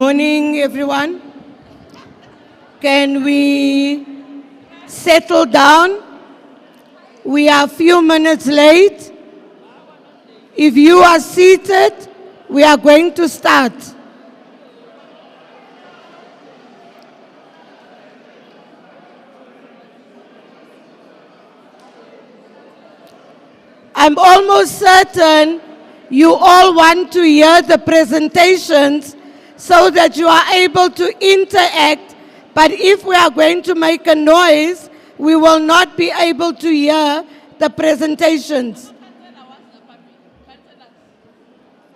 Morning, everyone. Can we settle down? We are a few minutes late. If you are seated, we are going to start. I'm almost certain you all want to hear the presentations so that you are able to interact. But if we are going to make a noise, we will not be able to hear the presentations.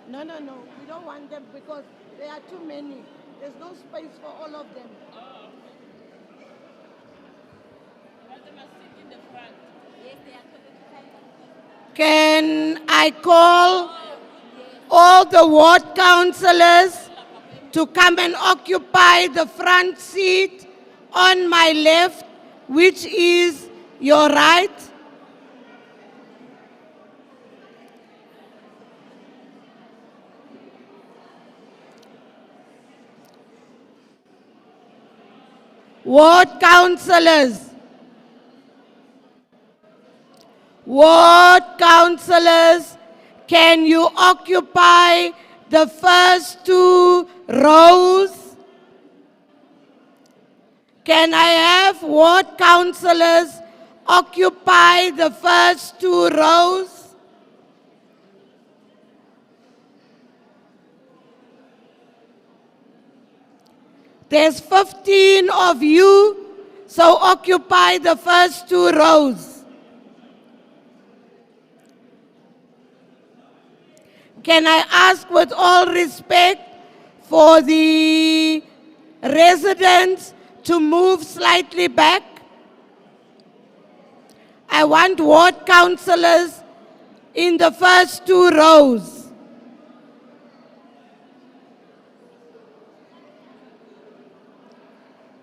No, we don't want them because there are too many. There's no space for all of them. Can I call all the ward councillors to come and occupy the front seat on my left, which is your right? Ward councillors. Ward councillors, can you occupy the first two rows? Can I have ward councillors occupy the first two rows? There's 15 of you, so occupy the first two rows. Can I ask with all respect for the residents to move slightly back? I want ward councillors in the first two rows.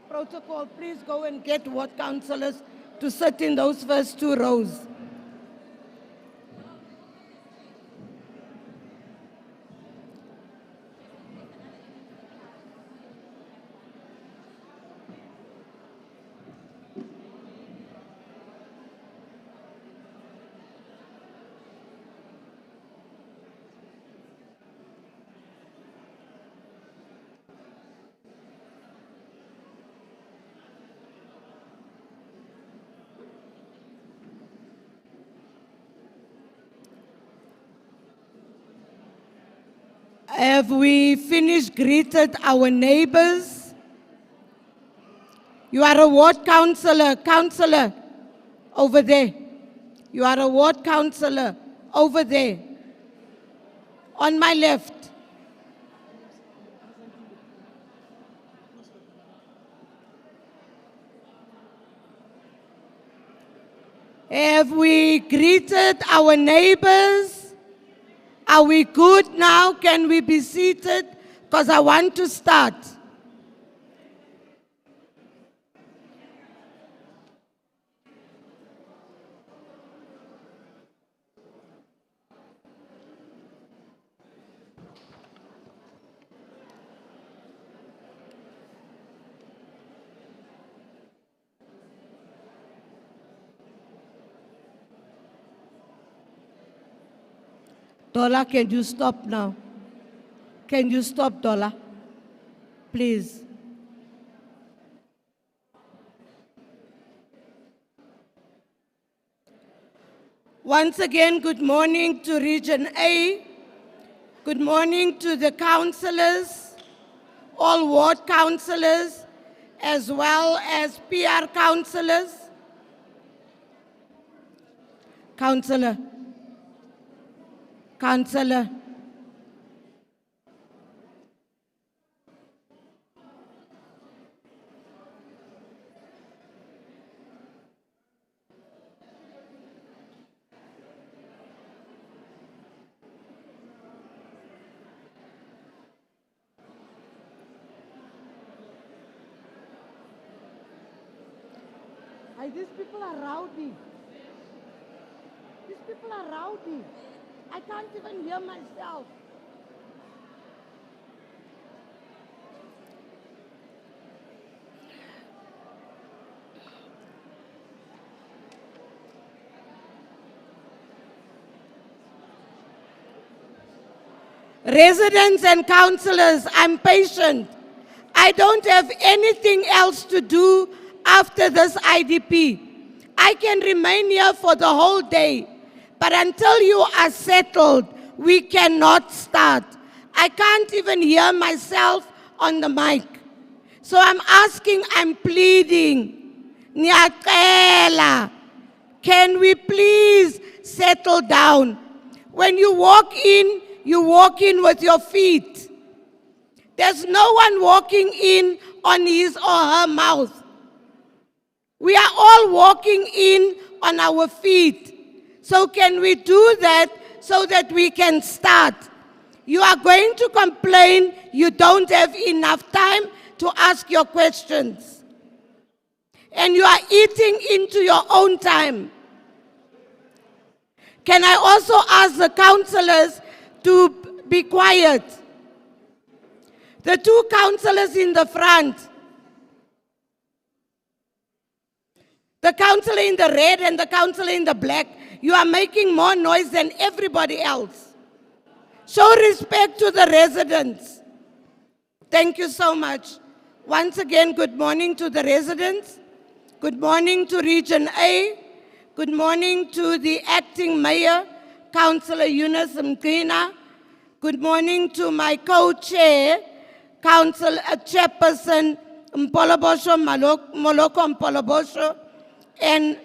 Protocol, please go and get ward councillors to sit in those first two rows. Have we finished greeted our neighbors? You are a ward councillor over there. You are a ward councillor over there. On my left. Have we greeted our neighbors? Are we good now? Can we be seated? Because I want to start. Dola, can you stop now? Can you stop, Dola? Please. Once again, good morning to Region A. Good morning to the councillors, all ward councillors, as well as PR councillors. Councillor. These people are rowdy. These people are rowdy. I can't even hear myself. Residents and councillors, I'm patient. I don't have anything else to do after this IDP. I can remain here for the whole day, but until you are settled, we cannot start. I can't even hear myself on the mic. So I'm asking, I'm pleading, Nyakela, can we please settle down? When you walk in with your feet. There's no one walking in on his or her mouth. We are all walking in on our feet. So can we do that so that we can start? You are going to complain you don't have enough time to ask your questions. And you are eating into your own time. Can I also ask the councillors to be quiet? The two councillors in the front, the councillor in the red and the councillor in the black, you are making more noise than everybody else. Show respect to the residents. Thank you so much. Once again, good morning to the residents. Good morning to Region A. Good morning to the acting mayor, Councillor Eunice Mkina. Good morning to my co-chair, Chairperson Mpolobosho, Moloko Mpolobosho. And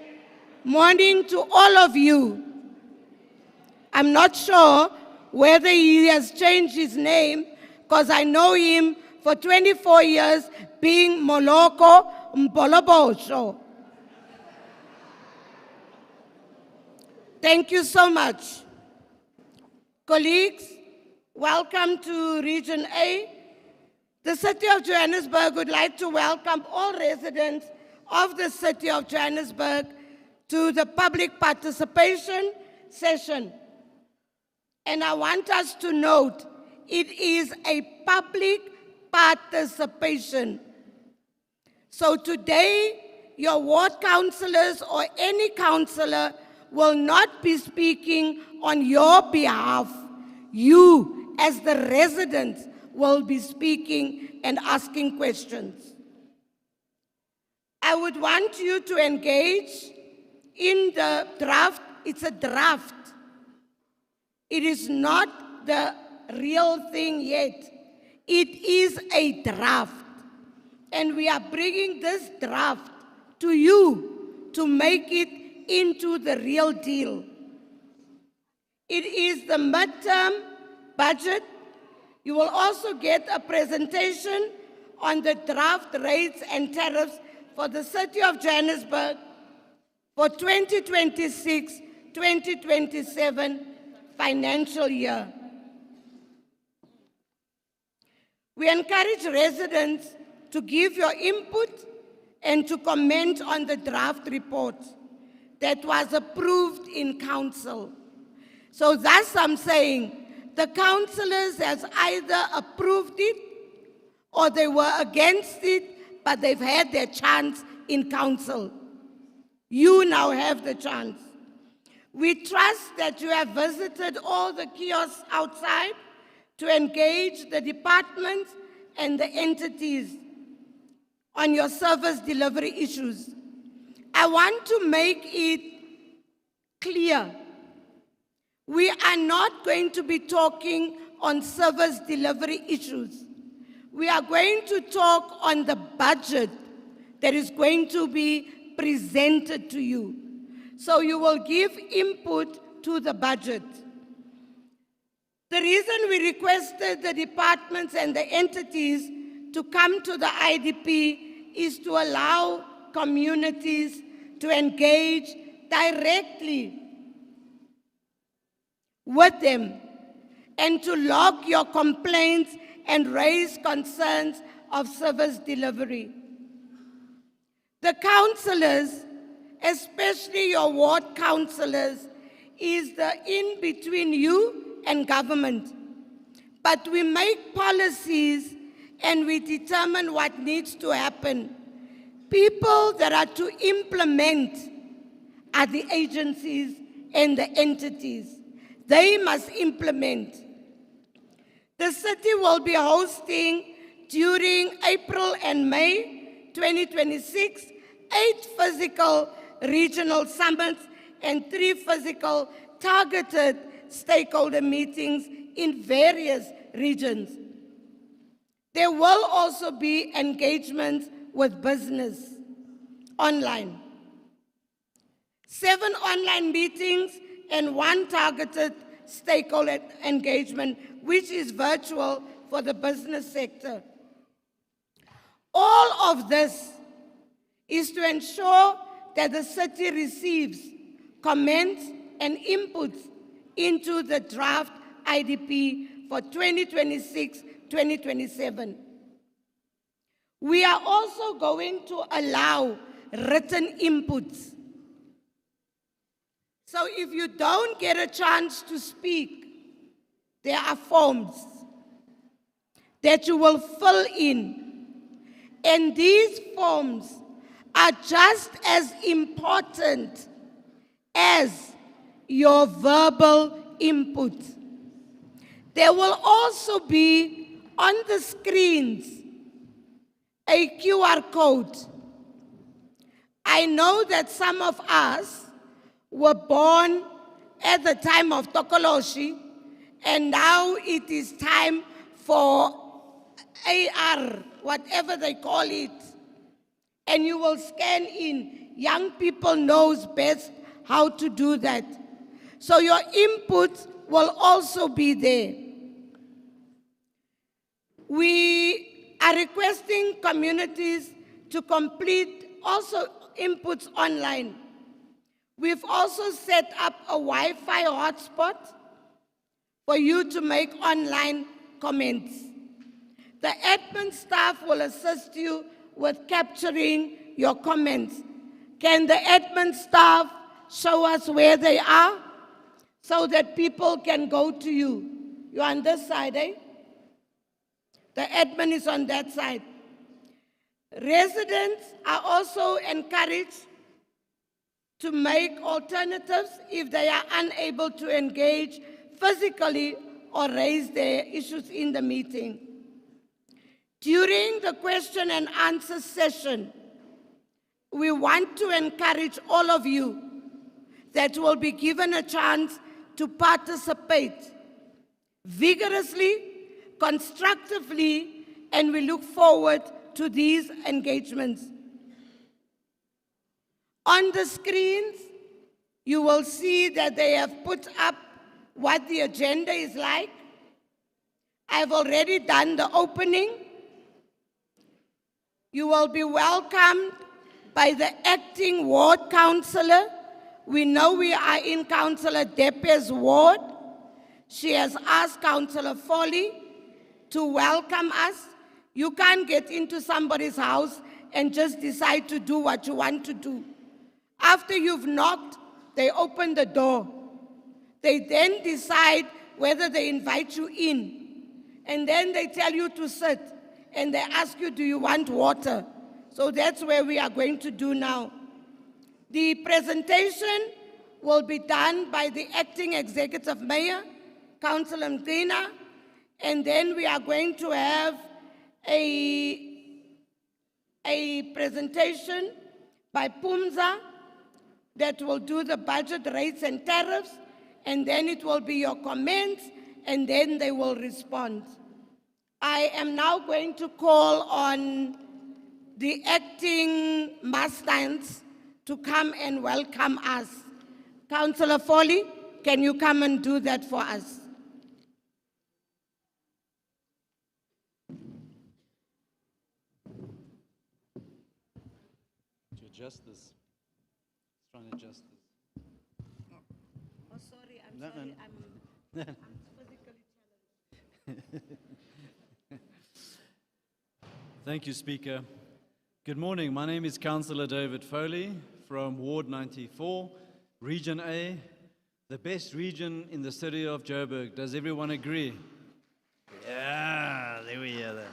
morning to all of you. I'm not sure whether he has changed his name, because I know him for 24 years being Moloko Mpolobosho. Thank you so much. Colleagues, welcome to Region A. The City of Johannesburg would like to welcome all residents of the City of Johannesburg to the public participation session. And I want us to note, it is a public participation. So today, your ward councillors or any councillor will not be speaking on your behalf. You, as the residents, will be speaking and asking questions. I would want you to engage in the draft. It's a draft. It is not the real thing yet. It is a draft. And we are bringing this draft to you to make it into the real deal. It is the midterm budget. You will also get a presentation on the draft rates and tariffs for the City of Johannesburg for 2026-2027 financial year. We encourage residents to give your input and to comment on the draft report that was approved in council. So thus I'm saying, the councillors has either approved it or they were against it, but they've had their chance in council. You now have the chance. We trust that you have visited all the kiosks outside to engage the departments and the entities on your service delivery issues. I want to make it clear. We are not going to be talking on service delivery issues. We are going to talk on the budget that is going to be presented to you. So you will give input to the budget. The reason we requested the departments and the entities to come to the IDP is to allow communities to engage directly with them and to log your complaints and raise concerns of service delivery. The councillors, especially your ward councillors, is the in between you and government. But we make policies and we determine what needs to happen. People that are to implement are the agencies and the entities. They must implement. The city will be hosting during April and May 2026, 8 physical regional summits and 3 physical targeted stakeholder meetings in various regions. There will also be engagements with business online. 7 online meetings and 1 targeted stakeholder engagement, which is virtual for the business sector. All of this is to ensure that the city receives comments and inputs into the draft IDP for 2026-2027. We are also going to allow written inputs. So if you don't get a chance to speak, there are forms that you will fill in. And these forms are just as important as your verbal input. There will also be on the screens a QR code. I know that some of us were born at the time of Tokoloshi, and now it is time for AR, whatever they call it, and you will scan in. Young people knows best how to do that. So your input will also be there. We are requesting communities to complete also inputs online. We've also set up a Wi-Fi hotspot for you to make online comments. The admin staff will assist you with capturing your comments. Can the admin staff show us where they are so that people can go to you? You're on this side, eh? The admin is on that side. Residents are also encouraged to make alternatives if they are unable to engage physically or raise their issues in the meeting. During the question and answer session, we want to encourage all of you that will be given a chance to participate vigorously, constructively, and we look forward to these engagements. On the screens, you will see that they have put up what the agenda is like. I've already done the opening. You will be welcomed by the acting ward councillor. We know we are in Councillor Depe's ward. She has asked Councillor Foley to welcome us. You can't get into somebody's house and just decide to do what you want to do. After you've knocked, they open the door. They then decide whether they invite you in. And then they tell you to sit. And they ask you, do you want water? So that's where we are going to do now. The presentation will be done by the acting executive mayor, Councillor Mdina, and then we are going to have a presentation by Pumza that will do the budget rates and tariffs, and then it will be your comments, and then they will respond. I am now going to call on the acting Mastans to come and welcome us. Councillor Foley, can you come and do that for us? To adjust this. Trying to adjust this. Oh, sorry, I'm No, sorry. no. I'm physically challenged. Thank you, Speaker. Good morning. My name is Councillor David Foley from Ward 94, Region A, the best region in the city of Joburg. Does everyone agree? Yeah, there we hear that.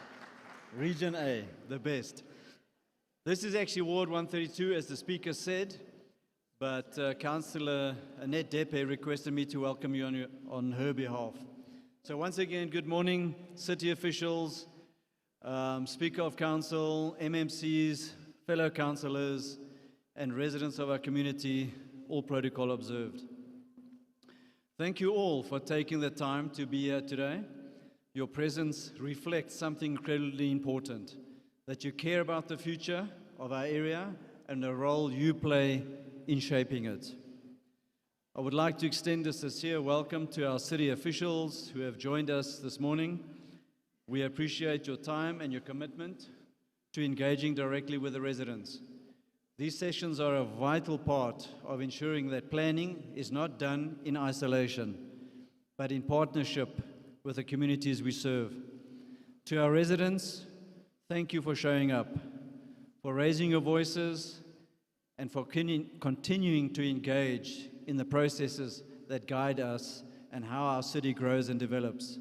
Region A, the best. This is actually Ward 132, as the Speaker said, but Councillor Annette Depe requested me to welcome you on her behalf. So once again, good morning, city officials, Speaker of Council, MMCs, fellow councillors, and residents of our community, all protocol observed. Thank you all for taking the time to be here today. Your presence reflects something incredibly important, that you care about the future of our area and the role you play in shaping it. I would like to extend a sincere welcome to our city officials who have joined us this morning. We appreciate your time and your commitment to engaging directly with the residents. These sessions are a vital part of ensuring that planning is not done in isolation, but in partnership with the communities we serve. To our residents, thank you for showing up, for raising your voices, and for continuing to engage in the processes that guide us and how our city grows and develops.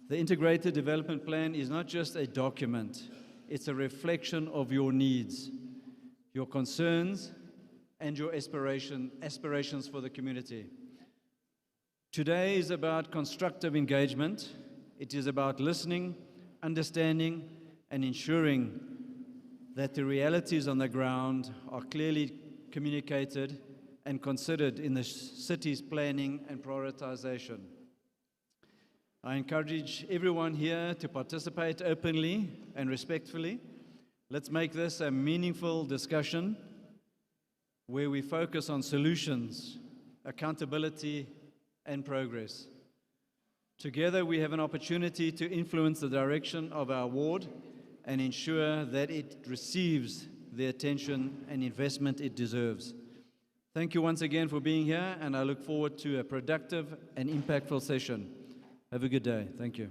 The Integrated Development Plan is not just a document, it's a reflection of your needs, your concerns, and your aspirations for the community. Today is about constructive engagement. It is about listening, understanding, and ensuring that the realities on the ground are clearly communicated and considered in the city's planning and prioritization. I encourage everyone here to participate openly and respectfully. Let's make this a meaningful discussion where we focus on solutions, accountability, and progress. Together, we have an opportunity to influence the direction of our ward and ensure that it receives the attention and investment it deserves. Thank you once again for being here, and I look forward to a productive and impactful session. Have a good day. Thank you.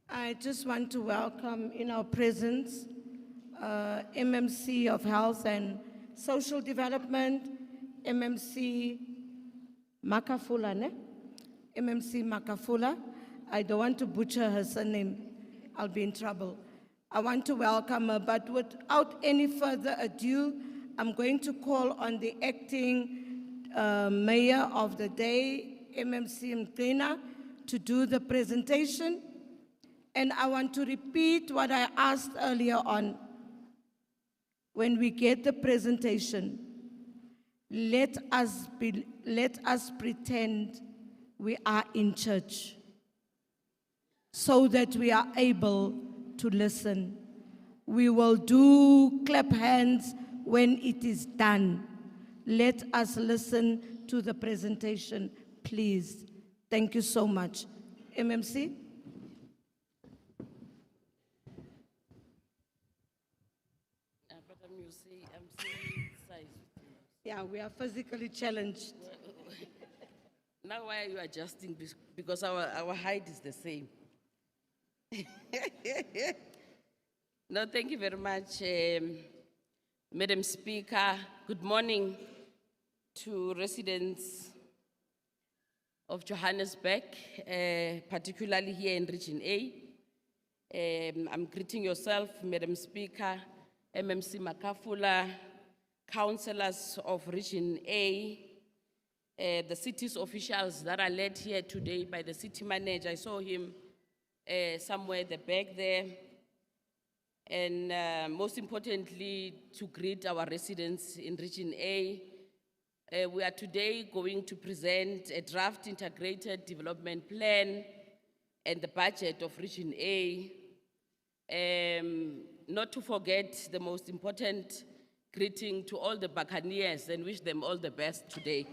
I just want to welcome in our presence MMC of Health and Social Development, MMC Makafula, ne? MMC Makafula. I don't want to butcher her surname. I'll be in trouble. I want to welcome her, but without any further ado, I'm going to call on the acting mayor of the day, MMC Mqina, to do the presentation. And I want to repeat what I asked earlier on. When we get the presentation, let us pretend we are in church so that we are able to listen. We will do clap hands when it is done. Let us listen to the presentation, please. Thank you so much. MMC? Yeah, we are physically challenged. Now why are you adjusting? Because our height is the same. No, thank you very much, Madam Speaker. Good morning to residents of Johannesburg, particularly here in Region A. I'm greeting yourself, Madam Speaker, MMC Makafula, councillors of Region A, the city's officials that are led here today by the city manager. I saw him somewhere at the back there. And most importantly, to greet our residents in Region A. We are today going to present a draft integrated development plan and the budget of Region A. Not to forget the most important greeting to all the Buccaneers and wish them all the best today.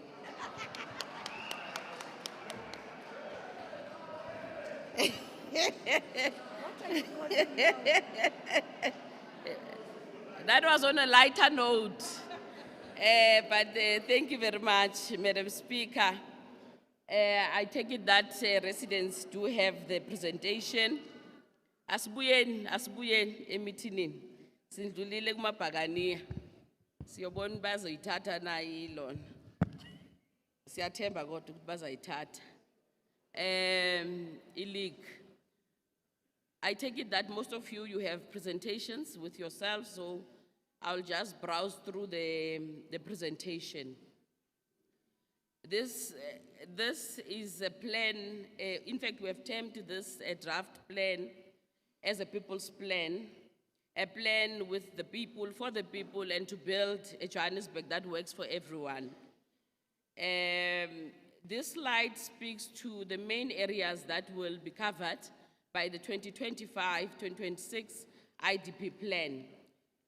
That was on a lighter note, but thank you very much, Madam Speaker. I take it that residents do have the presentation. Asibuyen emithinini. Sindlulile kumabhakaniya. Siyobona bazoyithatha na yilona. Siyathemba kodwa ukuthi bazoyithatha. Ileague. I take it that most of you have presentations with yourselves, so I'll just browse through the presentation. This is a plan. In fact, we have termed this a draft plan as a people's plan, a plan with the people, for the people, and to build a Johannesburg that works for everyone. This slide speaks to the main areas that will be covered by the 2025-2026 IDP plan.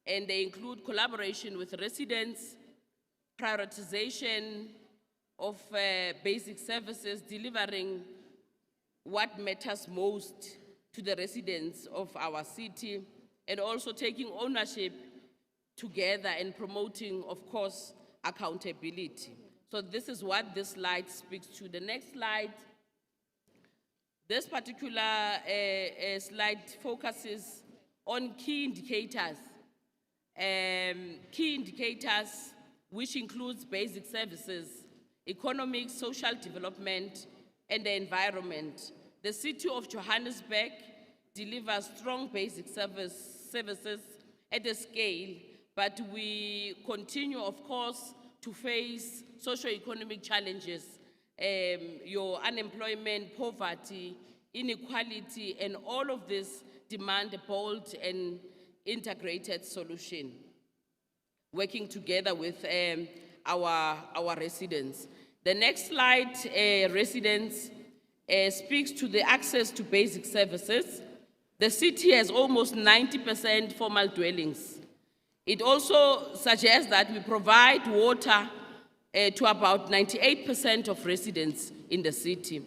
And they include collaboration with residents, prioritization of basic services, delivering what matters most to the residents of our city, and also taking ownership together and promoting, of course, accountability. So this is what this slide speaks to. The next slide, this particular slide focuses on key indicators which includes basic services, economic, social development, and the environment. The city of Johannesburg delivers strong basic services at a scale, but we continue, of course, to face socio-economic challenges, your unemployment, poverty, inequality, and all of this demand a bold and integrated solution, working together with our residents. The next slide, residents, speaks to the access to basic services. The city has almost 90% formal dwellings. It also suggests that we provide water to about 98% of residents in the city.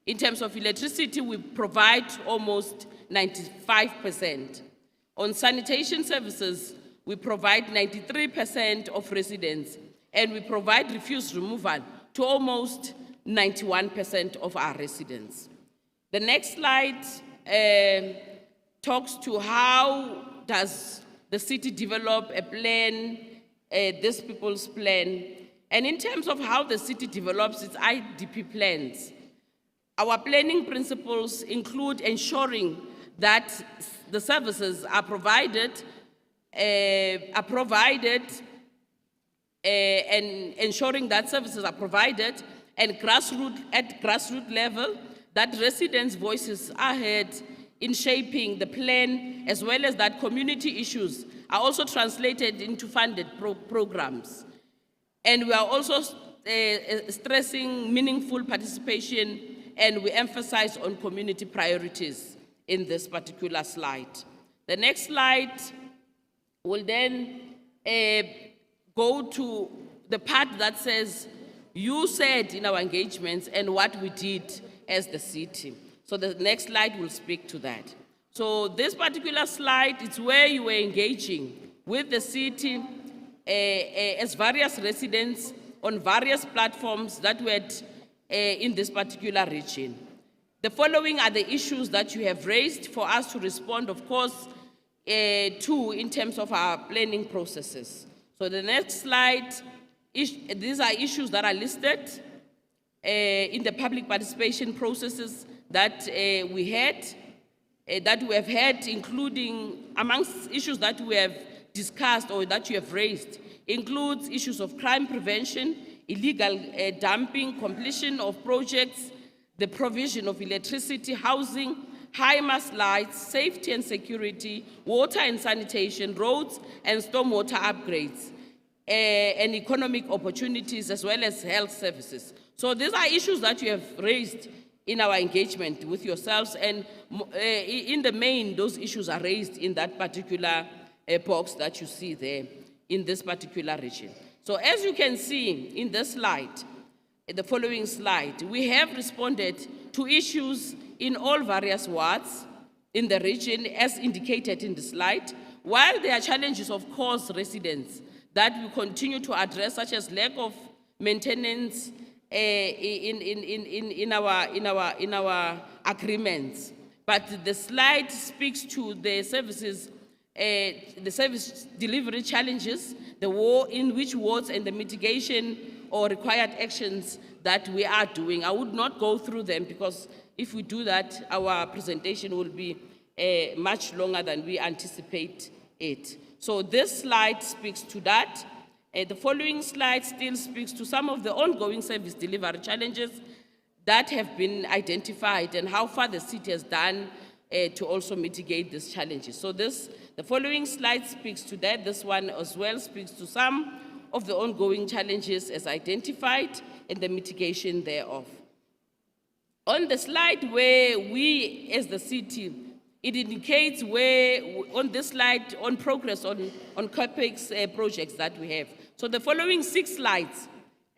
In terms of electricity, we provide almost 95%. On sanitation services, we provide 93% of residents, and we provide refuse removal to almost 91% of our residents. The next slide talks to how does the city develop a plan, this people's plan. And in terms of how the city develops its IDP plans, our planning principles include ensuring that the services are provided and ensuring that services are provided and at grassroots level, that residents' voices are heard in shaping the plan, as well as that community issues are also translated into funded programs. And we are also stressing meaningful participation, and we emphasize on community priorities in this particular slide. The next slide will then go to the part that says, you said in our engagements and what we did as the city. So the next slide will speak to that. So this particular slide is where you were engaging with the city as various residents on various platforms that were in this particular region. The following are the issues that you have raised for us to respond, of course, to in terms of our planning processes. So the next slide, these are issues that are listed in the public participation processes that we have had, including amongst issues that we have discussed or that you have raised, includes issues of crime prevention, illegal dumping, completion of projects, the provision of electricity, housing, high mast lights, safety and security, water and sanitation, roads and stormwater upgrades, and economic opportunities, as well as health services. So these are issues that you have raised in our engagement with yourselves, and in the main, those issues are raised in that particular box that you see there in this particular region. So as you can see in this slide, the following slide, we have responded to issues in all various wards in the region as indicated in the slide, while there are challenges, of course, residents that we continue to address, such as lack of maintenance in our agreements. But the slide speaks to the service delivery challenges, in which wards, and the mitigation or required actions that we are doing. I would not go through them, because if we do that, our presentation will be much longer than we anticipate it. So this slide speaks to that. The following slide still speaks to some of the ongoing service delivery challenges that have been identified and how far the city has done to also mitigate these challenges. So the following slide speaks to that. This one as well speaks to some of the ongoing challenges as identified and the mitigation thereof. On the slide where we as the city, it indicates where, on this slide, on progress on CAPEX projects that we have. So the following 6 slides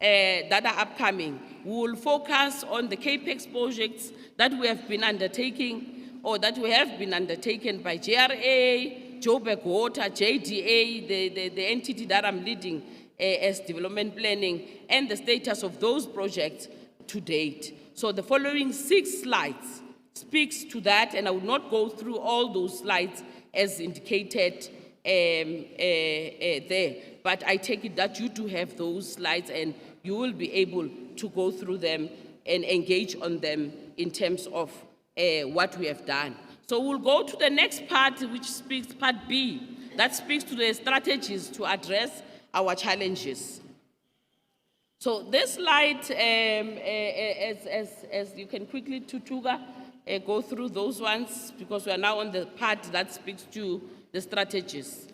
that are upcoming, we will focus on the CAPEX projects that we have been undertaking or that we have been undertaken by JRA, Joburg Water, JDA, the entity that I'm leading as development planning, and the status of those projects to date. So the following 6 slides speaks to that, and I will not go through all those slides as indicated there, but I take it that you do have those slides and you will be able to go through them and engage on them in terms of what we have done. So we'll go to the next part, which speaks, part B, that speaks to the strategies to address our challenges. So this slide, as you can quickly, Tutuga, go through those ones because we are now on the part that speaks to the strategies.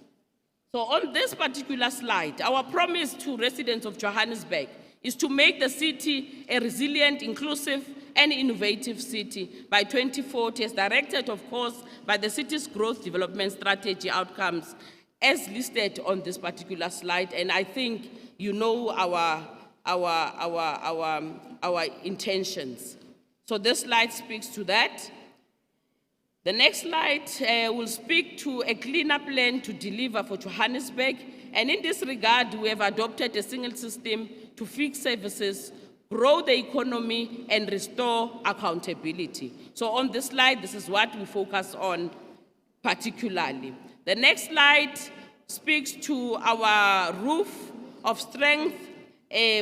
So on this particular slide, our promise to residents of Johannesburg is to make the city a resilient, inclusive, and innovative city by 2040, as directed, of course, by the city's growth development strategy outcomes as listed on this particular slide. And I think you know our intentions. So this slide speaks to that. The next slide will speak to a cleaner plan to deliver for Johannesburg. And in this regard, we have adopted a single system to fix services, grow the economy, and restore accountability. So on this slide, this is what we focus on particularly. The next slide speaks to our roof of strength,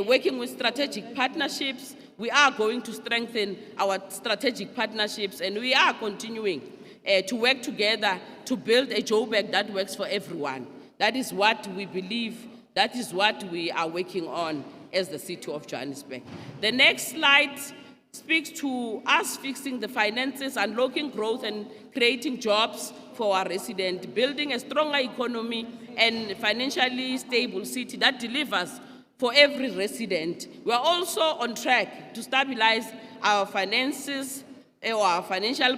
working with strategic partnerships. We are going to strengthen our strategic partnerships, and we are continuing to work together to build a Joburg that works for everyone. That is what we believe, that is what we are working on as the city of Johannesburg. The next slide speaks to us fixing the finances, unlocking growth and creating jobs for our residents, building a stronger economy and financially stable city that delivers for every resident. We are also on track to stabilize our finances or our financial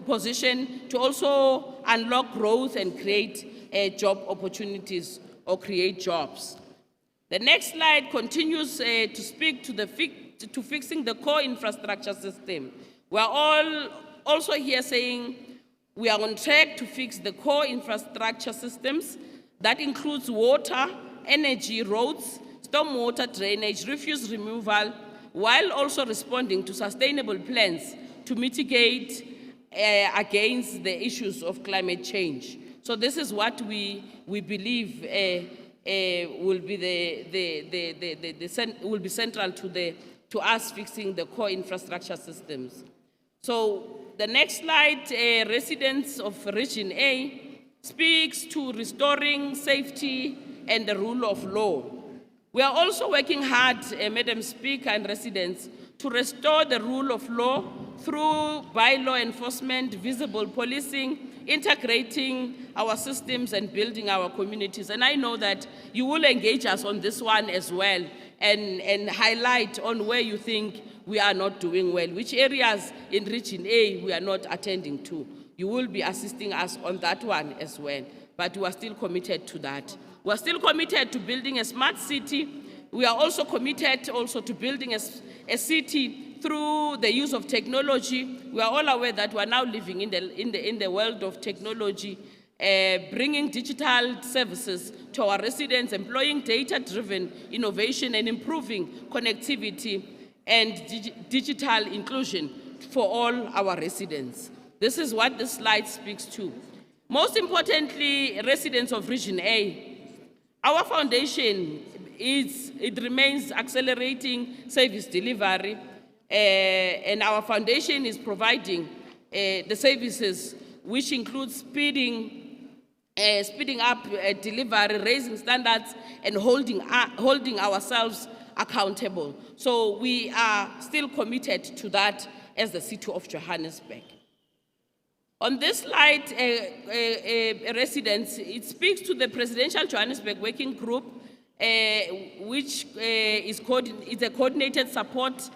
position to also unlock growth and create job opportunities or create jobs. The next slide continues to speak to fixing the core infrastructure system. We are all also here saying we are on track to fix the core infrastructure systems that includes water, energy, roads, stormwater drainage, refuse removal, while also responding to sustainable plans to mitigate against the issues of climate change. So this is what we believe will be central to us fixing the core infrastructure systems. So the next slide, residents of Region A, speaks to restoring safety and the rule of law. We are also working hard, Madam Speaker and residents, to restore the rule of law through bylaw enforcement, visible policing, integrating our systems and building our communities. And I know that you will engage us on this one as well and highlight on where you think we are not doing well, which areas in Region A we are not attending to. You will be assisting us on that one as well, but we are still committed to that. We are still committed to building a smart city. We are also committed to building a city through the use of technology. We are all aware that we are now living in the world of technology, bringing digital services to our residents, employing data-driven innovation and improving connectivity and digital inclusion for all our residents. This is what this slide speaks to. Most importantly, residents of Region A, our foundation remains accelerating service delivery, and our foundation is providing the services which include speeding speeding up delivery, raising standards, and holding ourselves accountable. So we are still committed to that as the City of Johannesburg. On this slide, residents, it speaks to the Presidential Johannesburg Working Group, which is a coordinated support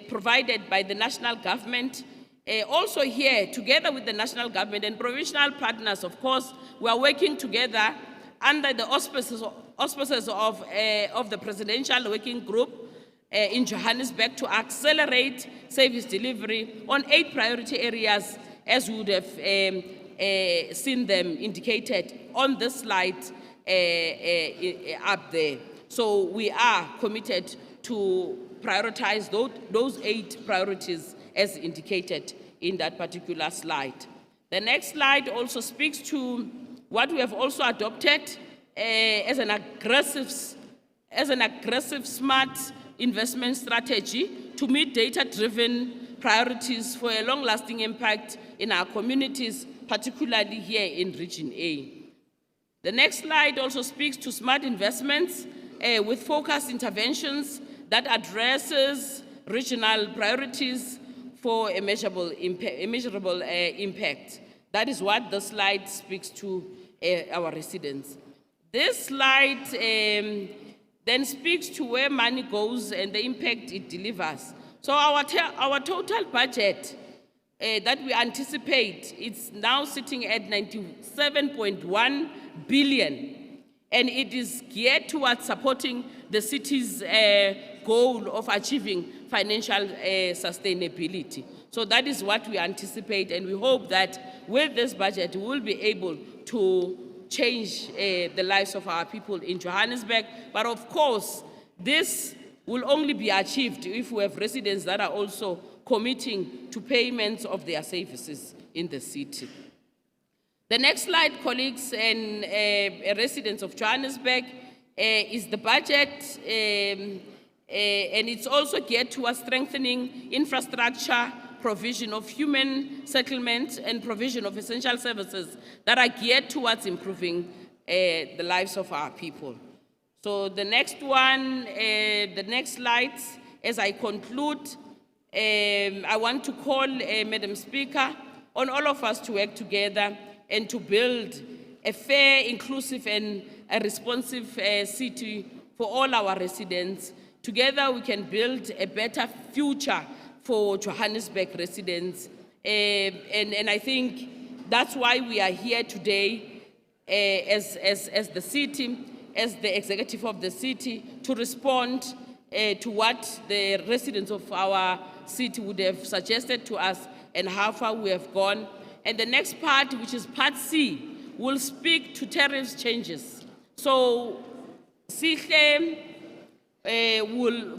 provided by the national government. Also here, together with the national government and provincial partners, of course, we are working together under the auspices of the Presidential Working Group in Johannesburg to accelerate service delivery on 8 priority areas, as we would have seen them indicated on this slide up there. So we are committed to prioritize those 8 priorities as indicated in that particular slide. The next slide also speaks to what we have also adopted as an aggressive smart investment strategy to meet data-driven priorities for a long-lasting impact in our communities, particularly here in Region A. The next slide also speaks to smart investments with focused interventions that addresses regional priorities for a measurable impact. That is what the slide speaks to our residents. This slide then speaks to where money goes and the impact it delivers. So our total budget that we anticipate, it's now sitting at 97.1 billion, and it is geared towards supporting the city's goal of achieving financial sustainability. So that is what we anticipate, and we hope that with this budget, we will be able to change the lives of our people in Johannesburg. But of course, this will only be achieved if we have residents that are also committing to payments of their services in the city. The next slide, colleagues and residents of Johannesburg, is the budget, and it's also geared towards strengthening infrastructure, provision of human settlement, and provision of essential services that are geared towards improving the lives of our people. So the next one, the next slides, as I conclude, I want to call Madam Speaker on all of us to work together and to build a fair, inclusive, and a responsive city for all our residents. Together we can build a better future for Johannesburg residents. And I think that's why we are here today as the city, as the executive of the city, to respond to what the residents of our city would have suggested to us and how far we have gone. And the next part, which is part C, will speak to tariffs changes. So Sihle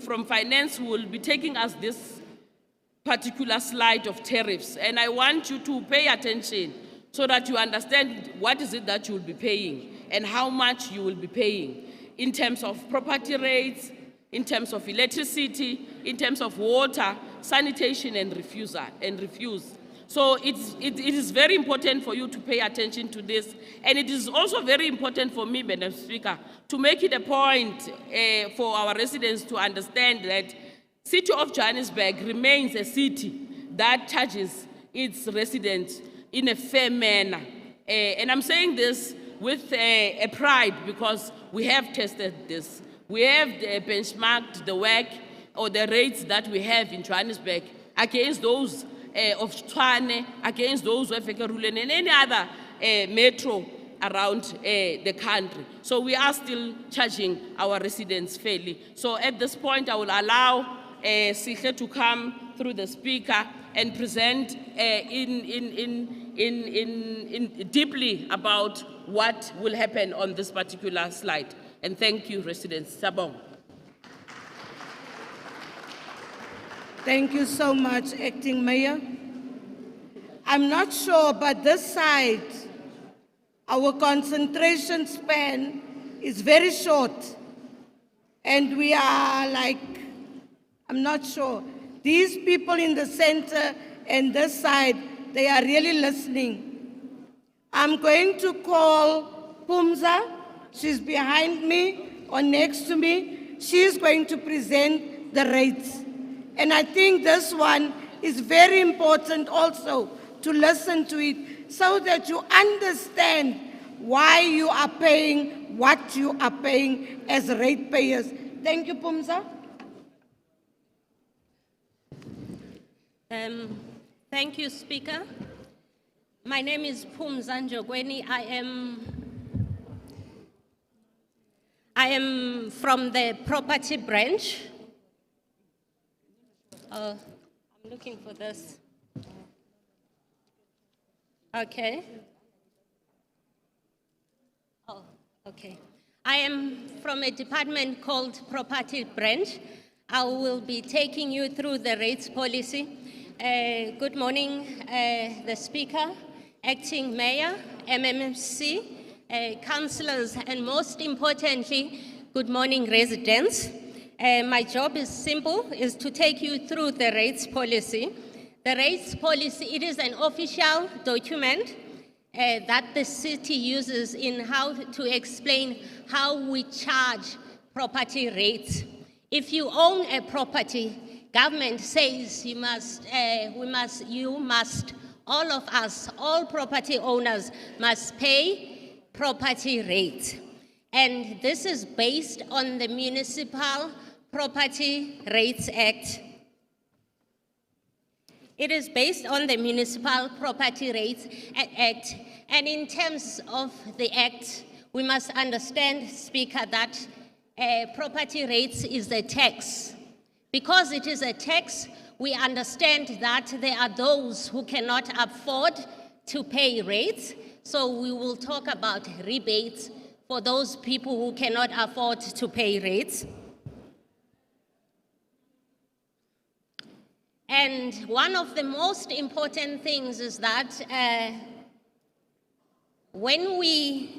from finance will be taking us this particular slide of tariffs. And I want you to pay attention so that you understand what is it that you will be paying and how much you will be paying in terms of property rates, in terms of electricity, in terms of water, sanitation, and refuse. So it is very important for you to pay attention to this. And it is also very important for me, Madam Speaker, to make it a point for our residents to understand that City of Johannesburg remains a city that charges its residents in a fair manner. And I'm saying this with a pride because we have tested this. We have benchmarked the work or the rates that we have in Johannesburg against those of Tshwane, against those of Ekurhuleni and any other metro around the country. So we are still charging our residents fairly. So at this point, I will allow Sihle to come through the speaker and present deeply about what will happen on this particular slide. And thank you, residents. Sabong. Thank you so much, Acting Mayor. I'm not sure, but this side, our concentration span is very short. And we are like, I'm not sure. These people in the center and this side, they are really listening. I'm going to call Pumza. She's behind me or next to me. She's going to present the rates. And I think this one is very important also to listen to it so that you understand why you are paying what you are paying as ratepayers. Thank you, Pumza. Thank you, Speaker. My name is Midrand. I am from the property branch. I'm looking for this. Okay. Oh, okay. I am from a department called Property Branch. I will be taking you through the rates policy. Good morning, the Speaker, Acting Mayor, MMC, councillors, and most importantly, good morning, residents. My job is simple, is to take you through the rates policy. The rates policy, it is an official document that the city uses in how to explain how we charge property rates. If you own a property, government says you must, all of us, all property owners must pay property rates. And this is based on the Municipal Property Rates Act. It is based on the Municipal Property Rates Act. And in terms of the Act, we must understand, Speaker, that property rates is a tax. Because it is a tax, we understand that there are those who cannot afford to pay rates. So we will talk about rebates for those people who cannot afford to pay rates. And one of the most important things is that when we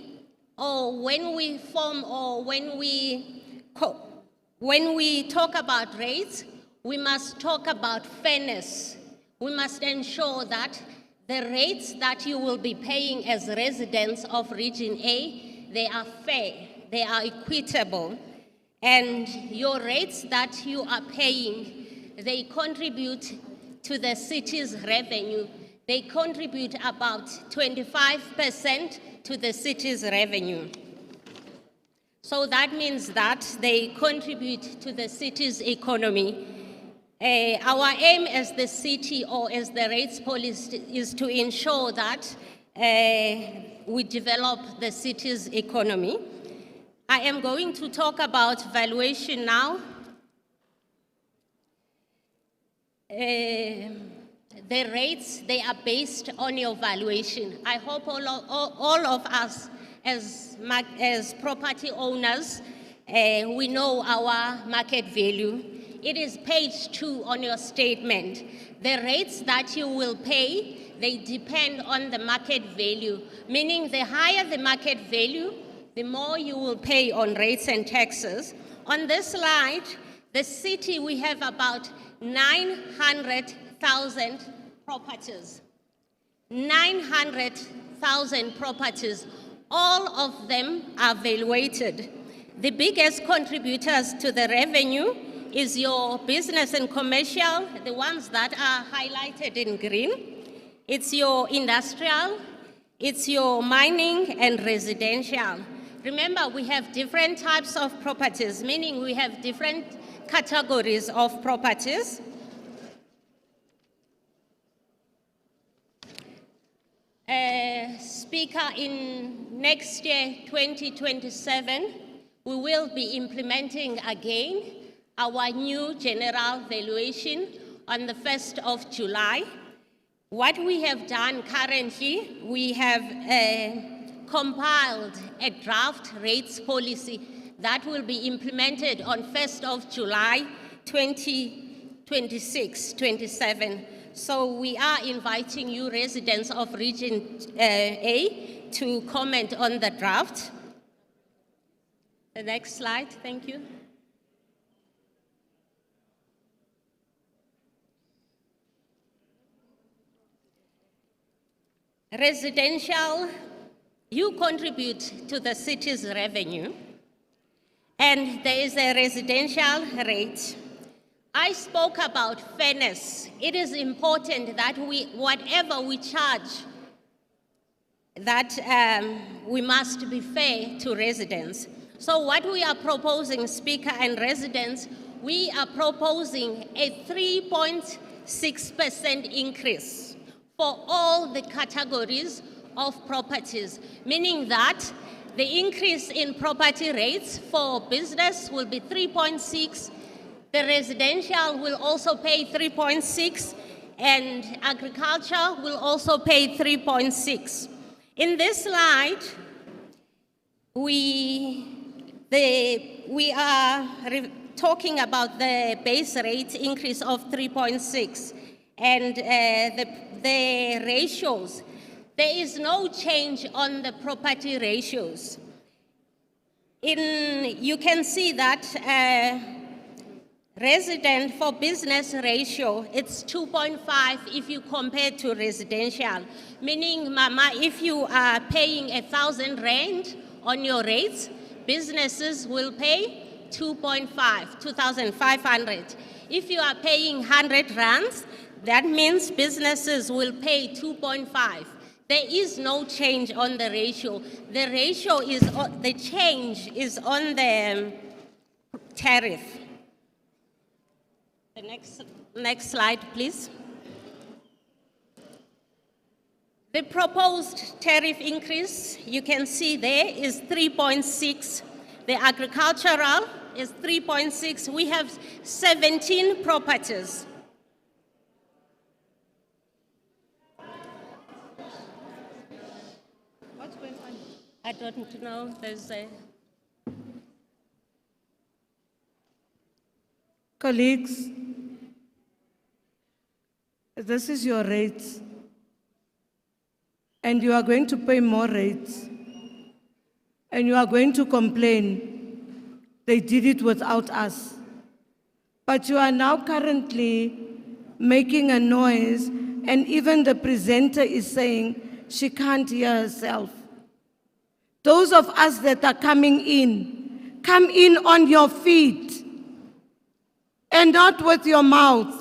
talk about rates, we must talk about fairness. We must ensure that the rates that you will be paying as residents of Region A, they are fair, they are equitable, and your rates that you are paying, they contribute to the city's revenue. They contribute about 25% to the city's revenue. So that means that they contribute to the city's economy. Our aim as the city or as the rates policy is to ensure that we develop the city's economy. I am going to talk about valuation now. The rates, they are based on your valuation. I hope all of us as property owners, we know our market value. It is page 2 on your statement. The rates that you will pay, they depend on the market value, meaning the higher the market value, the more you will pay on rates and taxes. On this slide, the city, we have about 900,000 properties. 900,000 properties. All of them are valuated. The biggest contributors to the revenue is your business and commercial, the ones that are highlighted in green. It's your industrial, it's your mining and residential. Remember, we have different types of properties, meaning we have different categories of properties. Speaker, in next year, 2027, we will be implementing again our new general valuation on the 1st of July. What we have done currently, we have compiled a draft rates policy that will be implemented on 1st of July 2026-27. So we are inviting you residents of Region A to comment on the draft. The next slide, thank you. residential, you contribute to the city's revenue, and there is a residential rate. I spoke about fairness. It is important that whatever we charge, that we must be fair to residents. So what we are proposing, Speaker and residents, we are proposing a 3.6% increase for all the categories of properties, meaning that the increase in property rates for business will be 3.6, the residential will also pay 3.6, and agriculture will also pay 3.6. In this slide, we are talking about the base rate increase of 3.6 and the ratios. There is no change on the property ratios. You can see that resident for business ratio, it's 2.5 if you compare to residential. Meaning, Mama, if you are paying 1,000 rand on your rates, businesses will pay 2.5, 2,500. If you are paying 100 rands, that means businesses will pay 2.5. There is no change on the ratio. The ratio is, the change is on the tariff. The next slide, please. The proposed tariff increase, you can see there, is 3.6. The agricultural is 3.6. We have 17 properties. What's going on? I don't know. There's a... Colleagues, this is your rates, and you are going to pay more rates, and you are going to complain they did it without us. But you are now currently making a noise, and even the presenter is saying she can't hear herself. Those of us that are coming in, come in on your feet and not with your mouth.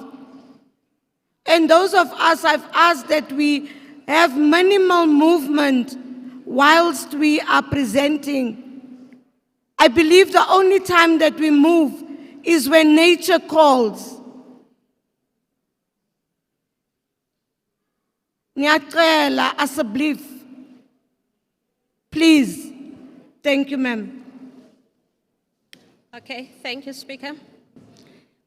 And those of us, I've asked that we have minimal movement whilst we are presenting. I believe the only time that we move is when nature calls. Nyacela, asseblief. Please. Thank you, ma'am. Okay, thank you, Speaker.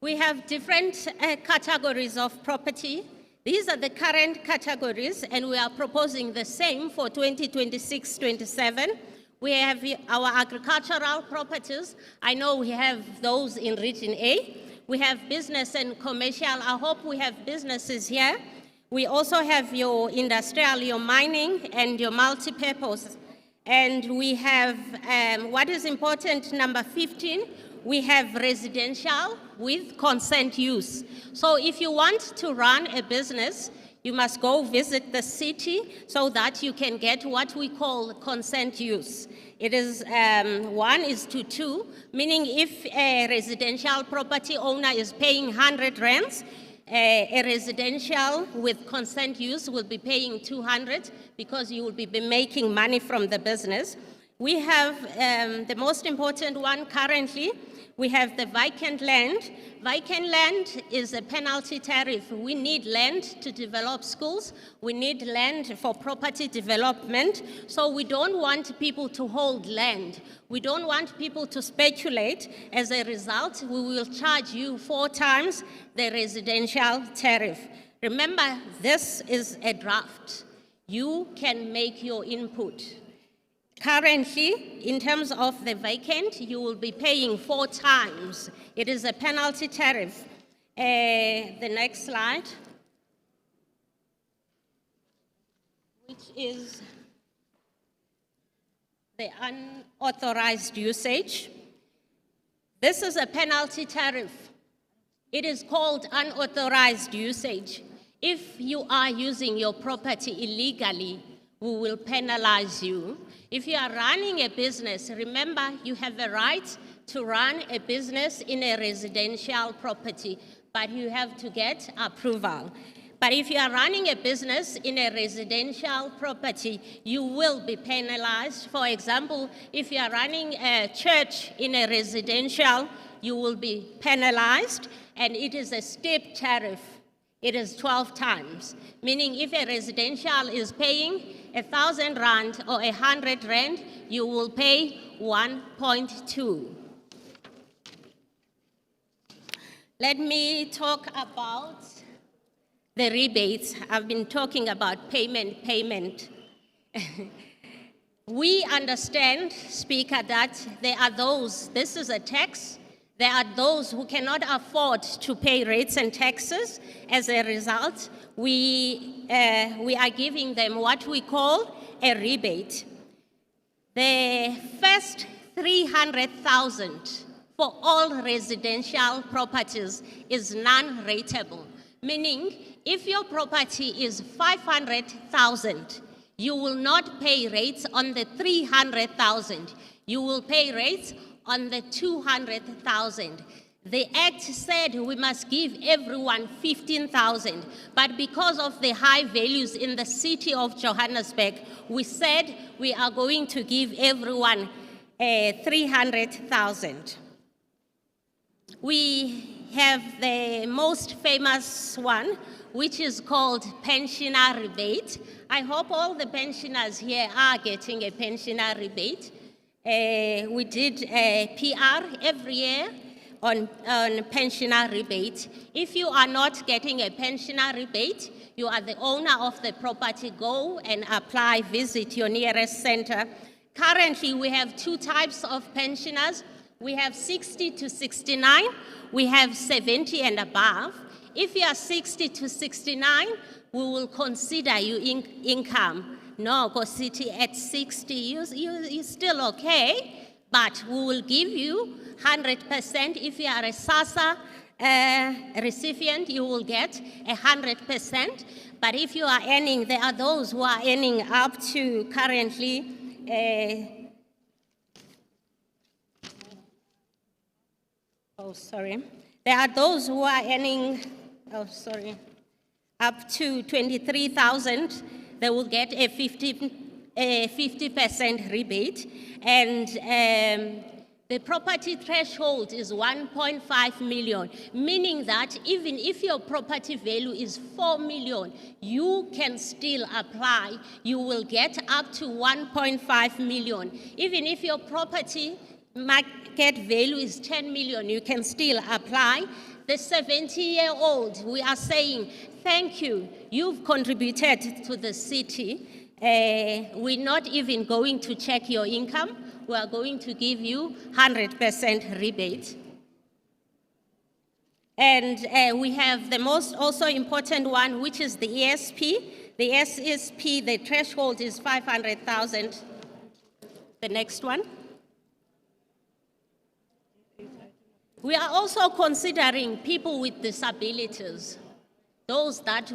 We have different categories of property. These are the current categories, and we are proposing the same for 2026-27. We have our agricultural properties. I know we have those in Region A. We have business and commercial. I hope we have businesses here. We also have your industrial, your mining, and your multi-purpose. And we have, what is important, number 15, we have residential with consent use. So if you want to run a business, you must go visit the city so that you can get what we call consent use. It is 1:2, meaning if a residential property owner is paying 100 rands, a residential with consent use will be paying 200 because you will be making money from the business. We have the most important one currently. We have the vacant land. Vacant land is a penalty tariff. We need land to develop schools. We need land for property development. So we don't want people to hold land. We don't want people to speculate. As a result, we will charge you 4 times the residential tariff. Remember, this is a draft. You can make your input. Currently, in terms of the vacant, you will be paying 4 times. It is a penalty tariff. The next slide, which is the unauthorized usage. This is a penalty tariff. It is called unauthorized usage. If you are using your property illegally, we will penalize you. If you are running a business, remember you have a right to run a business in a residential property, but you have to get approval. But if you are running a business in a residential property, you will be penalized. For example, if you are running a church in a residential, you will be penalized, and it is a steep tariff. It is 12 times, meaning if a residential is paying 1,000 rand or 100 rand, you will pay 1.2. Let me talk about the rebates. I've been talking about payment. We understand, Speaker, that there are those, this is a tax, there are those who cannot afford to pay rates and taxes. As a result, we are giving them what we call a rebate. The first 300,000 for all residential properties is non-rateable, meaning if your property is 500,000, you will not pay rates on the 300,000. You will pay rates on the 200,000. The Act said we must give everyone 15,000, but because of the high values in the city of Johannesburg, we said we are going to give everyone 300,000. We have the most famous one, which is called pensioner rebate. I hope all the pensioners here are getting a pensioner rebate. We did a PR every year on pensioner rebate. If you are not getting a pensioner rebate, you are the owner of the property, go and apply, visit your nearest center. Currently, we have two types of pensioners. We have 60 to 69, we have 70 and above. If you are 60 to 69, we will consider you income. No, because city at 60, you're still okay, but we will give you 100%. If you are a SASSA recipient, you will get 100%. But if you are earning, there are those who are earning up to currently there are those who are earning, up to 23,000, they will get a 50% rebate. And the property threshold is 1.5 million, meaning that even if your property value is 4 million, you can still apply. You will get up to 1.5 million. Even if your property market value is 10 million, you can still apply. The 70-year-old, we are saying, thank you, you've contributed to the city. We're not even going to check your income. We are going to give you 100% rebate. And we have the most also important one, which is the ESP. The SSP, the threshold is 500,000. The next one. We are also considering people with disabilities, those that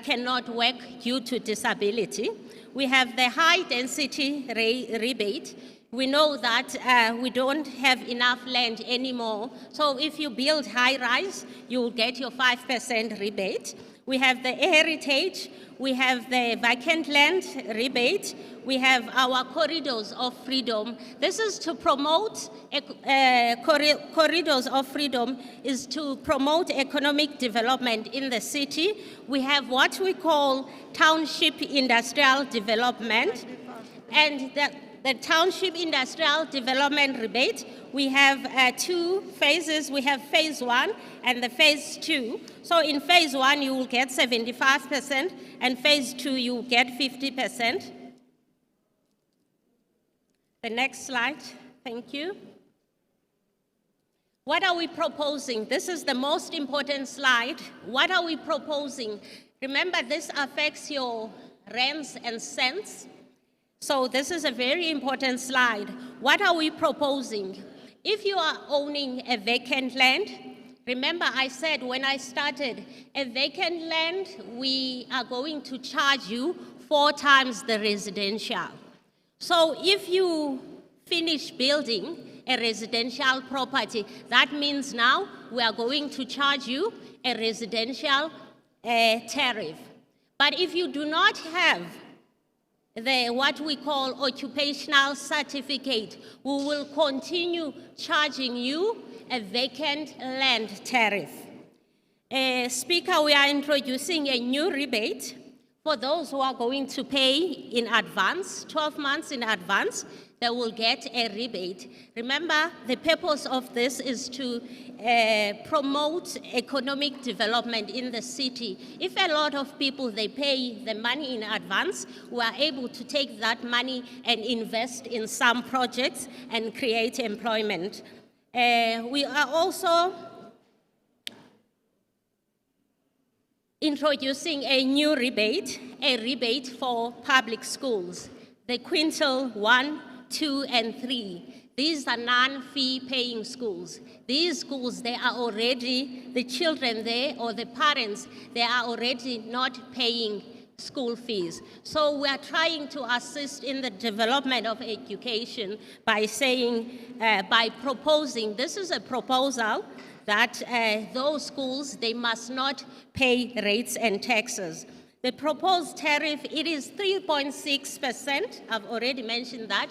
cannot work due to disability. We have the high density rebate. We know that we don't have enough land anymore. So if you build high rise, you will get your 5% rebate. We have the heritage. We have the vacant land rebate. We have our corridors of freedom. This is to promote, corridors of freedom is to promote economic development in the city. We have what we call township industrial development. And the township industrial development rebate, we have two phases. We have phase 1 and the phase 2. So in phase 1, you will get 75%, and phase 2, you will get 50%. The next slide, thank you. What are we proposing? This is the most important slide. What are we proposing? Remember, this affects your rands and cents. So this is a very important slide. What are we proposing? If you are owning a vacant land, remember I said when I started, a vacant land, we are going to charge you 4 times the residential. So if you finish building a residential property, that means now we are going to charge you a residential tariff. But if you do not have what we call occupational certificate, we will continue charging you a vacant land tariff. Speaker, we are introducing a new rebate for those who are going to pay in advance, 12 months in advance. They will get a rebate. Remember, the purpose of this is to promote economic development in the city. If a lot of people, they pay the money in advance, we are able to take that money and invest in some projects and create employment. We are also introducing a new rebate, a rebate for public schools, the quintile 1, 2, and 3. These are non-fee paying schools. These schools, they are already, the children there or the parents, they are already not paying school fees. So we are trying to assist in the development of education by saying, by proposing, this is a proposal that those schools, they must not pay rates and taxes. The proposed tariff, it is 3.6%. I've already mentioned that.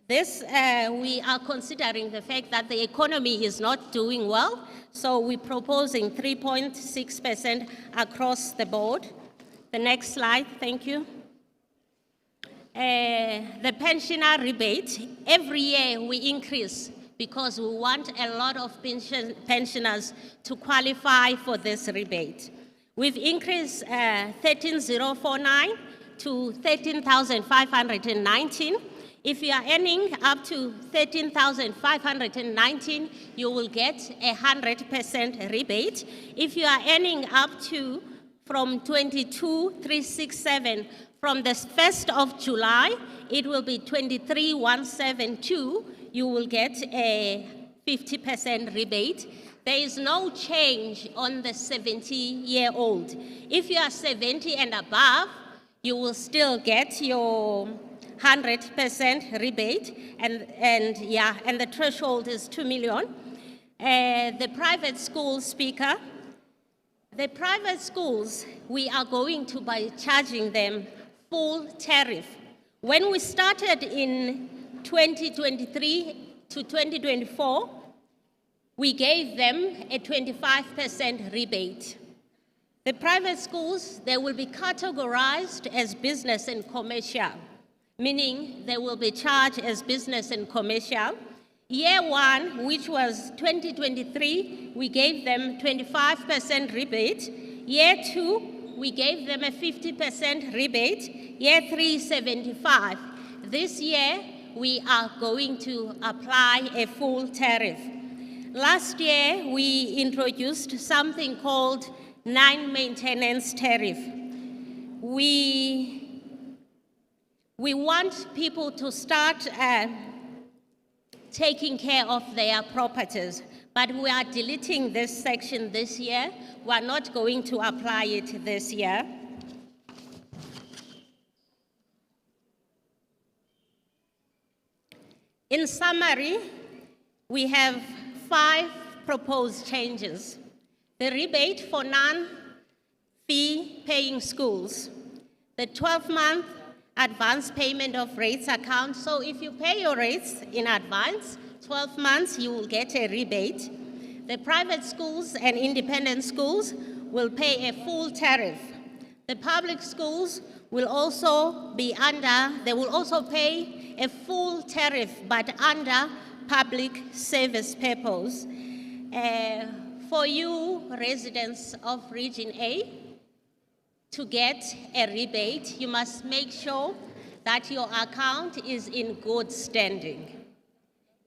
This, we are considering the fact that the economy is not doing well, so we're proposing 3.6% across the board. The next slide, thank you. The pensioner rebate, every year we increase because we want a lot of pensioners to qualify for this rebate. We've increased 13,049 to 13,519. If you are earning up to 13,519, you will get 100% rebate. If you are earning up to from 22,367, from the 1st of July, it will be 23,172. You will get a 50% rebate. There is no change on the 70-year-old. If you are 70 and above, you will still get your 100% rebate, and the threshold is 2 million. The private school, Speaker, the private schools, we are going to be charging them full tariff. When we started in 2023 to 2024, we gave them a 25% rebate. The private schools, they will be categorized as business and commercial, meaning they will be charged as business and commercial. Year 1, which was 2023, we gave them 25% rebate. Year 2, we gave them a 50% rebate. Year 3, 75. This year, we are going to apply a full tariff. Last year, we introduced something called non-maintenance tariff. We want people to start taking care of their properties, but we are deleting this section this year. We are not going to apply it this year. In summary, we have 5 proposed changes. The rebate for non-fee paying schools, the 12-month advance payment of rates account. So if you pay your rates in advance, 12 months, you will get a rebate. The private schools and independent schools will pay a full tariff. The public schools will also be they will also pay a full tariff, but under public service purpose. For you residents of Region A, to get a rebate, you must make sure that your account is in good standing.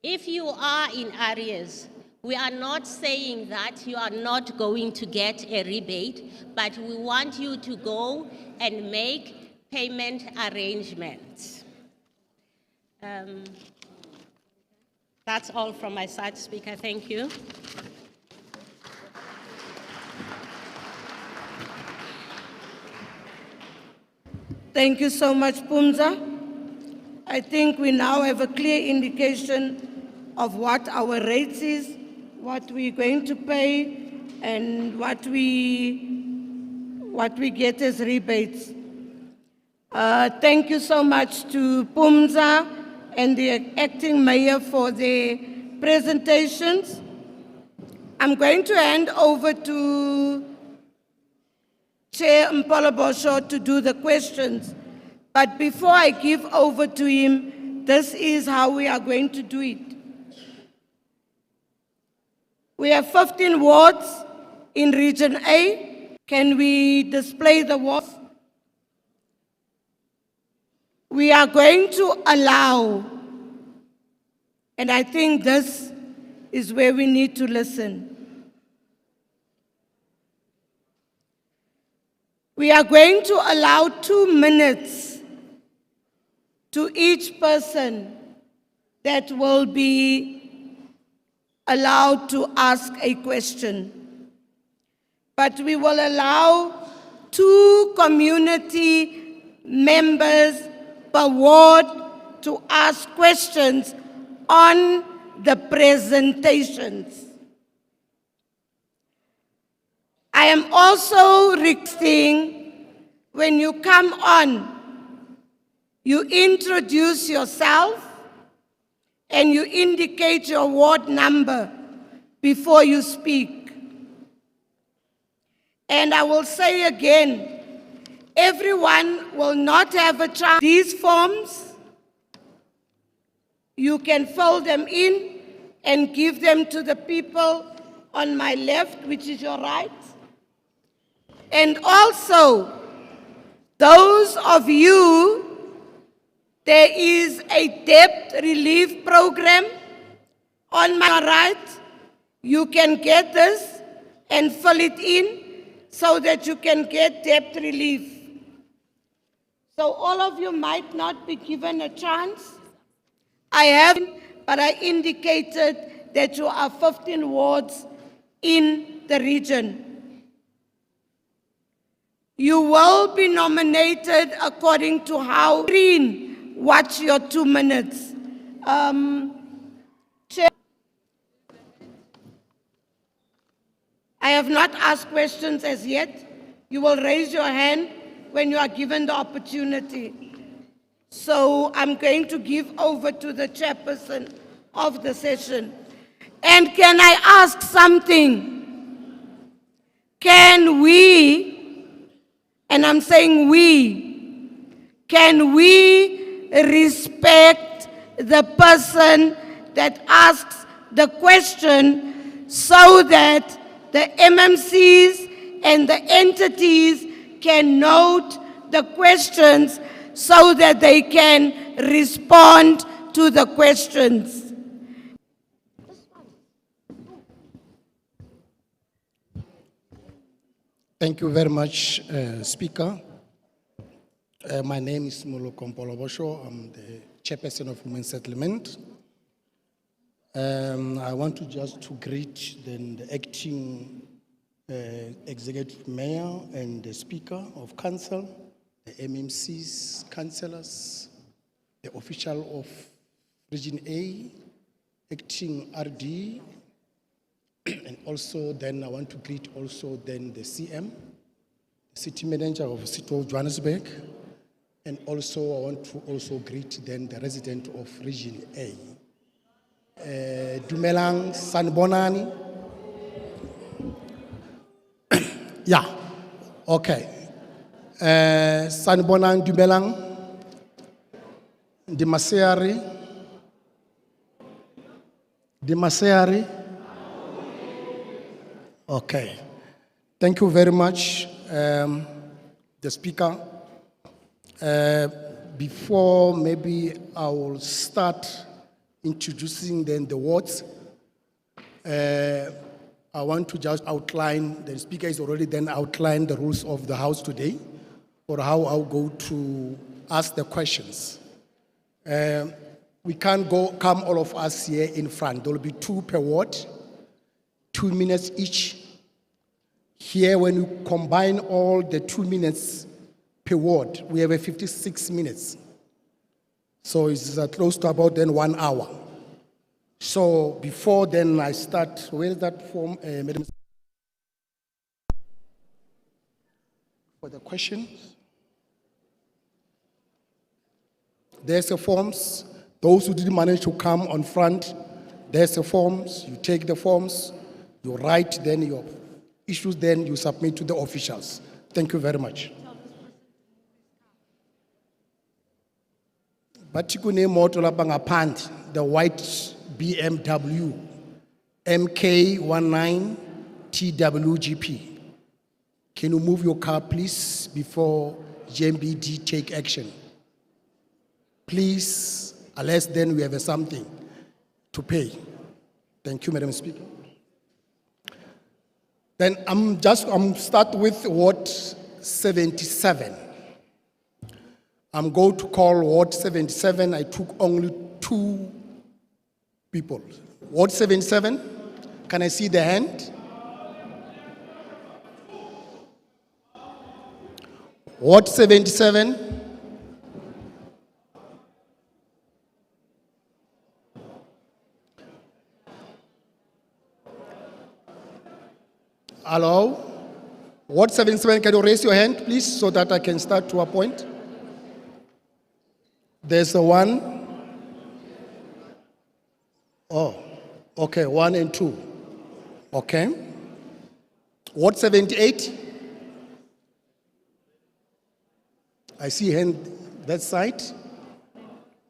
If you are in arrears, we are not saying that you are not going to get a rebate, but we want you to go and make payment arrangements. That's all from my side, Speaker. Thank you. Thank you so much, Pumza. I think we now have a clear indication of what our rates is, what we're going to pay, and what we get as rebates. Thank you so much to Pumza and the acting mayor for their presentations. I'm going to hand over to Chair Mpolobosho to do the questions. But before I give over to him, this is how we are going to do it. We have 15 wards in Region A. Can we display the wards? We are going to allow, and I think this is where we need to listen. We are going to allow 2 minutes to each person that will be allowed to ask a question. But we will allow 2 community members per ward to ask questions on the presentations. I am also requesting, when you come on, you introduce yourself and you indicate your ward number before you speak. And I will say again, everyone will not have a chance. These forms, you can fill them in and give them to the people on my left, which is your right. And also, those of you, there is a debt relief program on my right. You can get this and fill it in so that you can get debt relief. So all of you might not be given a chance. I haven't, but I indicated that you are 15 wards in the region. You will be nominated according to how green. Watch your 2 minutes. Chair, I have not asked questions as yet. You will raise your hand when you are given the opportunity. So I'm going to give over to the chairperson of the session. And can I ask something? Can we, and I'm saying we, can we respect the person that asks the question so that the MMCs and the entities can note the questions so that they can respond to the questions? Thank you very much, Speaker. My name is Moloko Mpolobosho. I'm the chairperson of Women's Settlement. I want to just to greet then the acting executive mayor and the speaker of council, the MMCs, councillors, the official of Region A, acting RD, and also then I want to greet also then the CM, the city manager of the city of Johannesburg. And also, I want to also greet then the resident of Region A. Dumelang Sanbonani. Yeah, okay. Sanbonang Dumelang. Dimaseari. Okay. Thank you very much, the speaker. Before maybe I will start introducing then the wards, I want to just outline, the speaker has already then outlined the rules of the House today, or how I'll go to ask the questions. We can't come all of us here in front. There will be 2 per ward, 2 minutes each. Here, when you combine all the 2 minutes, per ward. We have a 56 minutes. So it's close to about then 1 hour. So before then I start, where is that form, Madam? For the questions. There's the forms. Those who didn't manage to come on front, there's the forms. You take the forms, you write, then your issues, then you submit to the officials. Thank you very much. Batikune moto lapha ngaphandle, the white BMW MK19 TWGP. Can you move your car, please, before GMBD take action? Please, unless then we have something to pay. Thank you, Madam Speaker. Then I'm start with Ward 77. I'm going to call Ward 77. I took only 2 people. Ward 77, can I see the hand? Ward 77. Hello? Ward 77, can you raise your hand, please, so that I can start to appoint? There's a 1. Oh, okay, 1 and 2. Okay. Ward 78. I see hand that side.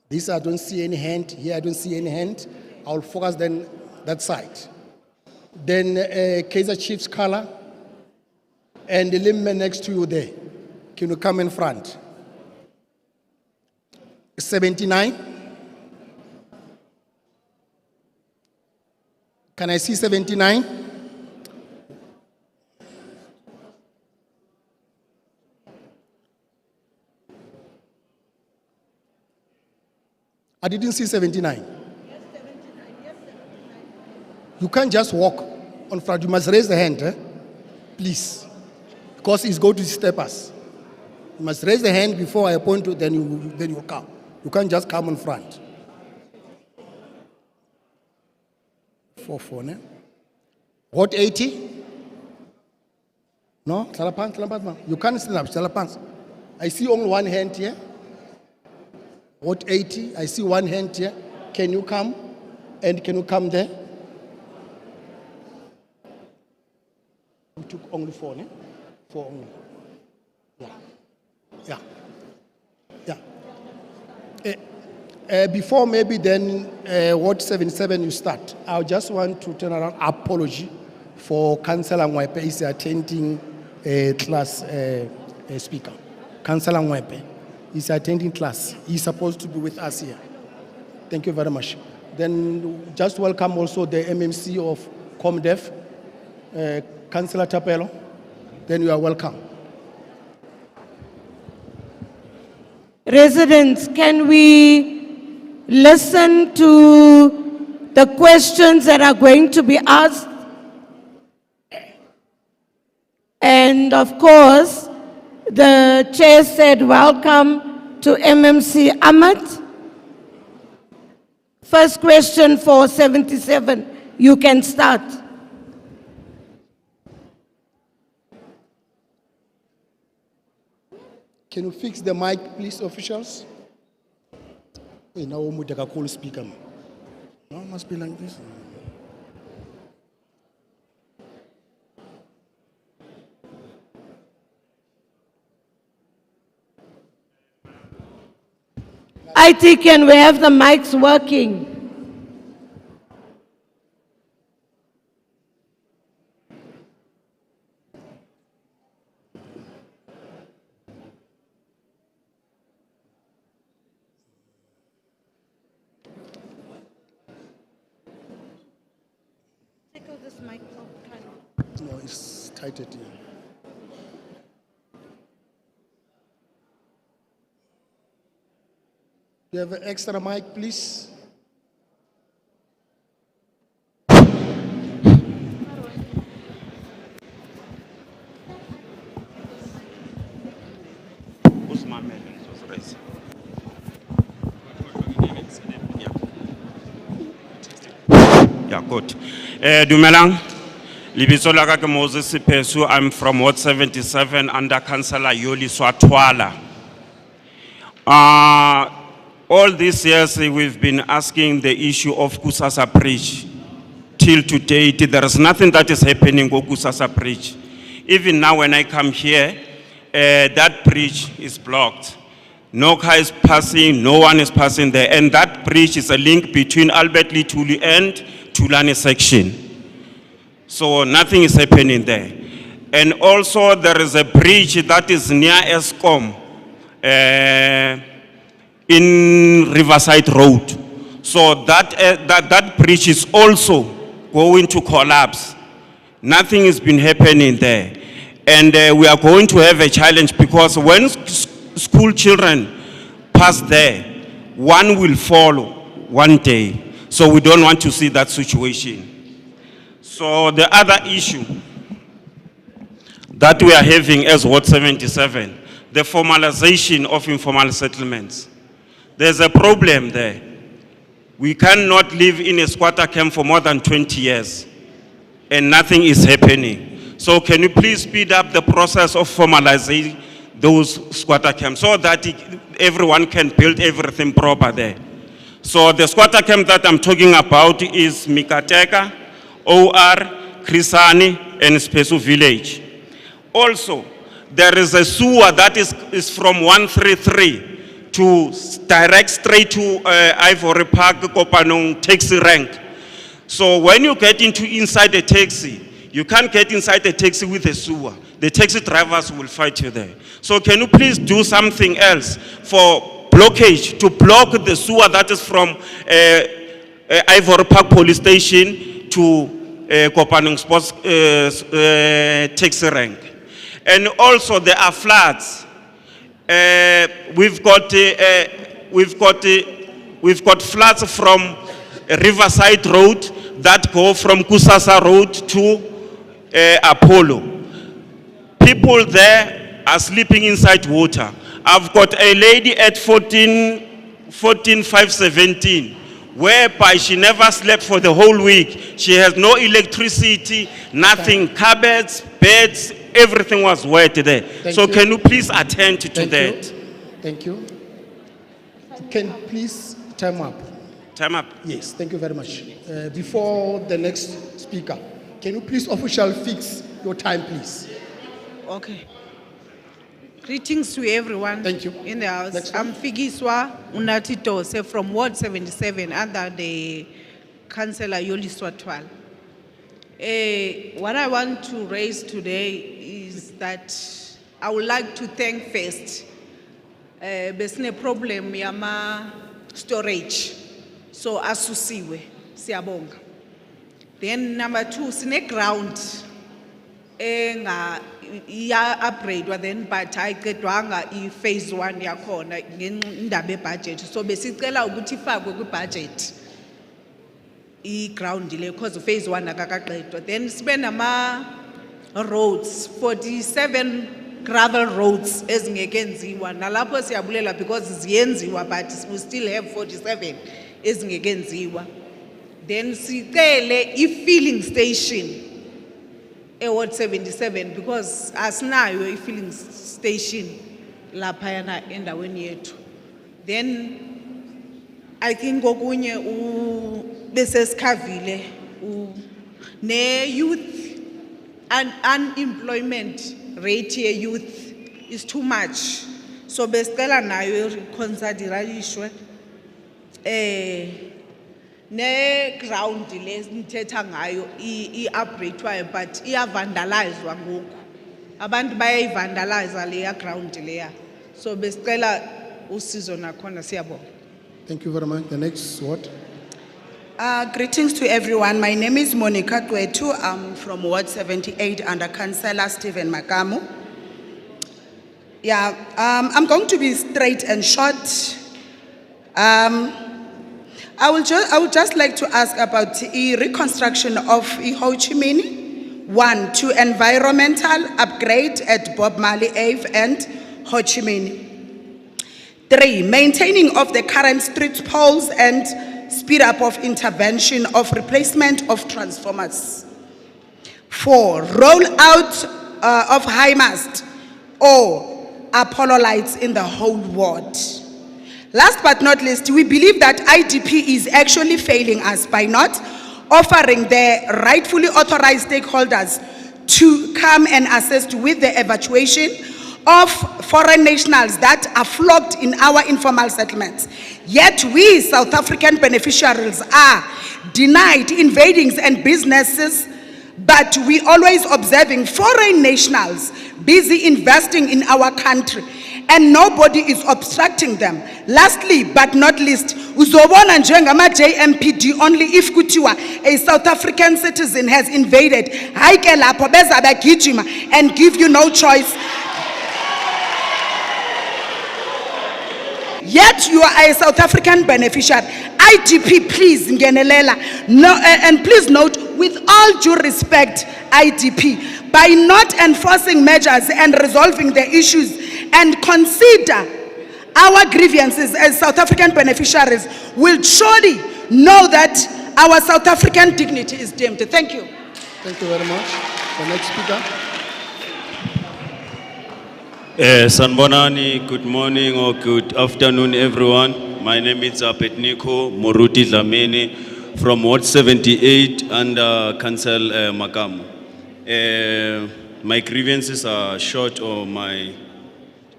This I don't see any hand. Here I don't see any hand. I'll focus then that side. Then Kaiser Chiefs color. And the limb next to you there. Can you come in front? 79. Can I see 79? I didn't see 79. Yes, 79. Yes, 79. You can't just walk on front. You must raise the hand, please. Because he's going to step us. You must raise the hand before I appoint you, then you come. You can't just come in front. 4, ne? What, 80? No? You can't stand up, Salapans. I see only one hand here. What, 80? I see one hand here. Can you come? And can you come there? We took only 4, ne? 4 only. Yeah. Before maybe then Ward 77 you start, I just want to turn around apology for Councillor Mwepe is attending class speaker. Councillor Mwepe is attending class. He's supposed to be with us here. Thank you very much. Then just welcome also the MMC of ComDev, Councillor Tapelo. Then you are welcome. Residents, can we listen to the questions that are going to be asked? And of course, the chair said welcome to MMC Ahmed. First question for 77, you can start. Can you fix the mic, please, officials? Hey, now we take a cool speaker. No, it must be like this. IT, can we have the mics working? Take out this mic. No, it's tighted here. Do you have an extra mic, please? Yeah, good. Dumelang, Libitso la ka ke Moses Pesu. I'm from Ward 77 under Councillor Yoli Swatwala. All these years we've been asking the issue of Kusasa Bridge. Till to date, there is nothing that is happening with Kusasa Bridge. Even now when I come here, that bridge is blocked. No car is passing, no one is passing there. And that bridge is a link between Albert Lituli and Tulane section. So nothing is happening there. And also there is a bridge that is near Eskom in Riverside Road. So that bridge is also going to collapse. Nothing has been happening there. And we are going to have a challenge because when school children pass there, one will follow one day. So we don't want to see that situation. So the other issue that we are having as Ward 77, the formalization of informal settlements. There's a problem there. We cannot live in a squatter camp for more than 20 years and nothing is happening. So can you please speed up the process of formalizing those squatter camps so that everyone can build everything proper there? So the squatter camp that I'm talking about is Mikateka, OR, Krisani, and Spesu village. Also, there is a sewer that is from 133 to direct straight to Ivory Park, Kopanong taxi rank. So when you get inside the taxi, you can't get inside the taxi with the sewer. The taxi drivers will fight you there. So can you please do something else for blockage, to block the sewer that is from Ivory Park police station to Kopanong Sports taxi rank. And also there are floods. We've got floods from Riverside Road that go from Kusasa Road to Apollo. People there are sleeping inside water. I've got a lady at 14,517, whereby she never slept for the whole week. She has no electricity, nothing, cupboards, beds, everything was wet there. Can you please attend to that? Thank you. Can please time up? Time up. Yes, thank you very much. Before the next speaker, can you please officially fix your time, please? Okay. Greetings to everyone. Thank you. In the house. Next I'm Figiswa Unati Tose from Ward 77 under the Councillor Yoli Swatwala. What I want to raise today is that I would like to thank first besine problem yama storage, so asusiwe siyabonga. Then number two, sine ground iya upgrade then but ayiqedwanga I phase 1 yakhona ngendaba budget, so besicela ukuthi ifakwe ku budget ground le because phase 1 akakaqedwa. Then sibe nama roads 47 gravel roads ezingekenziwa nalapho siyabulela because ziyenziwa but we still have 47 ezingekenziwa. Then sicele I-filling station Ward 77 because asinayo I-filling station lapha yana endaweni yethu. Then I think okunye bese sikhavile ne youth and unemployment rate ye youth is too much, so besicela nayo reconsideration ne ground le nithetha ngayo I-upgrade but iya-vandalizwa ngoku, abantu bayayi-vandalize leya ground leya, so besicela usizo nakhona siyabonga. Thank you very much. The next word. Greetings to everyone. My name is Monica Kwetu. I'm from Ward 78 under Councillor Stephen Makamu. Yeah, I'm going to be straight and short. I would just like to ask about the reconstruction of Ho Chi Minh. 1, to environmental upgrade at Bob Marley Ave and Ho Chi Minh. 3, maintaining of the current street poles and speed up of intervention of replacement of transformers. 4, roll out of high mast or Apollo lights in the whole ward. Last but not least, we believe that IDP is actually failing us by not offering the rightfully authorized stakeholders to come and assist with the evacuation of foreign nationals that are flocked in our informal settlements. Yet we South African beneficiaries are denied invadings and businesses, but we always observing foreign nationals busy investing in our country and nobody is obstructing them. Lastly but not least, uzobona njengama JMPD only if kuthiwa a South African citizen has invaded. Hayi ke lapho beza bagijima and give you no choice. Yet you are a South African beneficiary. IDP, please, ngenelela. No, and please note, with all due respect, IDP, by not enforcing measures and resolving the issues and consider our grievances as South African beneficiaries, will surely know that our South African dignity is dimmed. Thank you. Thank you very much. The next speaker. Sanbonani, good morning or good afternoon, everyone. My name is Petniko Moruti Dlamini from Ward 78 under Council Makamu. My grievances are short, or my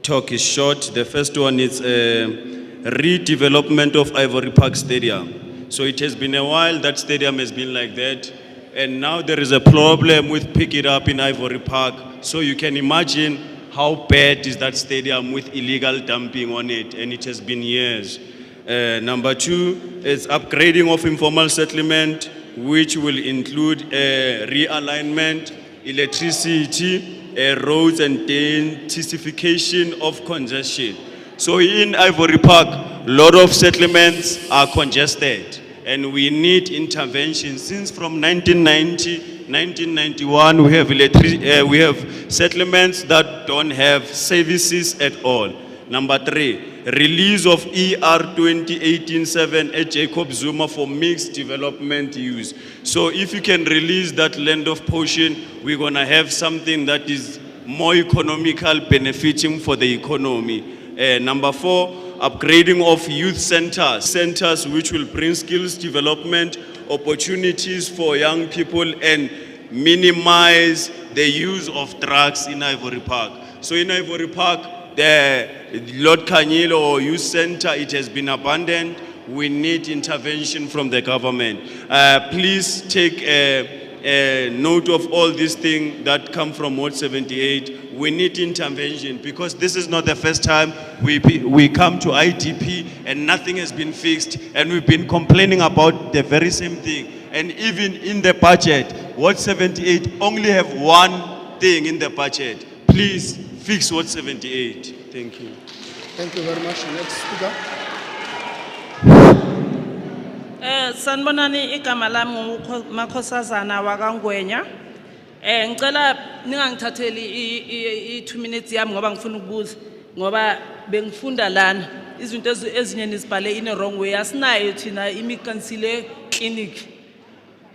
talk is short. The first one is redevelopment of Ivory Park Stadium. So it has been a while that stadium has been like that, and now there is a problem with pick it up in Ivory Park. So you can imagine how bad is that stadium with illegal dumping on it, and it has been years. Number 2 is upgrading of informal settlement, which will include realignment, electricity, roads, and intensification of congestion. So in Ivory Park, a lot of settlements are congested, and we need intervention. Since from 1990, 1991, we have settlements that don't have services at all. Number 3, release of ER 2018-7 at Jacob Zuma for mixed development use. So if you can release that land of portion, we're gonna have something that is more economical, benefiting for the economy. Number 4, upgrading of youth centers which will bring skills development, opportunities for young people, and minimize the use of drugs in Ivory Park. So in Ivory Park, the Lord Kanyilo or youth center, it has been abandoned. We need intervention from the government. Please take a note of all these things that come from Ward 78. We need intervention, because this is not the first time we come to IDP and nothing has been fixed, and we've been complaining about the very same thing. And even in the budget, Ward 78 only have one thing in the budget. Please fix Ward 78. Thank you. Thank you very much. Next speaker. Sanbonani, igama lami Makhosazana wakangwenya. Ngicela ningangithatheli i2 minutes yami ngoba ngifuna ukubuza, ngoba bengifunda lana izinto ezinye nizibhale in a wrong way. Asinayo thina imikansile clinic,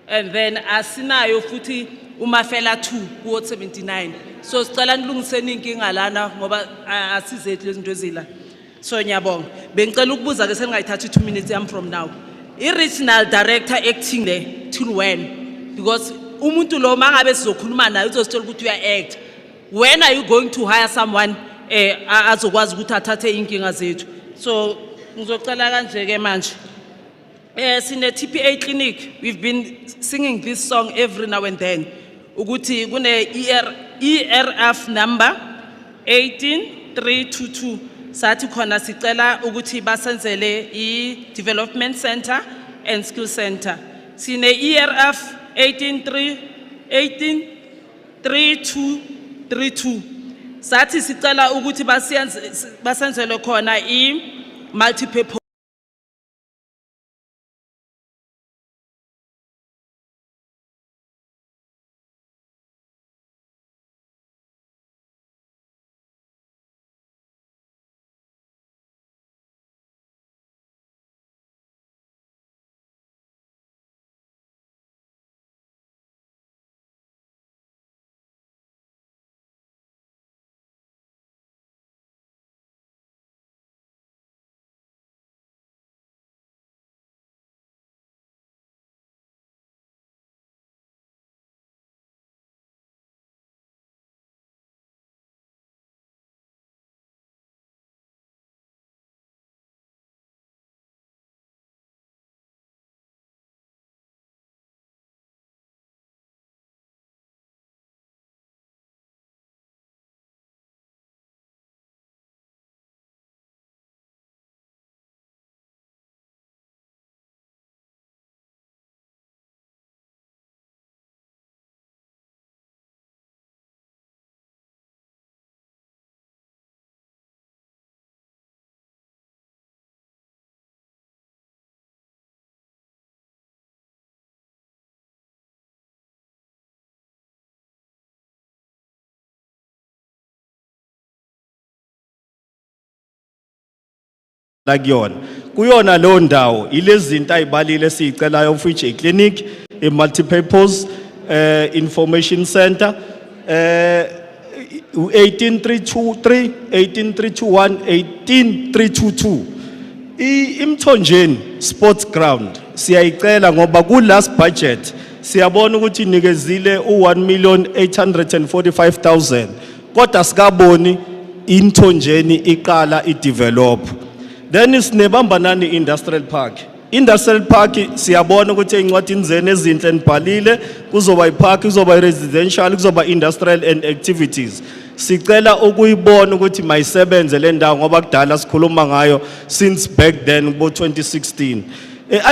and then asinayo futhi umafela 2 ku 79. So sicela nilungiseni inkinga lana ngoba asizethu lezi zinto ezila. So ngiyabonga. Bengicela ukubuza ke seningayithatha i2 minutes yami from now. I-regional director acting there till when? Because umuntu lo mangabe sizokhuluma naye uzositshela ukuthi uya-act. When are you going to hire someone azokwazi ukuthi athathe inkinga zethu? So ngizocela kanje ke manje. Sine TPA clinic, we've been singing this song every now and then. Ukuthi kune ERF number 18322. Sathi khona sicela ukuthi basenzele i-development center and skill center. Sine ERF 18332. Sathi sicela ukuthi basenzele khona i-multi-purpose kuyona. Kuyona leyo ndawo ilezi zinto ayibalile sicelayo of which a clinic, a multipurpose information center 18323, 18321, 18322. Imthonjeni sports ground siyayicela ngoba ku last budget siyabona ukuthi nikezile u1,845,000 kodwa sikaboni imthonjeni iqala idevelop. Then sinebambanani industrial park. Industrial park siyabona ukuthi encwadini zene ezinhle nibhalile kuzoba ipark, kuzoba residential, kuzoba industrial and activities. Sicela ukuyibona ukuthi mayisebenze le ndawo ngoba kudala sikhuluma ngayo since back then bo 2016.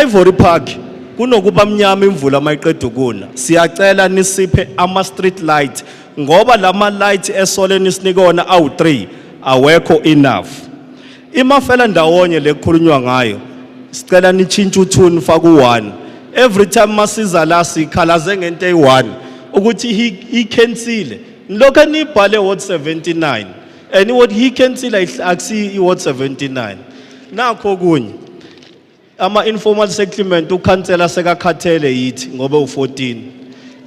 Ivory Park kunokuba mnyama imvula mayiqeda ukuna. Siyacela nisiphe ama street light ngoba lama light esole nisinike wona awu3 awekho enough. Imafela ndawonye lekukhulunywa ngayo sicela nichintshe uthuni faka u1. Every time masiza la sikhalaze ngento eyi1 ukuthi he cancel. Lokho nibhale ward 79 and what he cancel akusi ward 79. Nakho kunye ama informal settlement ukhansela sekakhathele yithi ngoba u14.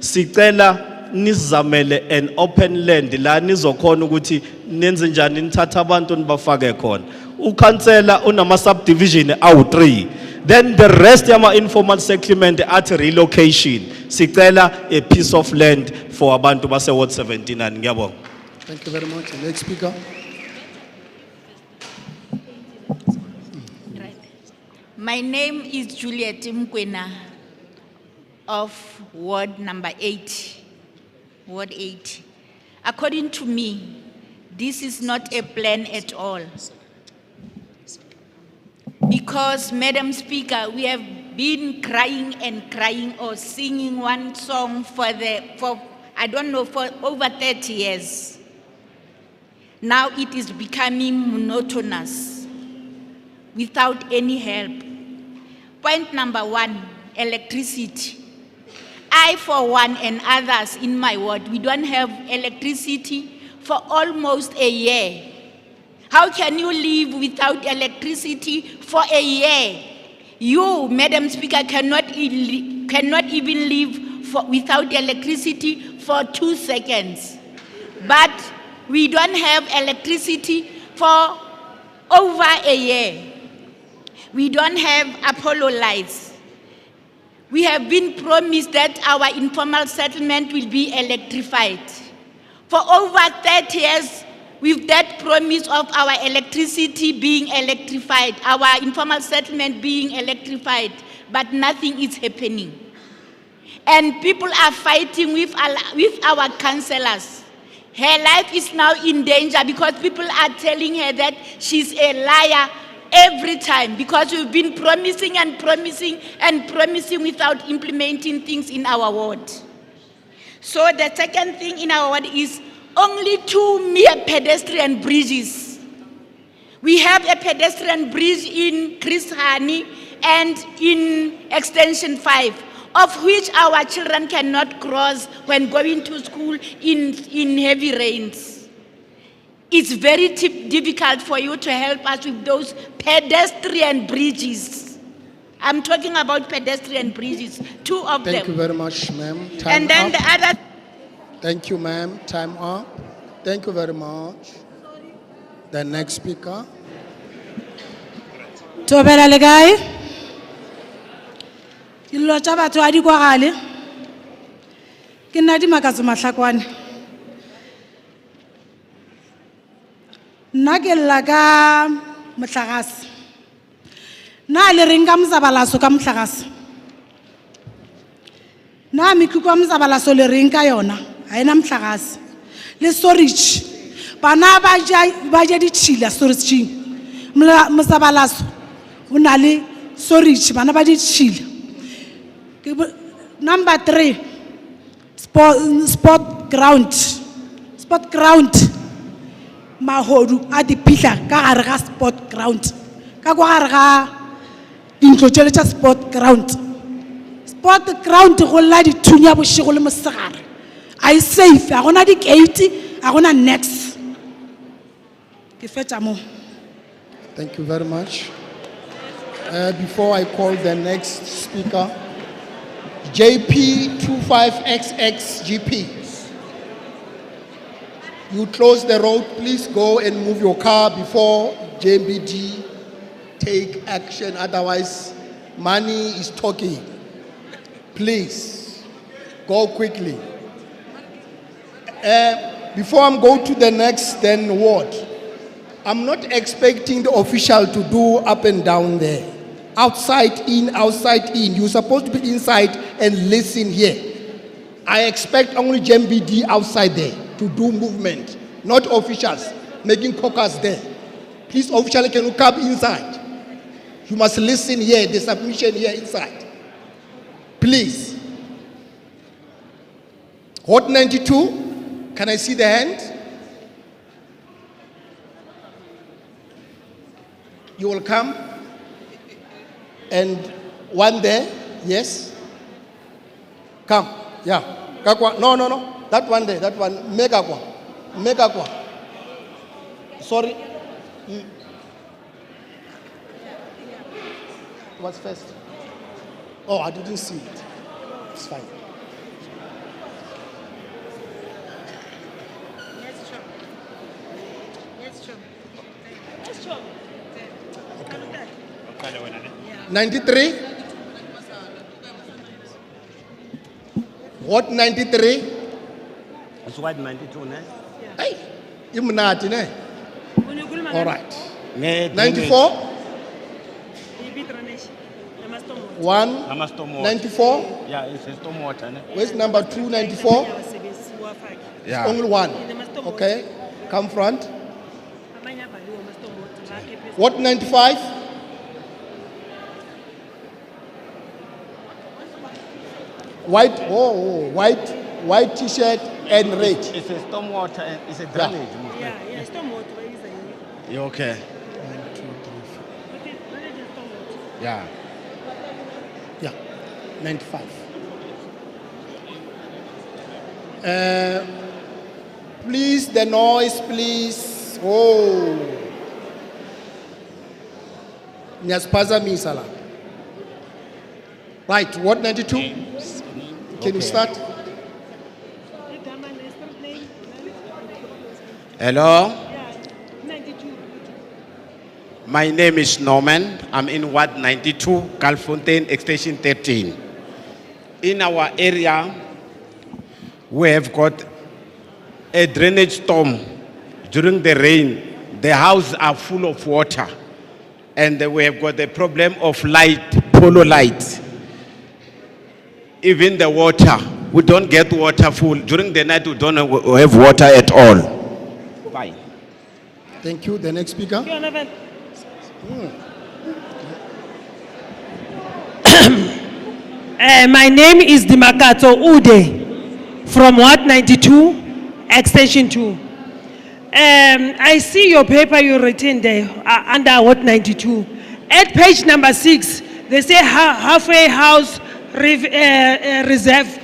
Sicela nizamele an open land la nizokhona ukuthi nenze njani nithatha abantu nibafake khona. Ukhansela unama subdivision awu3. Then the rest yama informal settlement at relocation. Sicela a piece of land for abantu base ward 79. Ngiyabonga. Thank you very much. Next speaker. My name is Juliet Mkwena of Ward number 8, Ward 8. According to me, this is not a plan at all. Because, Madam Speaker, we have been crying and crying or singing one song for I don't know, for over 30 years. Now it is becoming monotonous without any help. Point number 1, electricity. I, for one, and others in my ward, we don't have electricity for almost a year. How can you live without electricity for a year? You, Madam Speaker, cannot even live without electricity for 2 seconds. But we don't have electricity for over a year. We don't have Apollo lights. We have been promised that our informal settlement will be electrified. For over 30 years, with that promise of our electricity being electrified, our informal settlement being electrified, but nothing is happening. And people are fighting with our councillors. Her life is now in danger because people are telling her that she's a liar every time because we've been promising and promising and promising without implementing things in our ward. So the second thing in our ward is only 2 mere pedestrian bridges. We have a pedestrian bridge in Chris Hani and in Extension 5, of which our children cannot cross when going to school in heavy rains. It's very difficult for you to help us with those pedestrian bridges. I'm talking about pedestrian bridges, 2 of them. Thank you very much, ma'am. Time And then up. the other. Thank you, ma'am. Time up. Thank you very much. The next speaker. Tobela le kae? Ke lotsa batho a di kwa gale. Ke nna di makatso Mahlakwane. Nna ke lla ka motlakase. Na le reng ka Mzabalaso ka motlakase? Na mekhukhu ya Mzabalaso le reng ka yona? Ha ena motlakase. Le storage. Bana ba ja ditšhila storage. Mzabalaso o na le storage, bana ba ditšhila. Number 3, sport ground. Sport ground. Mahodu a di pihla ka gare ga sport ground. Ka kwa gare ga dintlo tšele tša sport ground. Sport ground go lla dithunya bošego le mosegare. A e safe, a gona di gate, a gona next. Ke fetša mo. Thank you very much. Before I call the next speaker, JP25XXGP. You close the road, please go and move your car before JBD take action, otherwise money is talking. Please, go quickly. Before I'm going to the next ward, I'm not expecting the official to do up and down there. Outside in. You're supposed to be inside and listen here. I expect only JMBD outside there to do movement, not officials making caucus there. Please, officially, can you come inside? You must listen here, the submission here inside. Please. Hot 92, can I see the hand? You will come. And one there, yes. Come, yeah. Kakwa. No. That one there, that one. Megakwa. Sorry. What's first? Oh, I didn't see it. It's fine. Okay. 93? What 93? That's what 92, ne? Hey, imnati ne? All right. 94? 194? Yeah, it's a stormwater, ne? Where's number 294? Yeah. Only one. Okay. Come front. What 95? White t-shirt and red. It's a stormwater and it's a drainage. Yeah, stormwater. You okay? 1, 2, 3, 4. Yeah. Yeah, 95. Please, the noise, please. Oh. Nyaspaza misala. Right, what 92? Can you start? Hello? My name is Norman. I'm in Ward 92, Calfontaine, Extension 13. In our area, we have got a drainage storm. During the rain, the houses are full of water. And we have got the problem of light, polo light. Even the water, we don't get water full. During the night, we don't have water at all. Bye. Thank you. The next speaker. My name is Dimakato Ude from Ward 92, Extension 2. I see your paper you written there under Ward 92. At page number 6, they say halfway house reserve.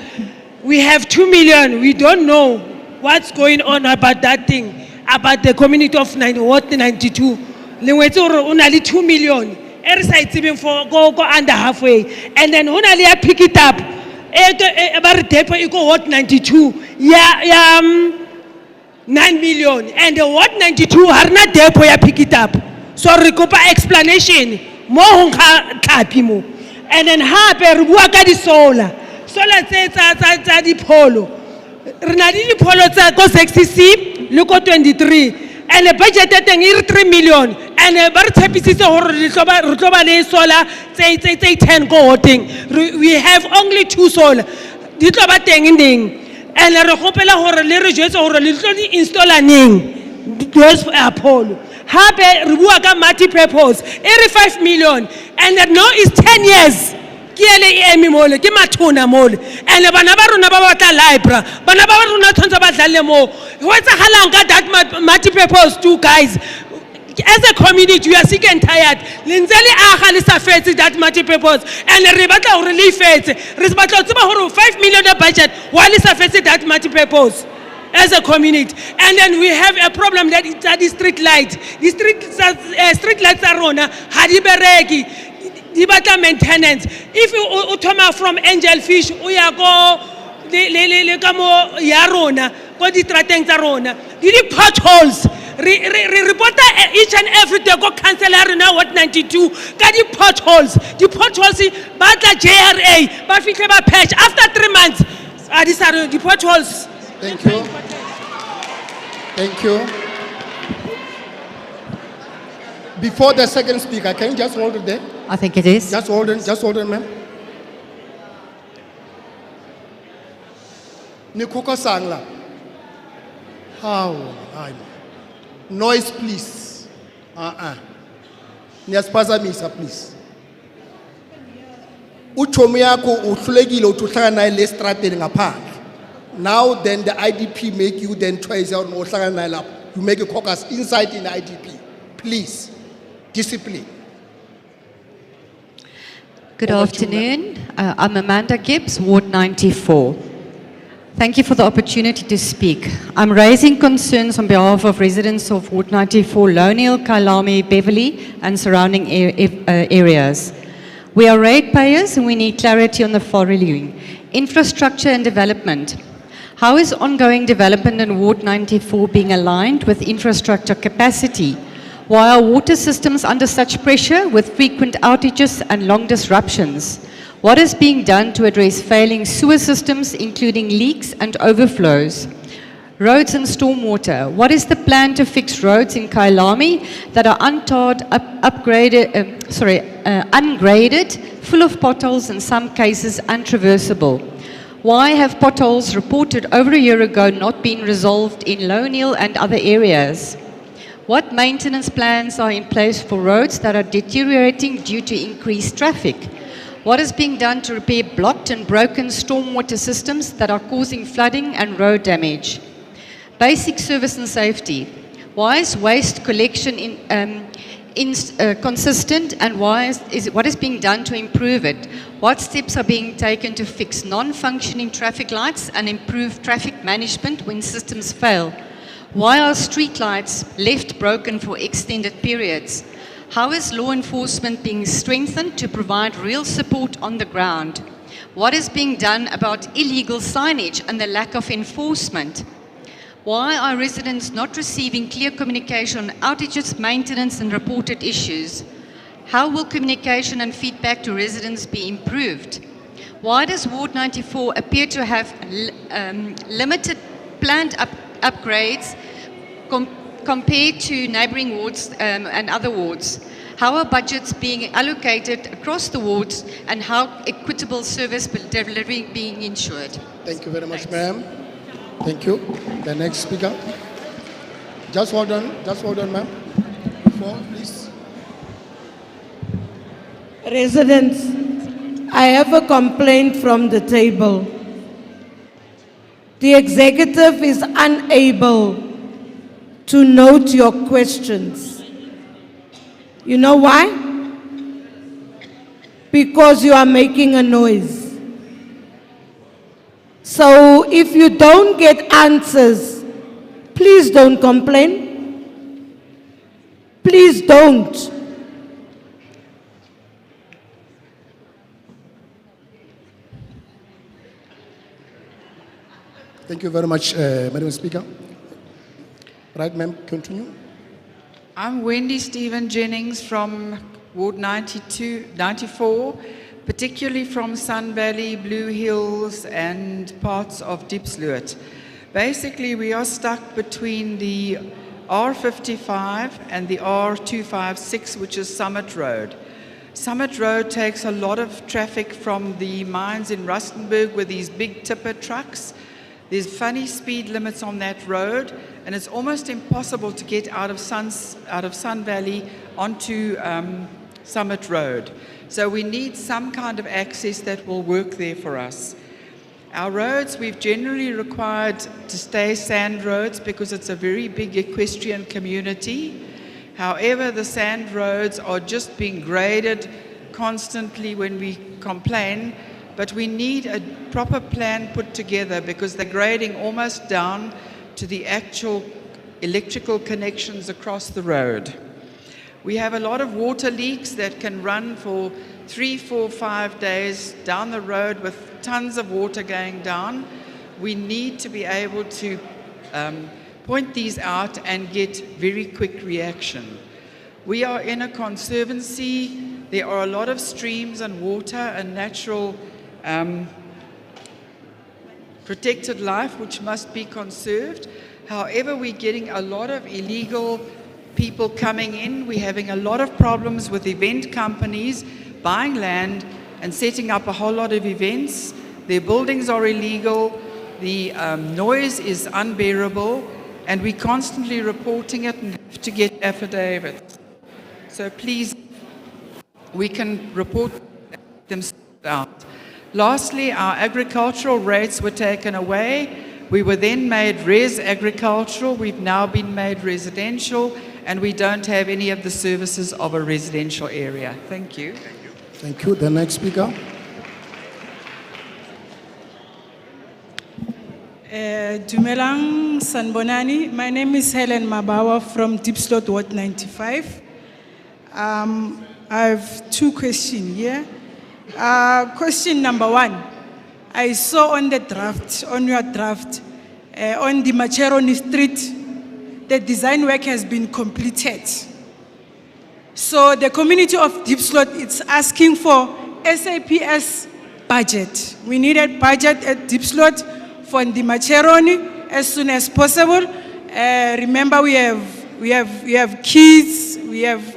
We have 2 million. We don't know what's going on about that thing, about the community of Ward 92. Only 2 million. Every side even for go under halfway, and then only pick it up. About the equal Ward 92. 9 million, and the Ward 92 are not there for pick it up. So recopa explanation more mo. And then hape ruaka di solar tsa di polo. Rena di polo tsa go 60 le go 23, and the budget teng e 3 million, and ba re tshepisitse hore re tlo ba le solar tse 10 go voting. We have only 2 solar di tlo ba teng ning, and re gopela hore le re jetse hore le tlo di installa ning those polo. Hape re bua ka multi-purpose e 5 million, and that now is 10 years. Kiele emi mole ke mathuna mole, and bana ba rona ba batla library, bana ba rona tshwantse ba dlalle mo ho etsagalang ka that multi-purpose too, guys. As a community, we are sick and tired. Linzeli aga le sa fetse that multi-purpose, and re batla hore le fetse. Re batla tseba hore 5 million budget while le sa fetse that multi-purpose as a community. And then we have a problem that is street light. The street lights are rona ha di bereki. di batla maintenance. If you thoma from Angelfish, uya go le ka mo ya rona, go di trateng tsa rona. Di potholes. Re reporta each and every day go councillor na Ward 92 ka di potholes. Di potholes batla JRA ba fihle ba patch after 3 months. These are the potholes. Thank you. Thank you. Before the second speaker, can you just hold it there? I think it is. Just hold it, ma'am. Nikuko Sangla. How? Noise, please. Niyasipaza misa, please. Uchomi yako uhlulekile uhlangana naye le strateni ngaphandle. Now then the IDP make you then twice out uhlangana naye lapho. You make a caucus inside in the IDP. Please. Discipline. Good afternoon. I'm Amanda Gibbs, Ward 94. Thank you for the opportunity to speak. I'm raising concerns on behalf of residents of Ward 94, Loniel, Kailami, Beverly, and surrounding areas. We are ratepayers and we need clarity on the following. Infrastructure and development. How is ongoing development in Ward 94 being aligned with infrastructure capacity? Why are water systems under such pressure with frequent outages and long disruptions? What is being done to address failing sewer systems, including leaks and overflows? Roads and stormwater. What is the plan to fix roads in Kailami that are ungraded, full of potholes, in some cases untraversable? Why have potholes reported over a year ago not been resolved in Loniel and other areas? What maintenance plans are in place for roads that are deteriorating due to increased traffic? What is being done to repair blocked and broken stormwater systems that are causing flooding and road damage? Basic service and safety. Why is waste collection consistent, and what is being done to improve it? What steps are being taken to fix non-functioning traffic lights and improve traffic management when systems fail? Why are street lights left broken for extended periods? How is law enforcement being strengthened to provide real support on the ground? What is being done about illegal signage and the lack of enforcement? Why are residents not receiving clear communication on outages, maintenance, and reported issues? How will communication and feedback to residents be improved? Why does Ward 94 appear to have limited planned upgrades compared to neighbouring wards and other wards? How are budgets being allocated across the wards, and how equitable service delivery being ensured? Thank you very much, ma'am. Thank you. The next speaker. Just hold on, ma'am. Before, please. Residents, I have a complaint from the table. The executive is unable to note your questions. You know why? Because you are making a noise. So if you don't get answers, please don't complain. Please don't. Thank you very much, Madam Speaker. Right, ma'am, continue. I'm Wendy Stephen Jennings from Ward 94, particularly from Sun Valley, Blue Hills, and parts of Diepsloot. Basically, we are stuck between the R55 and the R256, which is Summit Road. Summit Road takes a lot of traffic from the mines in Rustenburg with these big tipper trucks. There's funny speed limits on that road, and it's almost impossible to get out of Sun Valley onto Summit Road. So we need some kind of access that will work there for us. Our roads, we've generally required to stay sand roads because it's a very big equestrian community. However, the sand roads are just being graded constantly when we complain, but we need a proper plan put together because they're grading almost down to the actual electrical connections across the road. We have a lot of water leaks that can run for 3, 4, 5 days down the road with tons of water going down. We need to be able to point these out and get very quick reaction. We are in a conservancy. There are a lot of streams and water and natural protected life which must be conserved. However, we're getting a lot of illegal people coming in. We're having a lot of problems with event companies buying land and setting up a whole lot of events. Their buildings are illegal. The noise is unbearable, and we're constantly reporting it and have to get affidavits. So please, we can report them out. Lastly, our agricultural rates were taken away. We were then made res agricultural. We've now been made residential, and we don't have any of the services of a residential area. Thank you. Thank you. The next speaker. Dumelang Sanbonani. My name is Helen Mabawa from Deep Slot Ward 95. I have two questions here. Question number one. I saw on the draft, on your draft, on the Macheroni Street, the design work has been completed. So the community of Deep Slot is asking for SAPS budget. We needed budget at Deep Slot for the Macheroni as soon as possible. Remember, we have kids, we have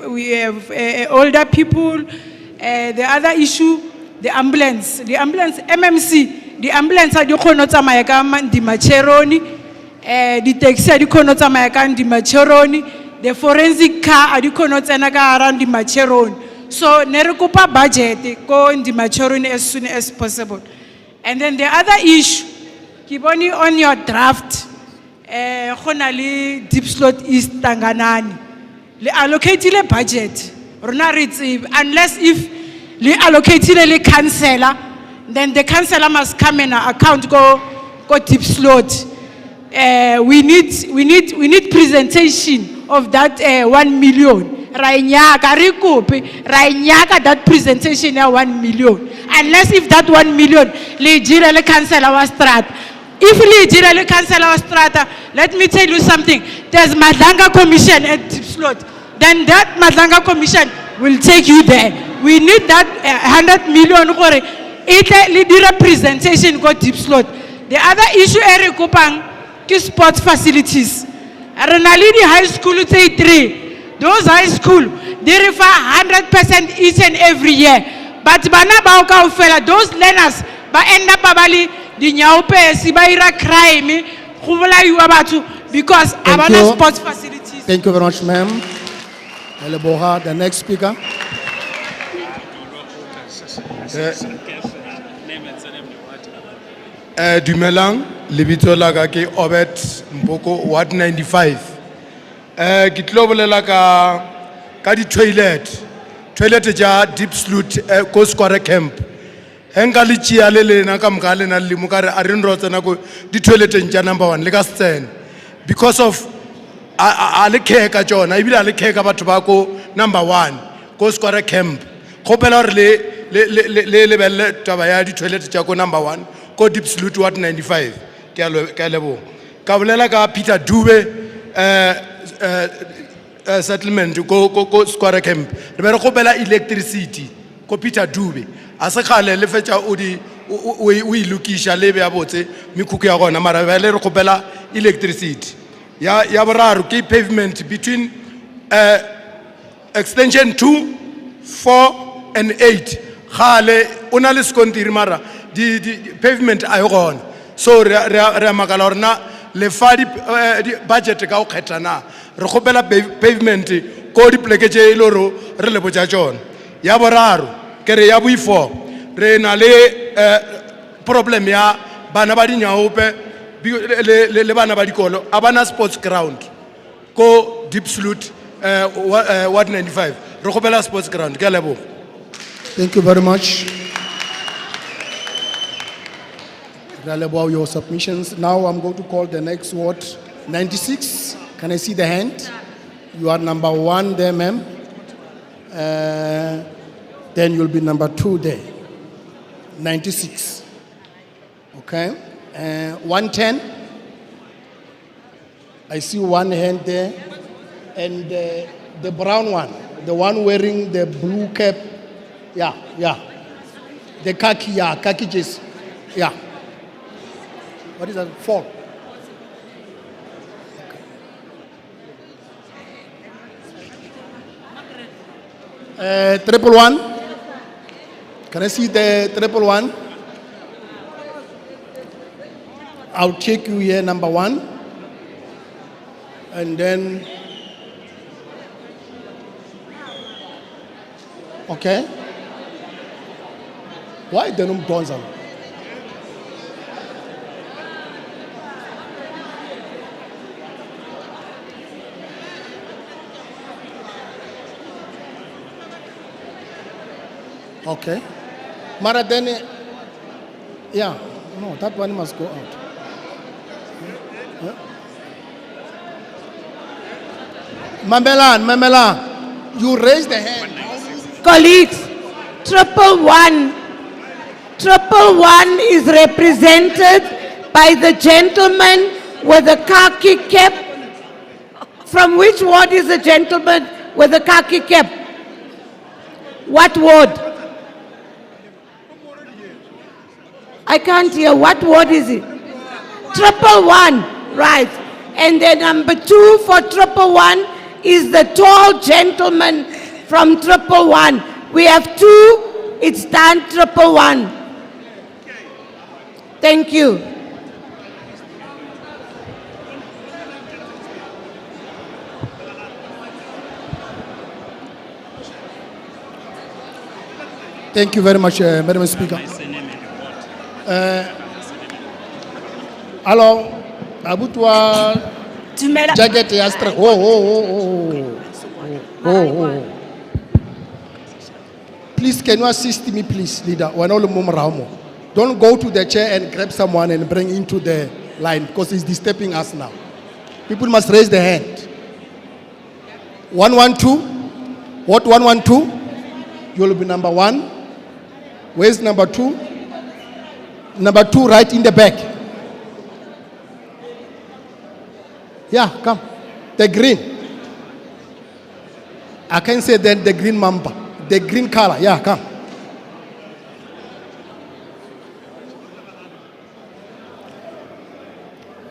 older people. The other issue, the ambulance MMC, the ambulance are the konotama yakama the Macheroni, the taxi are the konotama yakama the Macheroni, the forensic car are the konotana around the Macheroni. So nerekopa budget go in the Macheroni as soon as possible. And then the other issue, Kiboni on your draft, Honali Deep Slot East Tanganani, le allocate le budget. Unless if we allocate the councillor, then the councillor must come in an account go Deep Slot. We need presentation of that 1 million. Rainyaka that presentation 1 million. Unless if that 1 million le councillor was strat. If le councillor was strat, let me tell you something. There's Madanga Commission at Deep Slot. Then that Madanga Commission will take you there. We need that 100 million for it representation go Deep Slot. The other issue Eric Kupang is sports facilities. Renalidi High School say 3. Those high school they refer 100% each and every year. But bana bauka ufela those learners ba end up babali di nyaupe sibaira crime khubula yu abatu because abana sports facilities. Thank you very much, ma'am. The next speaker. Dumelang, lebitso la ka ke Obet Mboko, Ward 95. Ke tlo bolela ka di toilet ja Deep Slot ko Square Camp. Henga le tsia le lena ka mga lena le mo ka re a re nrotsena go di toileteng tja number 1 le ka stand because of a le care ka tsona e bile a le care ka batho ba ko number 1 ko Square Camp go pela re le belle taba ya di toilet tja ko number 1 ko Deep Slot Ward 95 ke a lebo ka bolela ka Peter Dube settlement ko Square Camp re be re go bela electricity ko Peter Dube a se khale le fetsa o di o ilukisha le be ya botse mikuku ya gona mara be le re go bela electricity ya boraro ke pavement between extension 2 4 and 8 khale una le skontiri mara di pavement a gona so re makala rena le fa di budget ka o khetana re gopela pavement ko di pleke tse loro re le botsa tsona ya boraro ke re ya boifo re na le problem ya bana ba dinyaope le bana ba dikolo abana sports ground ko Deep Slot Ward 95 re gopela sports ground ke lebo. Thank you very much. About your submissions. Now I'm going to call the next ward, 96. Can I see the hand? You are number 1 there, ma'am. Then you'll be number 2 there. 96. Okay. 110. I see one hand there. And the brown one, the one wearing the blue cap. Yeah. The khaki, khaki jersey. Yeah. What is that? 4. Triple one. Can I see the triple one? I'll take you here, number 1. And then, okay. Why the name Donzan? Okay. Mara then, yeah, no, that one must go out. Yeah. Mamela, you raise the hand. Colleagues, 111 is represented by the gentleman with the khaki cap. From which ward is the gentleman with the khaki cap? What ward? I can't hear. What ward is it? 111, right. And then number 2 for 111 is the tall gentleman from 111. We have 2, it's done 111. Thank you. Thank you very much, Madam Speaker. Hello, Abutwa jacket yastra. Oh. Please, can you assist me, please, leader? Don't go to the chair and grab someone and bring into the line because it's disturbing us now. People must raise their hand. 112. What 112? You'll be number 1. Where's number 2? Number 2 right in the back. Yeah, come. The green. I can say then the green mamba. The green color. Yeah, come.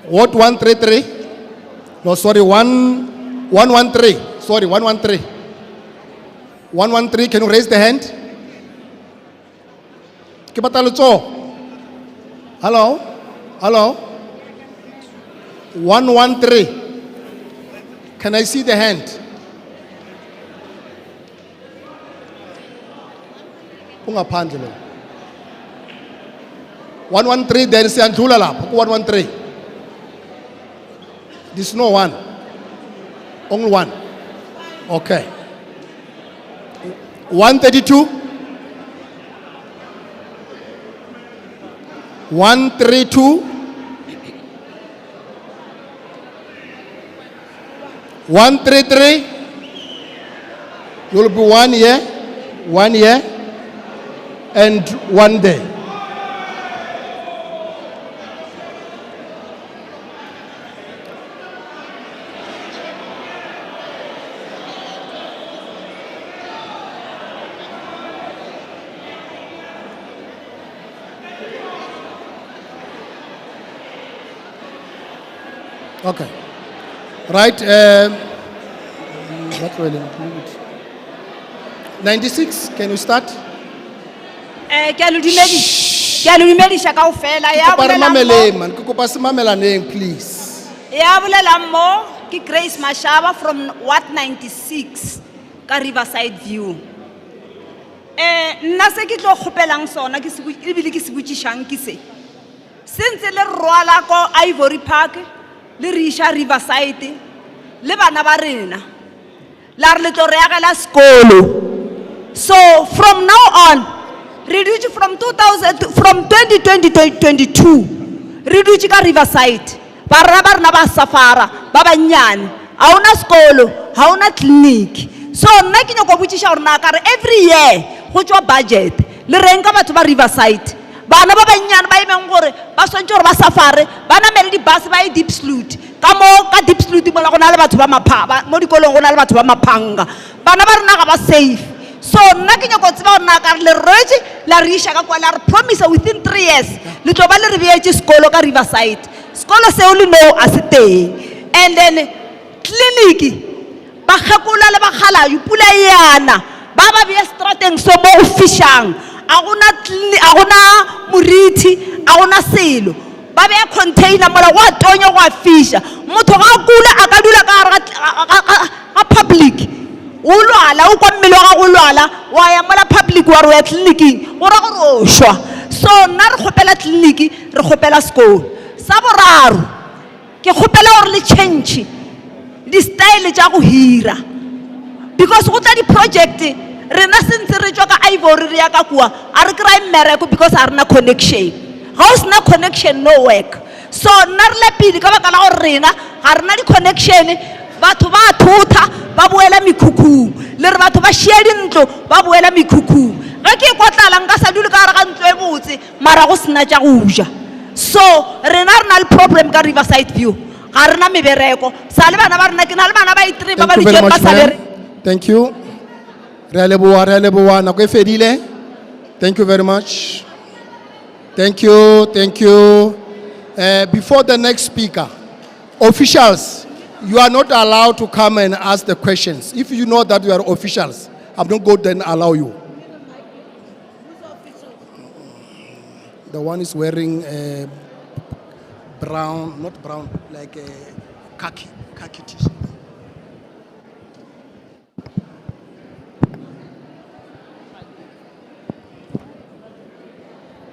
What 133? No, sorry, 113. Sorry, 113. 113, can you raise the hand? Hello? 113. Can I see the hand? 113, there is an 113. This is no one. Only one. Okay. 132. 132. 133. You'll be 1 year, 1 year, and 1 day. Okay. Right. What will include? 96. Can you start? Please. Grace Mashaba from Ward 96, Riverside View. Nase ki tlo kgopelang sona ke se ebile ke se botšishang ke se. Since le rwala ko Ivory Park le Risha Riverside le bana ba rena. La re le tlo re agela sekolo. So from now on, reduce from 2020 to 2022, reduce ka Riverside. Barna ba safara, ba banyane. Hauna skolo, hauna clinic. So nna ke nyako botšiša gore na ka re every year go tswa budget le reng ka batho ba Riverside bana ba banyane ba emeng gore ba swantse gore ba safare ba namele di-bus ba ye deep sloot ka mo ka deep sloot mola go na le batho ba mo dikolong go na le batho ba maphanga bana ba rona ga ba safe so nna ke nyako tseba gore na ka re le rwetse la re isha ka kwa la re promise within 3 years le tlo ba le re beetse sekolo ka Riverside sekolo seo le no a se teng and then clinic ba khakola le ba khala yu pula yana ba ba be strateng so mo official a gona murithi a gona selo ba be container mola wa tonya wa fisha motho ga kula a ka dula ka public o lwala o kwa mmele wa go lwala wa ya mola public wa ro ya clinic o ra go roshwa so nna re khopela clinic re khopela school sa boraro ke khopela gore le change di style tša go hira because go tla di project rena sentse re tswa ka Ivory re ya ka kua a re kry mmereko because a rena connection ga o sena connection no work so nna re le pele ka baka la gore rena ga rena di connection batho ba thutha ba boela mekhukhung le re batho ba share dintlo ba boela mekhukhung ge ke kotlala nka sa dule ka re ga ntlo e botse mara go sena tša go ja so rena re na le problem ka Riverside View ga rena mebereko sa le bana ba rena ke na le bana ba i3 ba ba di ba sa le Thank you. Re a leboha, nako e fedile. Thank you very much. Thank you. Before the next speaker, officials, you are not allowed to come and ask the questions. If you know that you are officials, I'm not going to then allow you. The one is wearing brown, not brown, like a khaki t-shirt.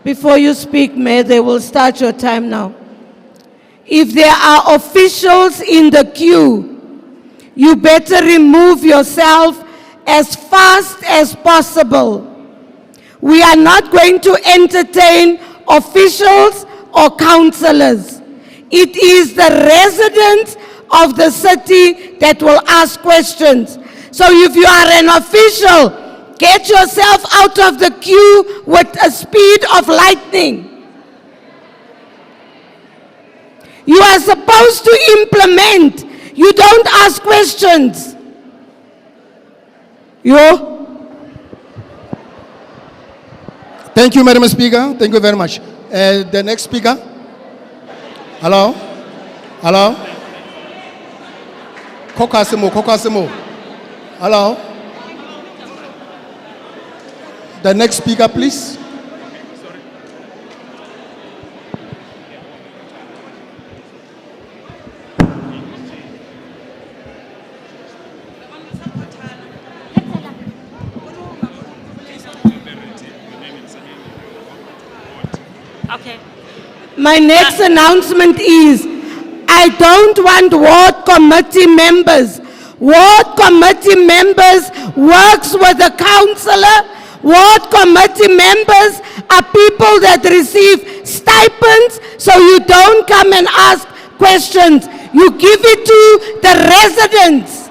Before you speak, Mayor, they will start your time now. If there are officials in the queue, you better remove yourself as fast as possible. We are not going to entertain officials or councillors. It is the residents of the city that will ask questions. So if you are an official, get yourself out of the queue with a speed of lightning. You are supposed to implement. You don't ask questions. Thank you, Madam Speaker. Thank you very much. The next speaker. Hello? Kokasimo. Hello? The next speaker, please. Okay. My next announcement is, I don't want ward committee members. Ward committee members works with the councillor. Ward committee members are people that receive stipends, so you don't come and ask questions. You give it to the residents.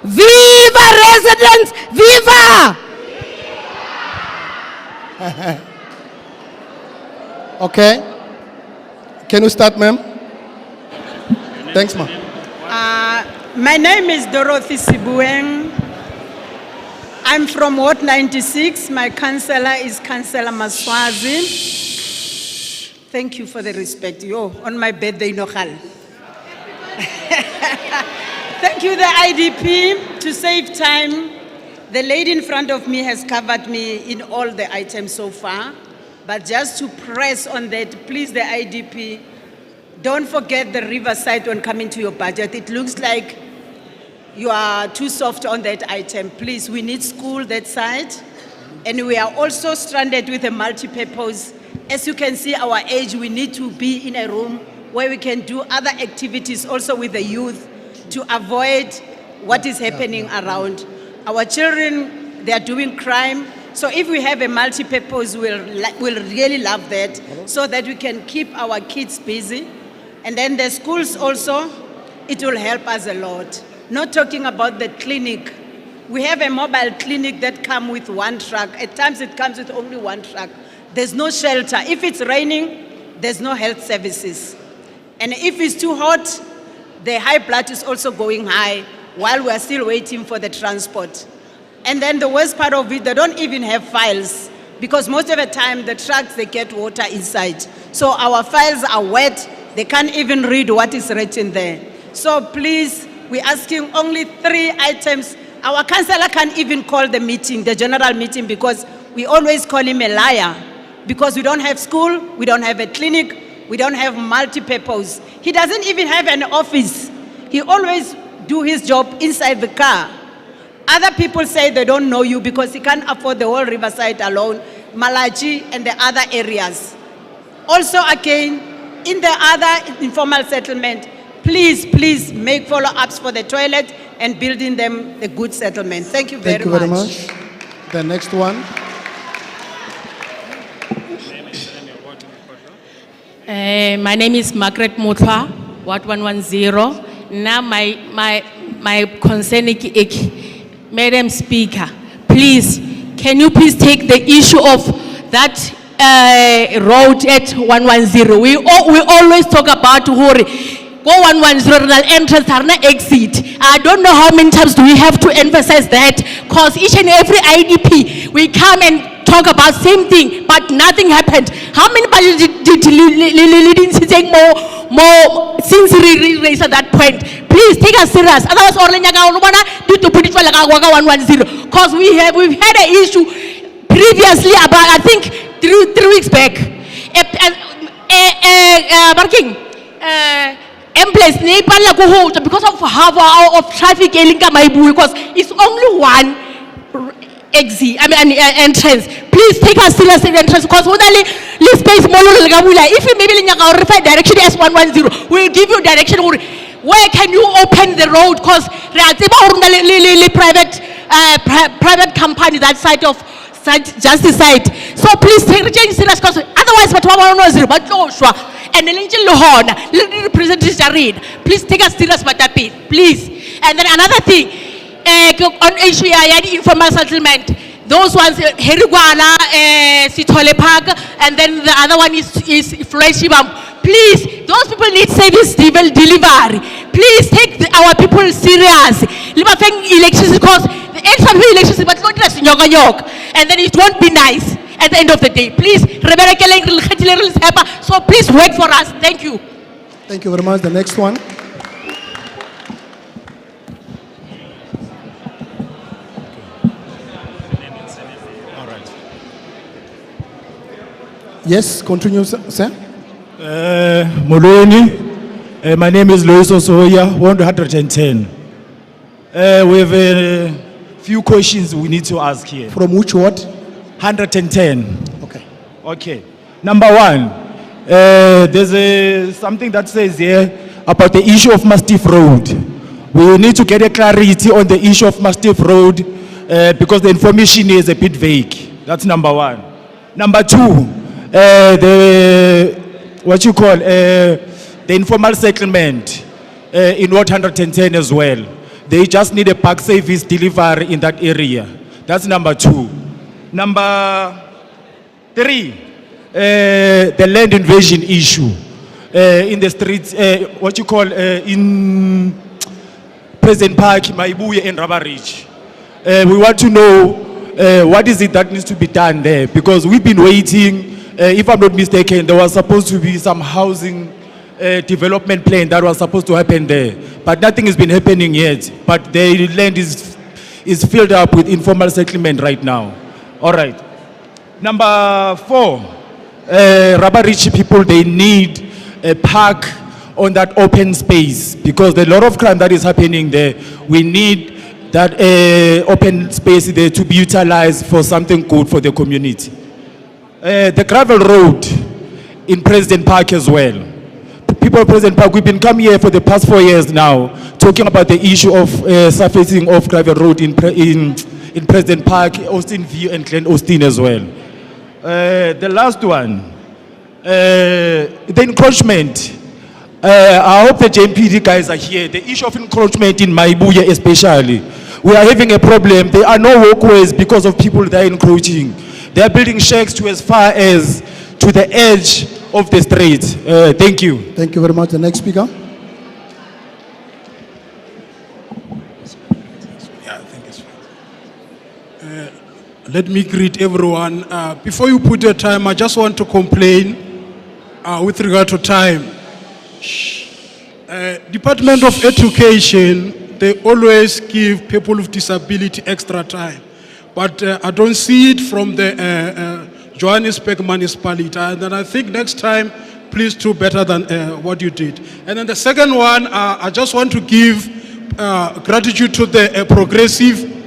Viva residents! Viva! Okay. Can you start, ma'am? Thanks, ma'am. My name is Dorothy Sibueng. I'm from Ward 96. My councillor is Councillor Maswazi. Thank you for the respect. On my birthday, Nohal. Thank you, the IDP. To save time, the lady in front of me has covered me in all the items so far. But just to press on that, please, the IDP, don't forget the Riverside when coming to your budget. It looks like you are too soft on that item. Please, we need school that side. And we are also stranded with a multi-purpose. As you can see, our age, we need to be in a room where we can do other activities also with the youth to avoid what is happening around. Our children, they are doing crime. So if we have a multi-purpose, we'll really love that so that we can keep our kids busy. And then the schools also, it will help us a lot. Not talking about the clinic. We have a mobile clinic that comes with one truck. At times it comes with only one truck. There's no shelter. If it's raining, there's no health services. And if it's too hot, the high blood is also going high while we're still waiting for the transport. And then the worst part of it, they don't even have files because most of the time the trucks, they get water inside. So our files are wet. They can't even read what is written there. So please, we're asking only 3 items. Our councillor can't even call the meeting, the general meeting, because we always call him a liar. Because we don't have school, we don't have a clinic, we don't have multi-purpose. He doesn't even have an office. He always do his job inside the car. Other people say they don't know you because he can't afford the whole Riverside alone, Malachi and the other areas. Also again, in the other informal settlement, please make follow-ups for the toilet and building them a good settlement. Thank you very much. Thank you very much. The next one. My name is Margaret Mutwa, Ward 110. Now my concern is, Madam Speaker, please, can you please take the issue of that road at 110? We always talk about Hori. Go 110 entrance, exit. I don't know how many times do we have to emphasize that, because each and every IDP, we come and talk about same thing, but nothing happened. How many did take more since we raised at that point? Please take us serious. Otherwise, because we've had an issue previously about, I think, three weeks back. Because of half hour of traffic, because it's only one exit, entrance. Please take us serious in entrance, because if you maybe refer direction S110, we'll give you direction. Where can you open the road? Because private company that side of justice side. So please take change serious, because otherwise, and then please take us serious about that bit, please. And then another thing, on issue informal settlement, those ones, Heriguana, Sitole Park, and then the other one is Fleshibam. Please, those people need service delivery. Please take our people serious. Elections, because the extra elections, but not just and then it won't be nice at the end of the day. Please, so please wait for us. Thank you. Thank you very much. The next one. All right. Yes, continue, sir. Molweni, my name is Lois Osoya, 110. We have a few questions we need to ask here. From which ward? 110. Okay. Okay. Number one, there's something that says here about the issue of Mastiff Road. We need to get a clarity on the issue of Mastiff Road because the information is a bit vague. That's number one. Number two, the informal settlement in Ward 110 as well. They just need a park service delivery in that area. That's number two. Number three, the land invasion issue in the streets, in President Park, Maibuye and Rubber Ridge. We want to know what is it that needs to be done there, because we've been waiting. If I'm not mistaken, there was supposed to be some housing development plan that was supposed to happen there, but nothing has been happening yet. But the land is filled up with informal settlement right now. All right. Number four, Rubber Ridge people, they need a park on that open space because there's a lot of crime that is happening there. We need that open space there to be utilized for something good for the community. The gravel road in President Park as well. People of President Park, we've been coming here for the past 4 years now, talking about the issue of surfacing of gravel road in President Park, Austin View and Glen Austin as well. The last one, the encroachment. I hope the JMPD guys are here. The issue of encroachment in Maibuye especially. we are having a problem. There are no walkways because of people that are encroaching. They are building shacks to as far as to the edge of the street. Thank you. Thank you very much. The next speaker. Let me greet everyone. Before you put your time, I just want to complain with regard to time. Department of Education, they always give people with disability extra time. But I don't see it from the Johannesburg municipality. And then I think next time, please do better than what you did. And then the second one, I just want to give gratitude to the progressive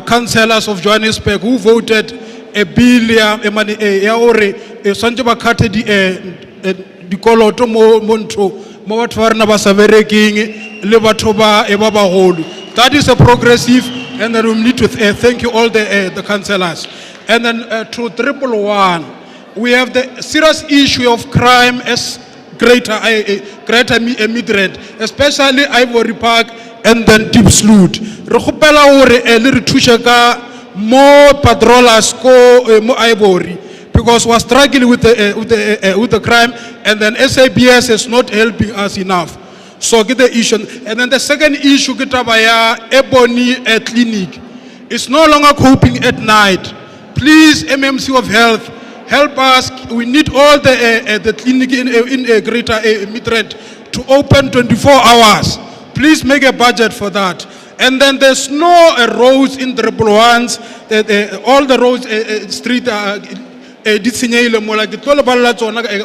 councillors of Johannesburg who voted a bill dikoloto mo ntho mo batho ba rena ba sa bereking le batho ba bagolo. That is a progressive, and then we need to thank you all the councillors. And then to 111, we have the serious issue of crime as greater Midrand, especially Ivory Park and then Deep Sloot. Re gopela hore le re thushe ka more patrollers ko mo Ivory, because we're struggling with the crime, and then SABS is not helping us enough. So get the issue. And then the second issue, get ya Ebony Clinic. It's no longer coping at night. Please, MMC of Health, help us. We need all the clinic in Greater Midrand to open 24 hours. Please make a budget for that. And then there's no roads in the ones. All the roads, street,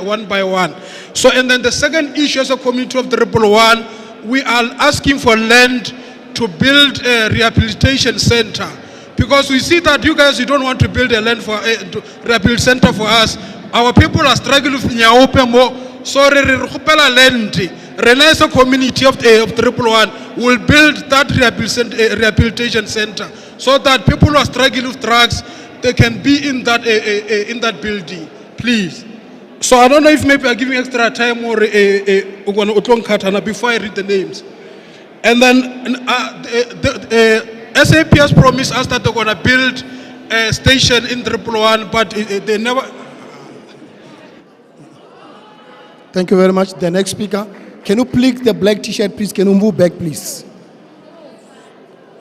one by one. So, and then the second issue as a community of the Rebel One, we are asking for land to build a rehabilitation center. Because we see that you guys, you don't want to build a land for a rehabilitation center for us. Our people are struggling with Nyaope mo. So, land. Rena as a community of the Rebel One will build that rehabilitation center so that people who are struggling with drugs, they can be in that building, please. So I don't know if maybe I'm giving extra time or before I read the names. And then SAP has promised us that they're going to build a station in 111, but they never. Thank you very much. The next speaker. Can you please, the black t-shirt, please? Can you move back, please?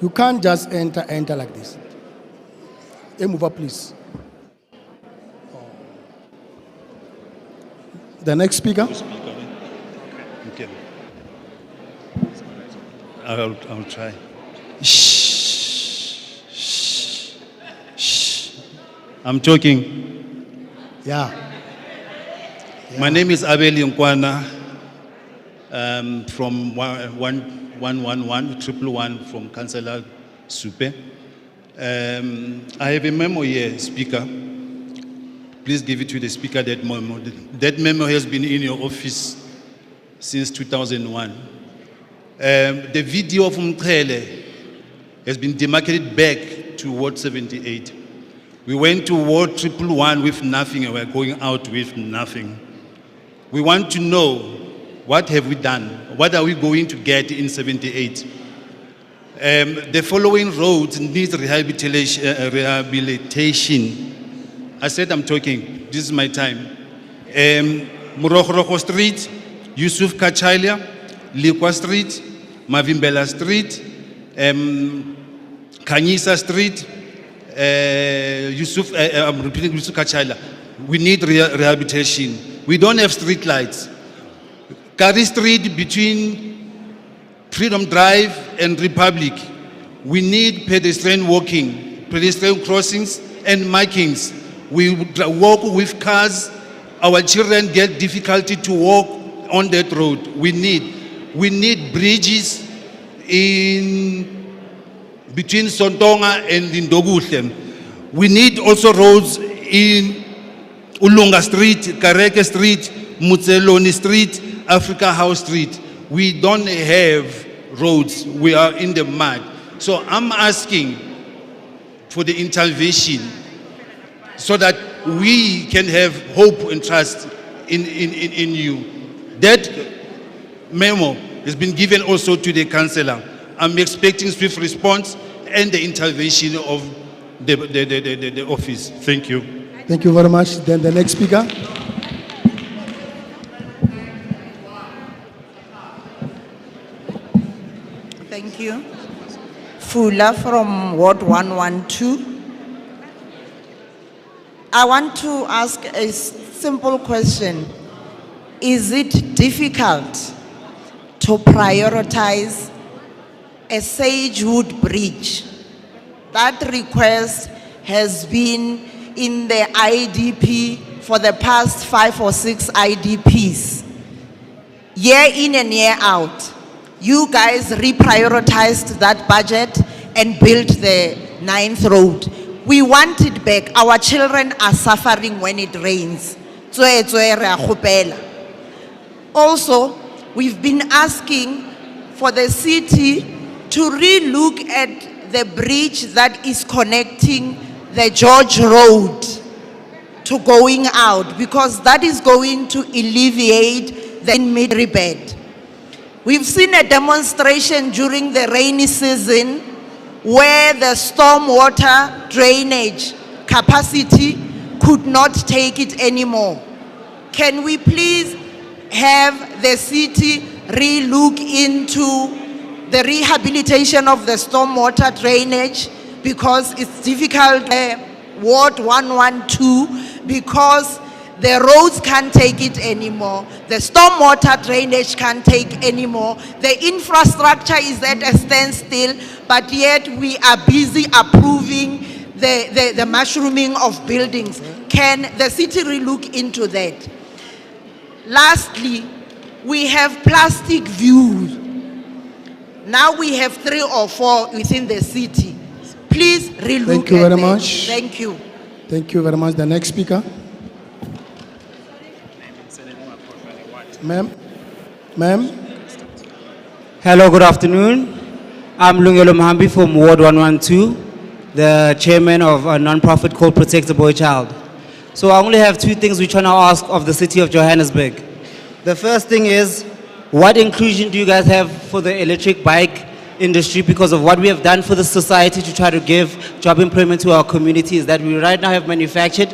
You can't just enter like this. Hey, move up, please. The next speaker. Okay. I'll try. Shh. I'm talking. Yeah. My name is Abel Nkwana. From 111 from Councillor Supe. I have a memo here, Speaker. Please give it to the Speaker, that memo. That memo has been in your office since 2001. The video of Mkhele has been demarcated back to Ward 78. We went to Ward 111 with nothing, and we're going out with nothing. We want to know, what have we done? What are we going to get in 78? The following roads need rehabilitation. I said I'm talking. This is my time. Murokhroko Street, Yusuf Kachalia, Likwa Street, Mavimbela Street, Kanyisa Street, I'm repeating Yusuf Kachalia. We need rehabilitation. We don't have street lights. Kari Street between Freedom Drive and Republic. We need pedestrian walking, pedestrian crossings and markings. We walk with cars. Our children get difficulty to walk on that road. We need bridges in between Sontonga and Ndogushem. We need also roads in Ulunga Street, Kareke Street, Mutseloni Street, Africa House Street. We don't have roads. We are in the mud. So I'm asking for the intervention so that we can have hope and trust in you. That memo has been given also to the councillor. I'm expecting swift response, and the intervention of the office. Thank you. Thank you very much. Then the next speaker. Thank you. Fula from Ward 112. I want to ask a simple question. Is it difficult to prioritize a Sagewood Bridge? That request has been in the IDP for the past 5 or 6 IDPs. Year in and year out, you guys reprioritized that budget and built the 9th road. We want it back. Our children are suffering when it rains. Also, we've been asking for the city to re-look at the bridge that is connecting the George Road to going out, because that is going to alleviate the Midrand. We've seen a demonstration during the rainy season where the stormwater drainage capacity could not take it anymore. Can we please have the city re-look into the rehabilitation of the stormwater drainage, because it's difficult, Ward 112, because the roads can't take it anymore. The stormwater drainage can't take anymore. The infrastructure is at a standstill, but yet we are busy approving the mushrooming of buildings. Can the city relook into that? Lastly, we have plastic views. Now we have 3 or 4 within the city. Please relook. Thank you very much. Thank you. Thank you very much. The next speaker. Ma'am. Ma'am. Hello, good afternoon. I'm Lungelo Mahambi from Ward 112, the chairman of a non-profit called Protect the Boy Child. So I only have 2 things we're trying to ask of the city of Johannesburg. The first thing is, what inclusion do you guys have for the electric bike industry, because of what we have done for the society to try to give job employment to our communities, that we right now have manufactured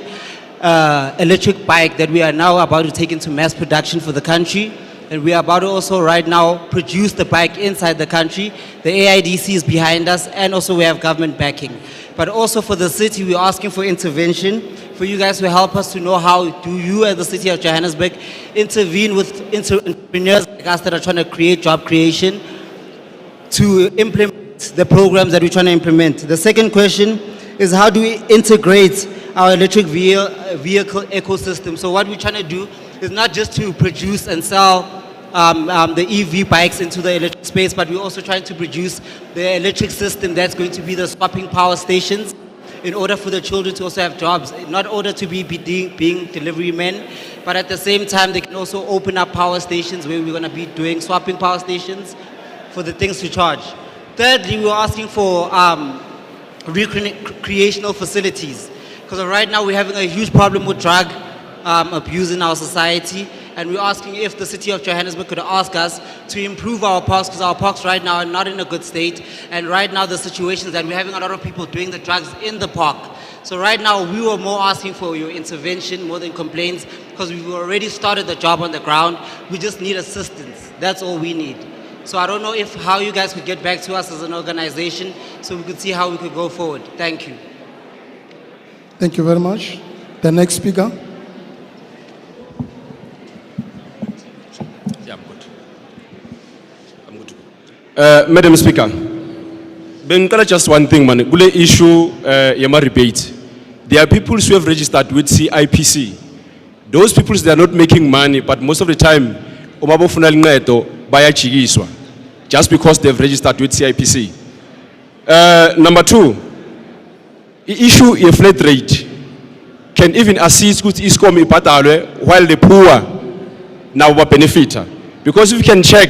electric bike that we are now about to take into mass production for the country. And we are about to also right now produce the bike inside the country. The AIDC is behind us, and also we have government backing. But also for the city, we're asking for intervention, for you guys to help us to know how do you as the city of Johannesburg intervene with entrepreneurs like us that are trying to create job creation to implement the programs that we're trying to implement. The second question is, how do we integrate our electric vehicle ecosystem? So what we're trying to do is not just to produce and sell the EV bikes into the electric space, but we're also trying to produce the electric system that's going to be the swapping power stations in order for the children to also have jobs, not order to be being delivery men, but at the same time they can also open up power stations where we're going to be doing swapping power stations for the things to charge. Thirdly, we're asking for recreational facilities, because right now we're having a huge problem with drug abuse in our society, and we're asking if the city of Johannesburg could ask us to improve our parks, because our parks right now are not in a good state, and right now the situation is that we're having a lot of people doing the drugs in the park. So right now we were more asking for your intervention more than complaints, because we've already started the job on the ground. We just need assistance. That's all we need. So I don't know how you guys could get back to us as an organization so we could see how we could go forward. Thank you. Thank you very much. The next speaker. Yeah, I'm good. Madam Speaker, Bengkala just one thing, man. Gule issue yama rebate. There are people who have registered with CIPC. Those people, they are not making money, but most of the time, umabofuna lingedo bayachigiswa, just because they've registered with CIPC. Number 2, the issue a flat rate can even assist with ISCOM ipatalwe while the poor now benefit. Because if you can check,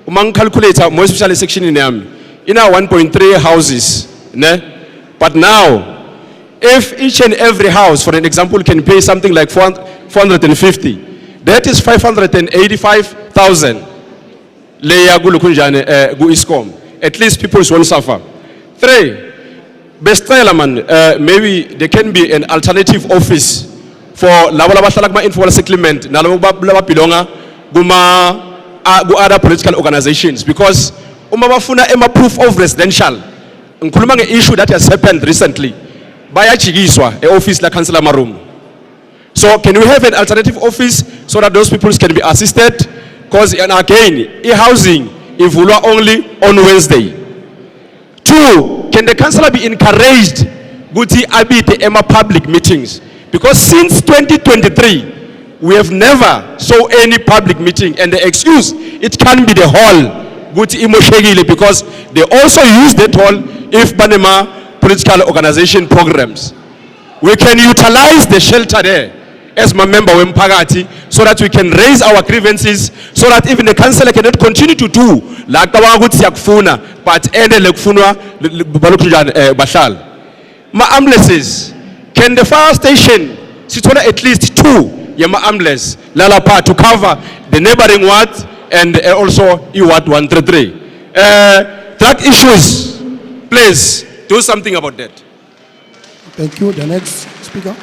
among calculator, more especially section in our 1.3 houses, ne? But now, if each and every house, for an example, can pay something like 450, that is 585,000. At least people won't suffer. 3, besicela man, maybe there can be an alternative office for labo labahlala kuma-informal settlement nalabo lababelonga ku-other political organizations, because uma bafuna proof of residential, ngikhuluma nge-issue that has happened recently, bayajikiswa e-office la councillor Marum. So can we have an alternative office so that those people can be assisted? Because, and again, e-housing ivulwa only on Wednesday. 2, can the councillor be encouraged to abide Emma public meetings? Because since 2023, we have never saw any public meeting, and the excuse, it can be the hall, because they also use that hall if Banema political organization programs. We can utilize the shelter there as my member of Mpagati, so that we can raise our grievances, so that even the councillor cannot continue to do like the one yakfuna, but ende lekfunwa bashal. Ma ambulances, can the fire station sit on at least 2 yama ambulance lalapa to cover the neighboring ward and also Ward 133? Drug issues, please do something about that. Thank you. The next speaker.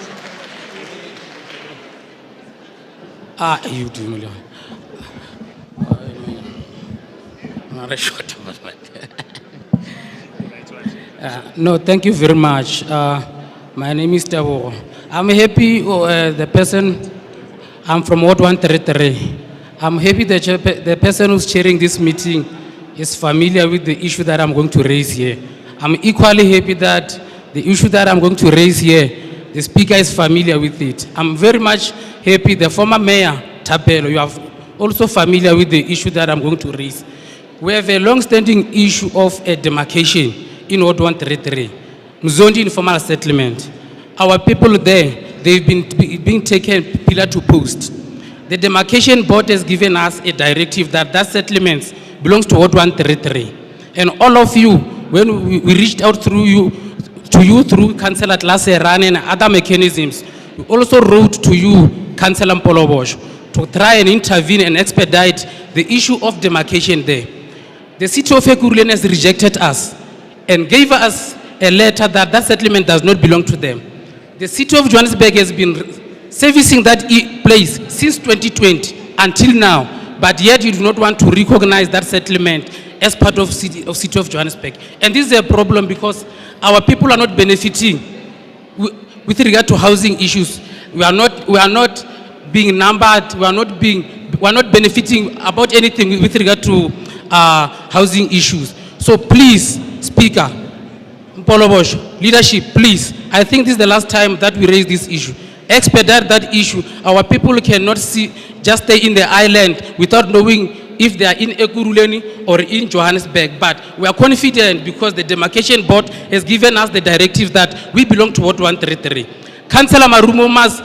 You do. No, thank you very much. My name is Tabo. I'm happy the person, I'm from Ward 133. I'm happy that the person who's chairing this meeting is familiar with the issue that I'm going to raise here. I'm equally happy that the issue that I'm going to raise here, the speaker is familiar with it. I'm very much happy the former mayor, Tapelo, you are also familiar with the issue that I'm going to raise. We have a long-standing issue of a demarcation in Ward 133, Mzondi informal settlement. Our people there, they've been being taken pillar to post. The demarcation board has given us a directive that settlement belongs to Ward 133. And all of you, when we reached out to you through Councillor Tlaseran and other mechanisms, we also wrote to you, Councillor Mpolobosh, to try and intervene and expedite the issue of demarcation there. The city of Ekurhuleni has rejected us and gave us a letter that settlement does not belong to them. The city of Johannesburg has been servicing that place since 2020 until now, but yet you do not want to recognize that settlement as part of city of Johannesburg. And this is a problem because our people are not benefiting with regard to housing issues. We are not being numbered, we are not benefiting about anything with regard to housing issues. So please, Speaker, Mpolobosh, leadership, please, I think this is the last time that we raise this issue. Expedite that issue. Our people cannot just stay in the island without knowing if they are in Ekurhuleni or in Johannesburg. But we are confident because the demarcation board has given us the directive that we belong to Ward 133. Councillor Marumo must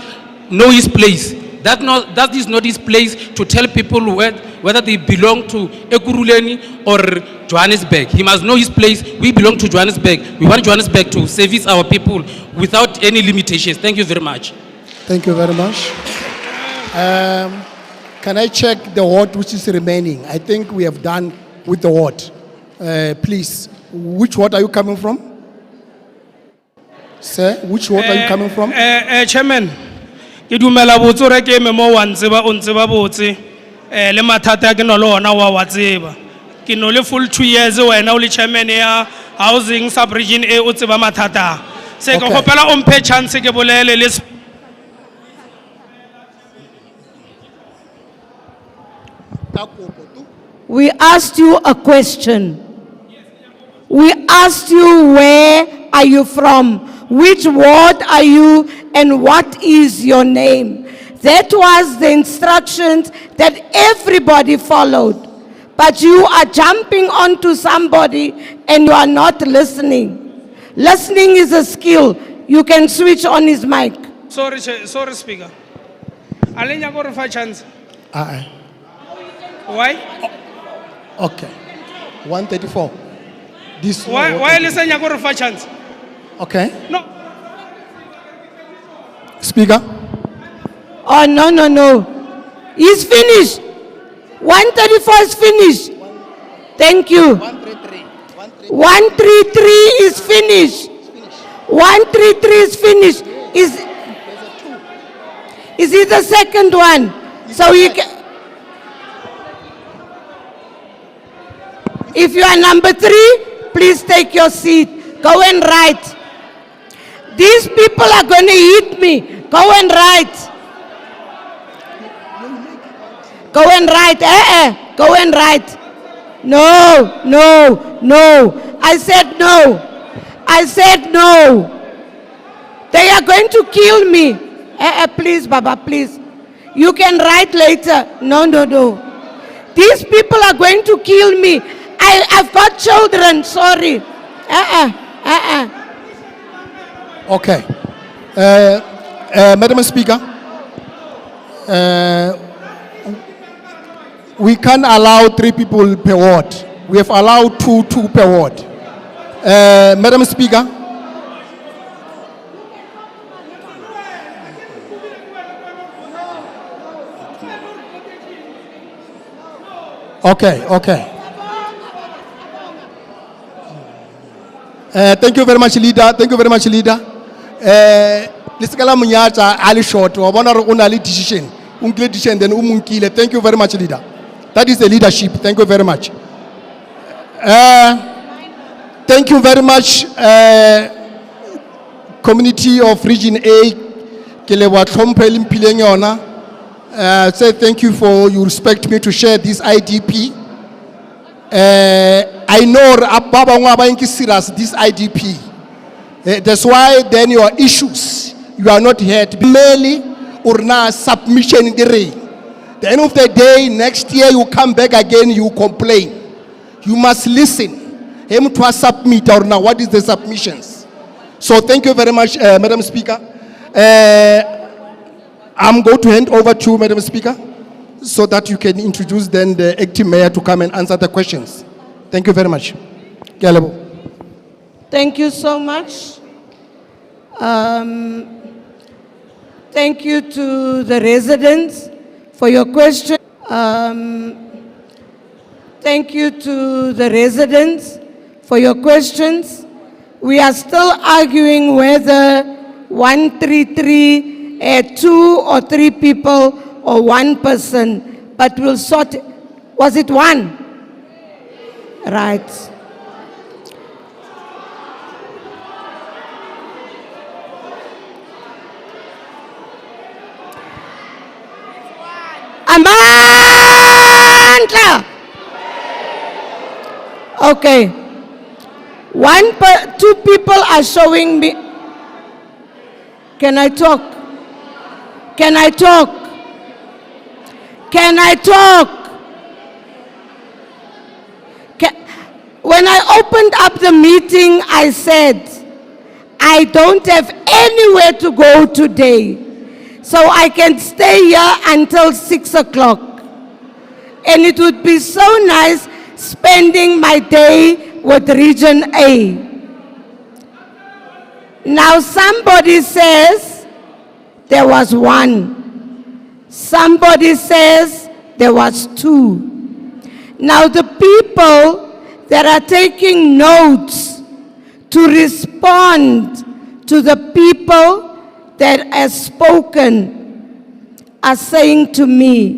know his place. That is not his place to tell people whether they belong to Ekurhuleni or Johannesburg. He must know his place. We belong to Johannesburg. We want Johannesburg to service our people without any limitations. Thank you very much. Thank you very much. Can I check the ward which is remaining? I think we have done with the ward. Please, which ward are you coming from? Sir, which ward are you coming from? Chairman, ke dumela botse re ke memo wa ntseba o ntseba botse le mathata ke no le ona wa tseba ke no le full 2 years wena o le chairman ya housing sub region A o tseba mathata se ke gopela o mphe chance ke bolele le We asked you a question. We asked you, where are you from? Which ward are you and what is your name? That was the instructions that everybody followed. But you are jumping onto somebody and you are not listening. Listening is a skill. You can switch on his mic. Sorry, Speaker. Alenya go re fa chance. Why? Okay. 134. This why listen ya go re fa chance? Okay. No. Speaker. Oh, no. He's finished. 134 is finished. Thank you. 133 is finished. 133 is finished. Is it the second one? So you can. If you are number 3, please take your seat. Go and write. These people are going to hit me. Go and write. Go and write. Go and write. No, no, no. I said no. I said no. They are going to kill me. Please, Baba, please. You can write later. No, no, no. These people are going to kill me. I've got children, sorry. Okay. Madam Speaker, we can't allow 3 people per ward. We have allowed two per ward. Madam Speaker. Okay, okay. Thank you very much, leader. Thank you very much, leader. Lisikala munyata ali short. Wabona unali decision. Unkile decision then umunkile. Thank you very much, leader. That is the leadership. Thank you very much. Thank you very much, community of Region A. Kelewa Tlhomphe le mpileng yona. Say thank you for you respect me to share this IDP. I know Baba Ngwabayinki serious this IDP. That's why then your issues you are not heard. Merely or now submission in the rain. The end of the day, next year you come back again, you complain. You must listen. Him to submit or now. What is the submissions? So thank you very much, Madam Speaker. I'm going to hand over to Madam Speaker so that you can introduce then the acting mayor to come and answer the questions. Thank you very much. Galebo. Thank you so much. Thank you to the residents for your question. Thank you to the residents for your questions. We are still arguing whether 133 2 or 3 people or 1 person, but we'll sort it. Was it 1? Right. Amandla. Okay. 2 people are showing me. Can I talk? Can I talk? Can I talk? When I opened up the meeting, I said, I don't have anywhere to go today. So I can stay here until 6 o'clock. And it would be so nice spending my day with Region A. Now somebody says there was 1. Somebody says there was 2. Now the people that are taking notes to respond to the people that have spoken are saying to me,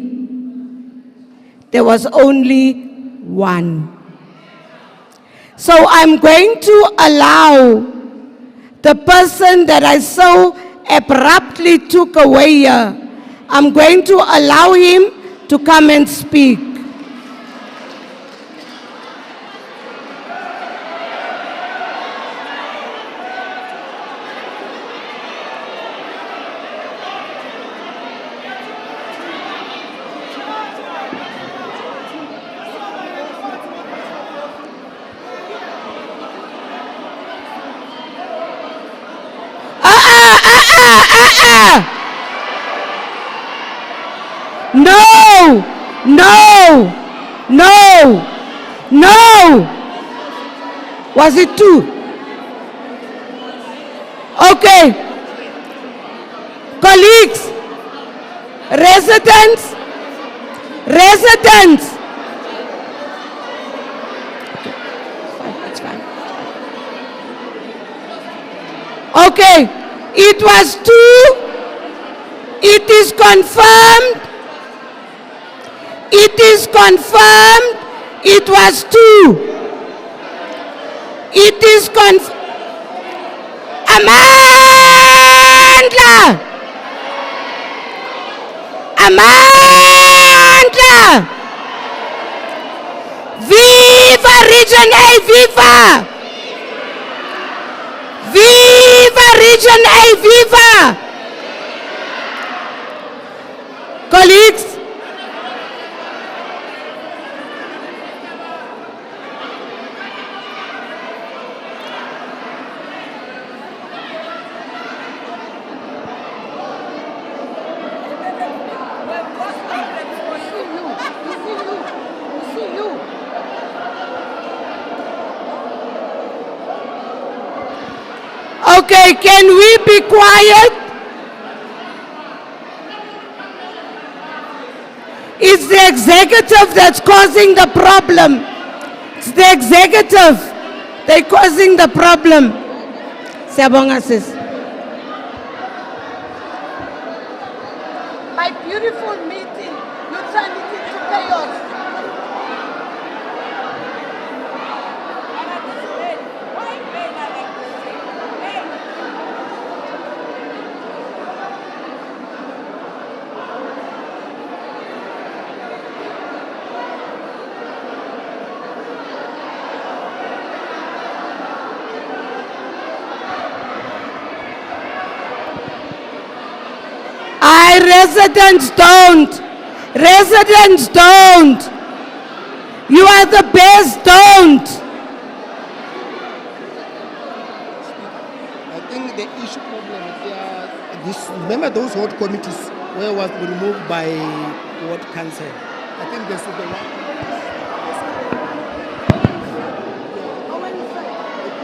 there was only 1. So I'm going to allow the person that I so abruptly took away here, I'm going to allow him to come and speak. No, no, no, no. Was it 2? Okay. Colleagues, residents, residents. Okay, fine, that's fine. Okay, it was 2. It is confirmed. It is confirmed. It was 2. It is confirmed. Amandla! Amandla! Viva Region A, viva! Viva Region A, viva! Colleagues, okay, can we be quiet? It's the executive that's causing the problem. It's the executive. They're causing the problem. Siyabonga sis. My beautiful meeting, you turn it into chaos. Residents don't. Residents don't. You are the best, don't. I think the issue problem is remember those ward committees where was removed by ward council. I think this is the one.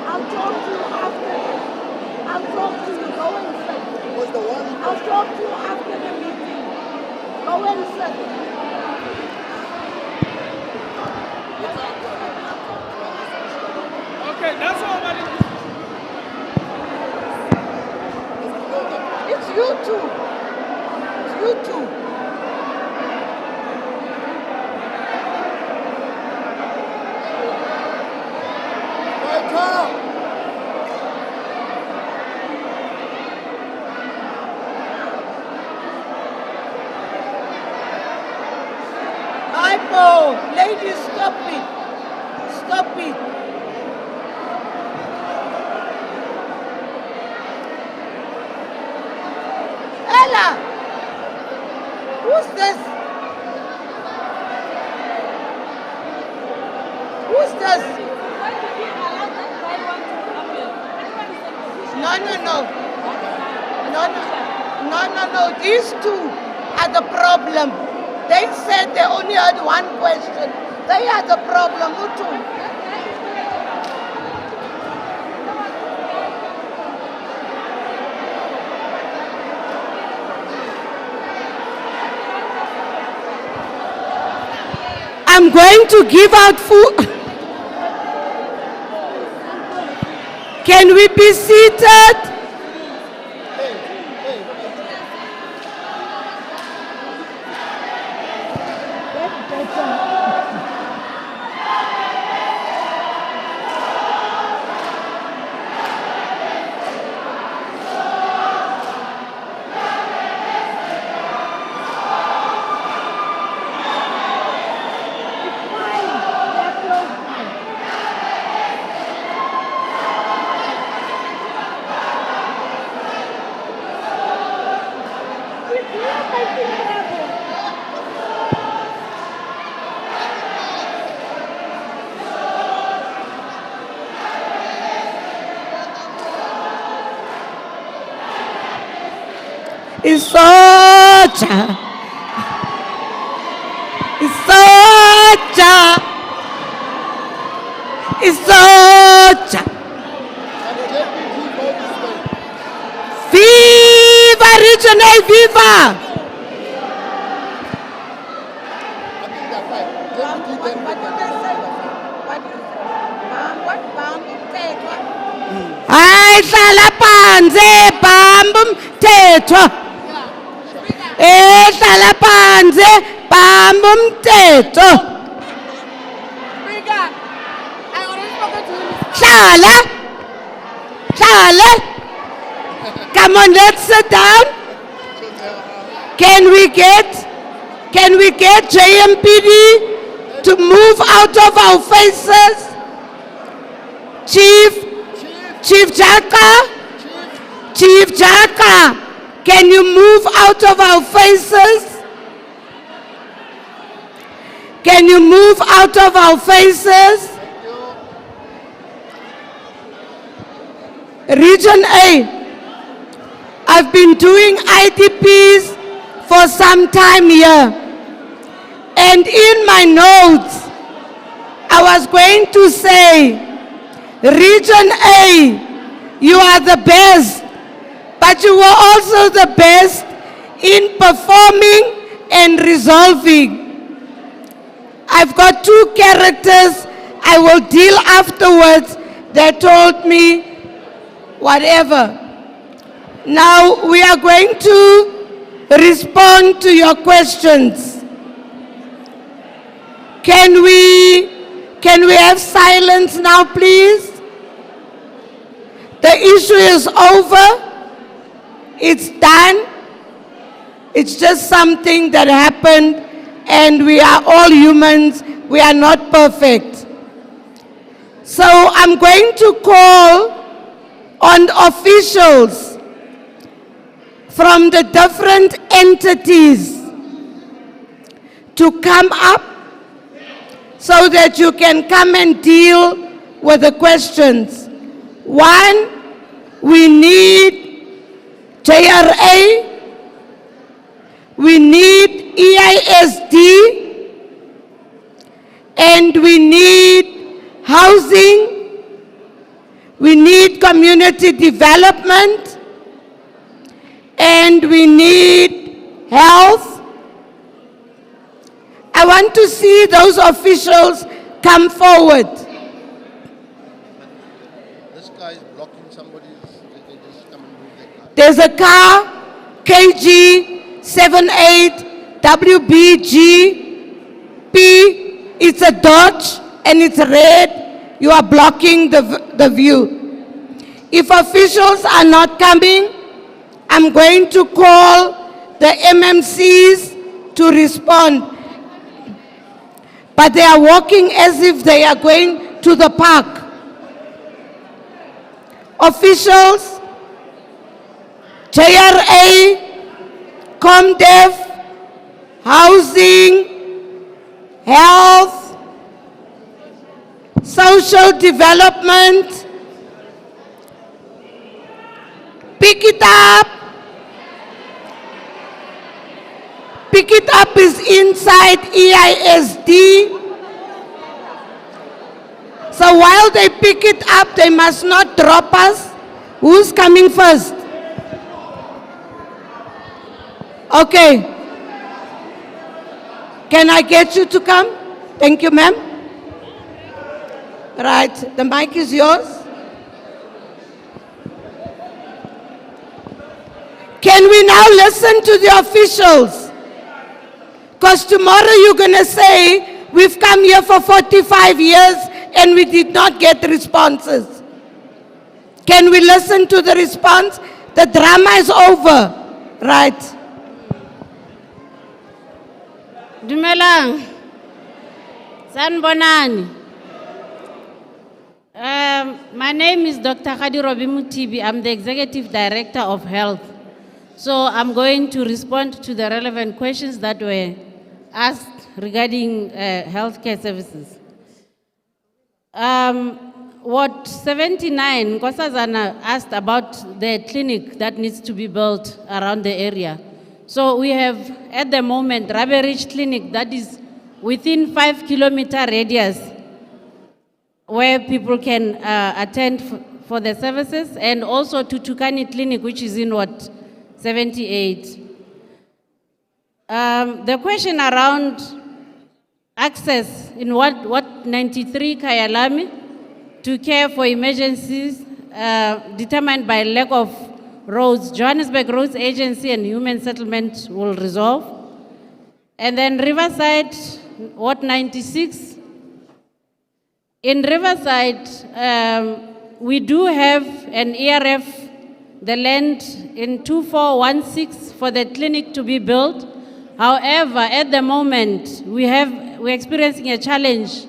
I'll talk to you after. I'll talk to you. Go and sit. Was the one? I'll talk to you after the meeting. Go and sit. Okay, that's all. It's you two. It's you two. Hypo, ladies, stop it. Stop it. Ella, who's this? Who's this? No. These two are the problem. They said they only had one question. They are the problem. Who two? I'm going to give out food. Can we be seated? Isocha. Viva Region A, viva! Ay, hlala phansi bamba umthetho. Hlala phansi bamba umthetho. Hlala. Come on, let's sit down. Can we get JMPD to move out of our faces? Chief Jaka, can you move out of our faces? Can you move out of our faces? Region A, I've been doing IDPs for some time here. And in my notes, I was going to say, Region A, you are the best, but you were also the best in performing and resolving. I've got two characters I will deal afterwards that told me whatever. Now we are going to respond to your questions. Can we have silence now, please? The issue is over. It's done. It's just something that happened, and we are all humans. We are not perfect. So I'm going to call on officials from the different entities to come up so that you can come and deal with the questions. One, we need JRA, we need EISD, and we need housing, we need community development, and we need health. I want to see those officials come forward. This guy is blocking somebody's. They just come and move their car. There's a car, KG 78WBGP. It's a Dodge and it's red. You are blocking the view. If officials are not coming, I'm going to call the MMCs to respond. But they are walking as if they are going to the park. Officials, JRA, ComDev, housing, health, social development, pick it up. Pick it up is inside EISD. So while they pick it up, they must not drop us. Who's coming first? Okay. Can I get you to come? Thank you, ma'am. Right, the mic is yours. Can we now listen to the officials? Because tomorrow you're going to say, we've come here for 45 years and we did not get responses. Can we listen to the response? The drama is over, right? Dumelang, Sanbonani. My name is Dr. Khadirobi Mutibi. I'm the Executive Director of Health. So I'm going to respond to the relevant questions that were asked regarding healthcare services. Ward 79, Nkosazana asked about the clinic that needs to be built around the area. So we have, at the moment, Rabe Ridge Clinic that is within 5-kilometer radius where people can attend for the services, and also to Tukani Clinic, which is in Ward 78. The question around access in Ward 93 Kayalami to care for emergencies determined by lack of roads, Johannesburg Roads Agency and Human Settlement will resolve. And then Riverside, Ward 96. In Riverside, we do have an ERF, the land in 2416 for the clinic to be built. However, at the moment, we're experiencing a challenge,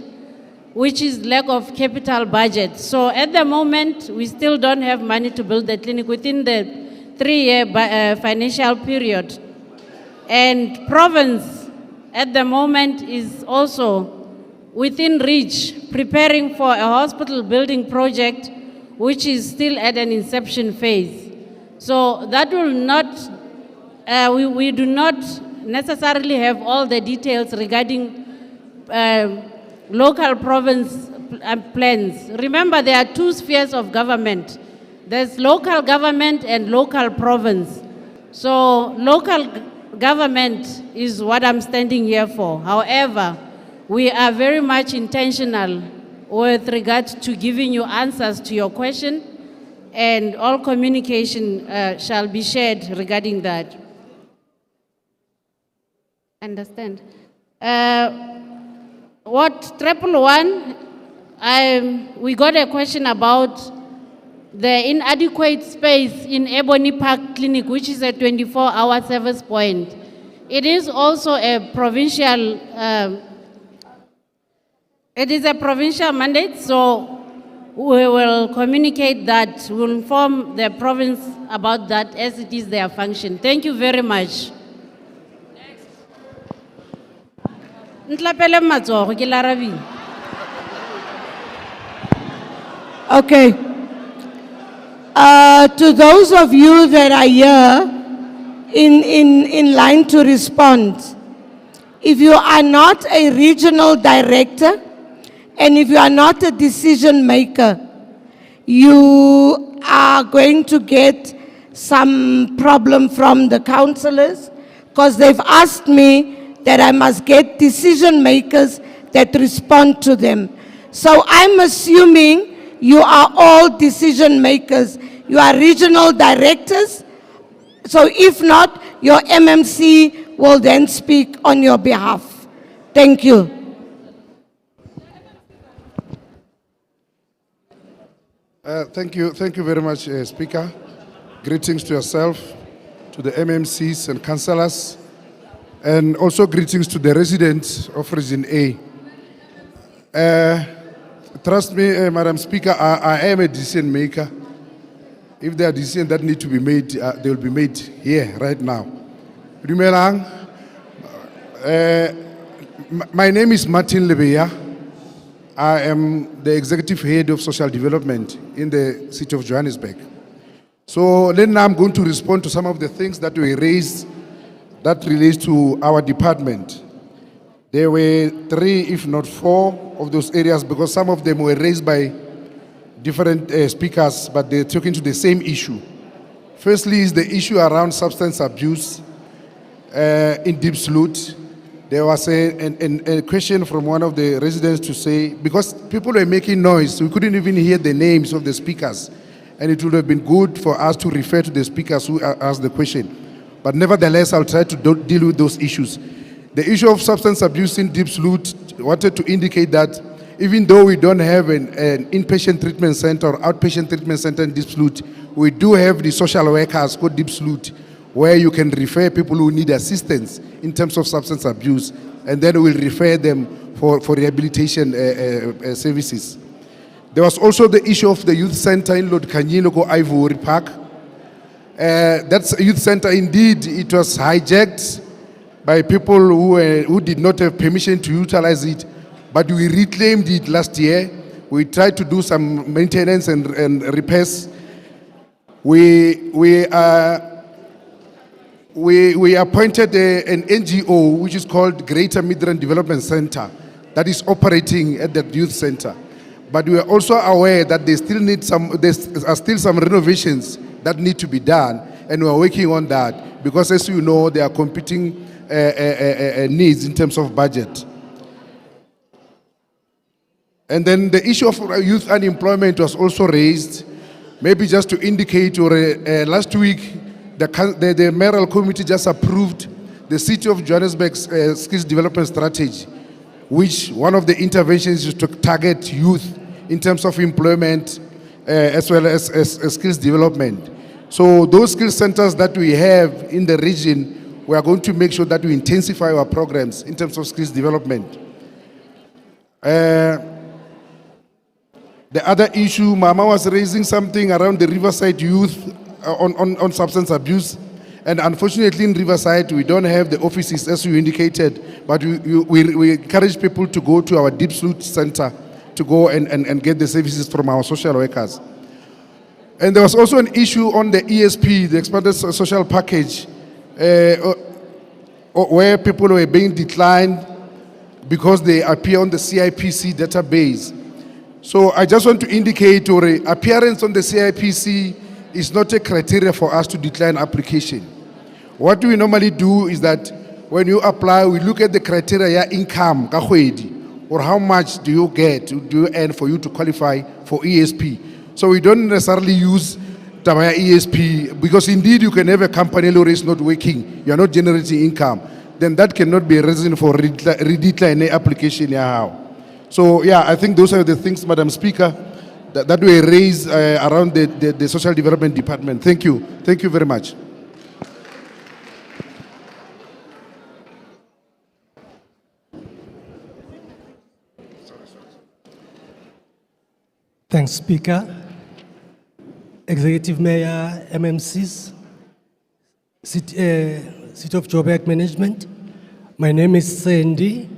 which is lack of capital budget. So at the moment, we still don't have money to build the clinic within the 3-year financial period. And province at the moment is also within reach, preparing for a hospital building project, which is still at an inception phase. So that will not, we do not necessarily have all the details regarding local province plans. Remember, there are two spheres of government. There's local government and local province. So local government is what I'm standing here for. However, we are very much intentional with regard to giving you answers to your question, and all communication shall be shared regarding that. Understand? What 111, we got a question about the inadequate space in Ebony Park Clinic, which is a 24-hour service point. It is also a provincial, it is a provincial mandate, so we will communicate that, we'll inform the province about that as it is their function. Thank you very much. Ntlapele matsogo ke larabile. Okay. To those of you that are here in line to respond, if you are not a regional director and if you are not a decision maker, you are going to get some problem from the councillors, because they've asked me that I must get decision makers that respond to them. So I'm assuming you are all decision makers. You are regional directors. So if not, your MMC will then speak on your behalf. Thank you. Thank you very much, Speaker. Greetings to yourself, to the MMCs and councillors, and also greetings to the residents of Region A. Trust me, Madam Speaker, I am a decision maker. If there are decisions that need to be made, they will be made here, right now. Dumelang. My name is Martin Lebeya. I am the Executive Head of Social Development in the city of Johannesburg. So then I'm going to respond to some of the things that were raised that relates to our department. There were 3, if not 4, of those areas, because some of them were raised by different speakers, but they're talking to the same issue. Firstly is the issue around substance abuse in Deep Sloot. There was a question from one of the residents to say, because people were making noise, we couldn't even hear the names of the speakers, and it would have been good for us to refer to the speakers who asked the question. But nevertheless, I'll try to deal with those issues. The issue of substance abuse in Deep Sloot wanted to indicate that even though we don't have an inpatient treatment center or outpatient treatment center in Deep Sloot, we do have the social workers called Deep Sloot, where you can refer people who need assistance in terms of substance abuse, and then we'll refer them for rehabilitation services. There was also the issue of the youth center in Lord Kanyinoko Ivory Park. That's a youth center. Indeed, it was hijacked by people who did not have permission to utilize it, but we reclaimed it last year. We tried to do some maintenance and repairs. We appointed an NGO which is called Greater Midrand Development Center that is operating at that youth center. But we are also aware that there are still some renovations that need to be done, and we are working on that because, as you know, there are competing needs in terms of budget. And then the issue of youth unemployment was also raised. Maybe just to indicate, last week, the mayoral committee just approved the City of Johannesburg's skills development strategy, which one of the interventions is to target youth in terms of employment as well as skills development. So those skill centers that we have in the region, we are going to make sure that we intensify our programs in terms of skills development. The other issue, Mama was raising something around the Riverside youth on substance abuse. And unfortunately in Riverside, we don't have the offices as you indicated, but we encourage people to go to our Deep Sleuth Center to go and get the services from our social workers. And there was also an issue on the ESP, the expanded social package, where people were being declined because they appear on the CIPC database. So I just want to indicate appearance on the CIPC is not a criteria for us to decline application. What we normally do is that when you apply, we look at the criteria income, or how much do you earn for you to qualify for ESP. So we don't necessarily use Tabaya ESP, because indeed you can have a company who is not working, you are not generating income, then that cannot be a reason for redecline application. So yeah, I think those are the things, Madam Speaker, that were raised around the Social Development Department. Thank you. Thank you very much. Thanks, Speaker. Executive Mayor, MMCs, City of Joburg Management. My name is Sandy.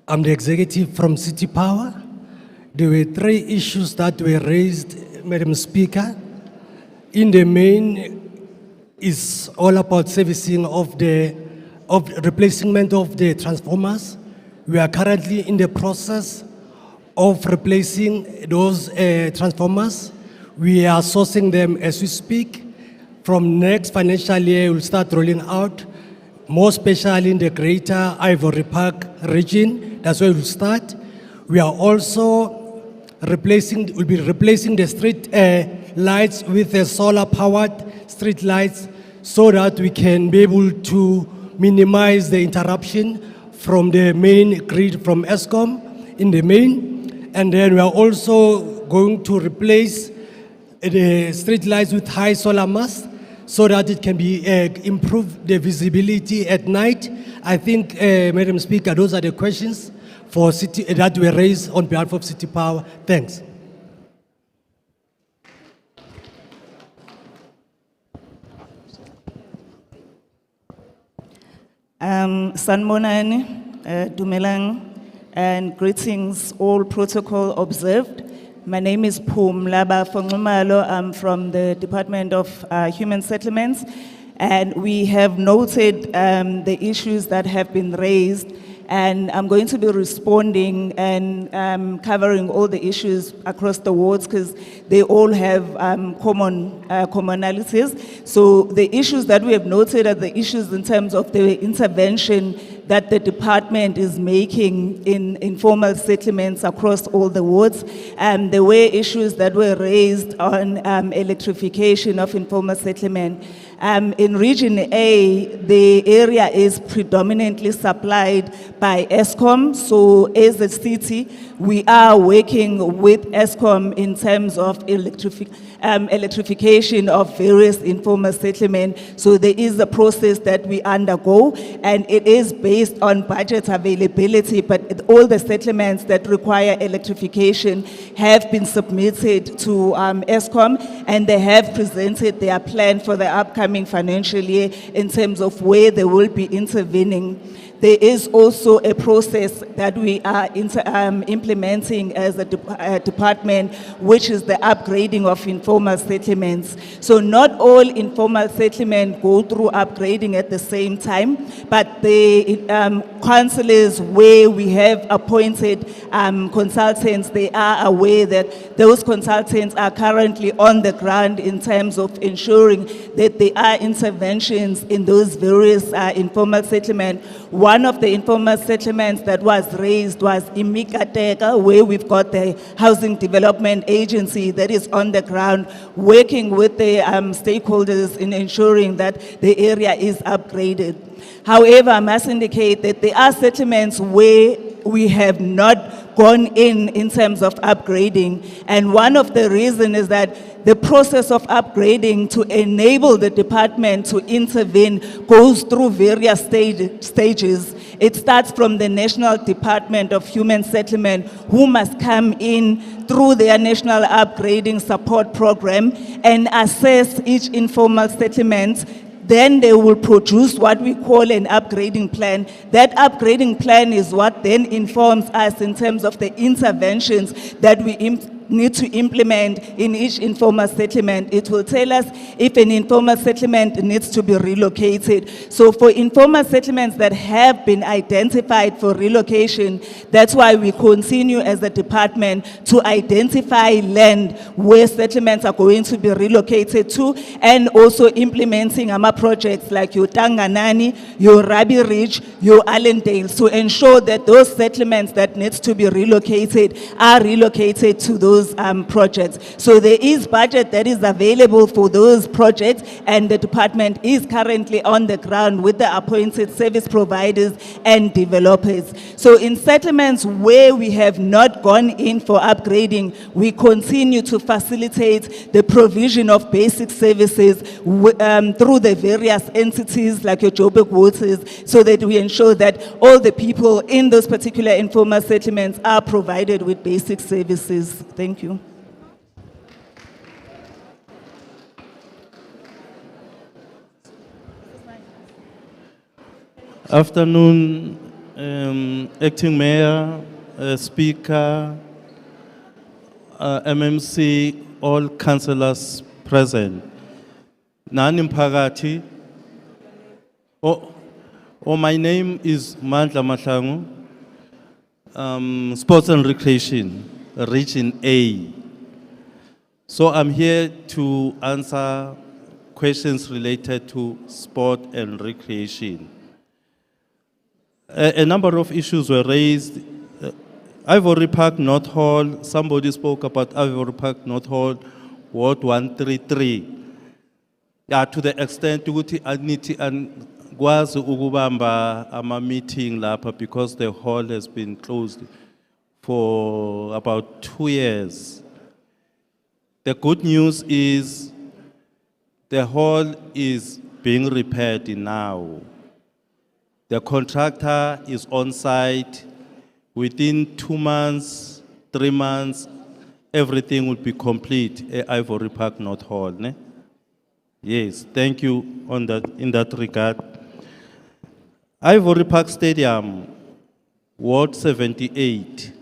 I'm the executive from City Power. There were 3 issues that were raised, Madam Speaker. In the main, is all about servicing of replacement of the transformers. We are currently in the process of replacing those transformers. We are sourcing them as we speak. From next financial year, we'll start rolling out, more especially in the greater Ivory Park region. That's where we'll start. We are also we'll be replacing the street lights with the solar-powered street lights so that we can be able to minimize the interruption from the main grid from ESCOM in the main. And then we are also going to replace the street lights with high solar masts so that it can be improve the visibility at night. I think, Madam Speaker, those are the questions for city that were raised on behalf of City Power. Thanks. Sanmonani, Dumelang, and greetings, all protocol observed. My name is Phumlaba Fongumalo. I'm from the Department of Human Settlements, and we have noted the issues that have been raised, and I'm going to be responding and covering all the issues across the wards because they all have commonalities. So the issues that we have noted are the issues in terms of the intervention that the department is making in informal settlements across all the wards. There were issues that were raised on electrification of informal settlement. In Region A, the area is predominantly supplied by ESCOM. So as a city, we are working with ESCOM in terms of electrification of various informal settlements. So there is a process that we undergo, and it is based on budget availability, but all the settlements that require electrification have been submitted to ESCOM, and they have presented their plan for the upcoming financial year in terms of where they will be intervening. There is also a process that we are implementing as a department, which is the upgrading of informal settlements. So not all informal settlements go through upgrading at the same time, but the councillors where we have appointed consultants, they are aware that those consultants are currently on the ground in terms of ensuring that there are interventions in those various informal settlements. One one of the informal settlements that was raised was Imikateka, where we've got the Housing Development Agency that is on the ground working with the stakeholders in ensuring that the area is upgraded. However, I must indicate that there are settlements where we have not gone in terms of upgrading. And one of the reasons is that the process of upgrading to enable the department to intervene goes through various stages. It starts from the National Department of Human Settlement, who must come in through their National Upgrading Support Program and assess each informal settlement. Then they will produce what we call an upgrading plan. That upgrading plan is what then informs us in terms of the interventions that we need to implement in each informal settlement. It will tell us if an informal settlement needs to be relocated. So for informal settlements that have been identified for relocation, that's why we continue as a department to identify land where settlements are going to be relocated to, and also implementing projects like your Tanganani, your Rabi Ridge, your Allendale, to ensure that those settlements that needs to be relocated are relocated to those projects. So there is budget that is available for those projects, and the department is currently on the ground with the appointed service providers and developers. So in settlements where we have not gone in for upgrading, we continue to facilitate the provision of basic services through the various entities like your Joburg Waters, so that we ensure that all the people in those particular informal settlements are provided with basic services. Thank you. Afternoon, Acting Mayor, Speaker, MMC, all councillors present. Nani Mpagati. My name is Mandla Mahlangu, Sports and Recreation, Region A. So I'm here to answer questions related to sport and recreation. A number of issues were raised. Ivory Park North Hall, somebody spoke about Ivory Park North Hall, Ward 133. Yeah, to the extent ukuthi anithi kwazi ukubamba ama meeting lapha, because the hall has been closed for about 2 years. The good news is the hall is being repaired now. The contractor is on site. Within 2 months, 3 months, everything will be complete at Ivory Park North Hall. Ne? Yes, thank you in that regard. Ivory Park Stadium, Ward 78.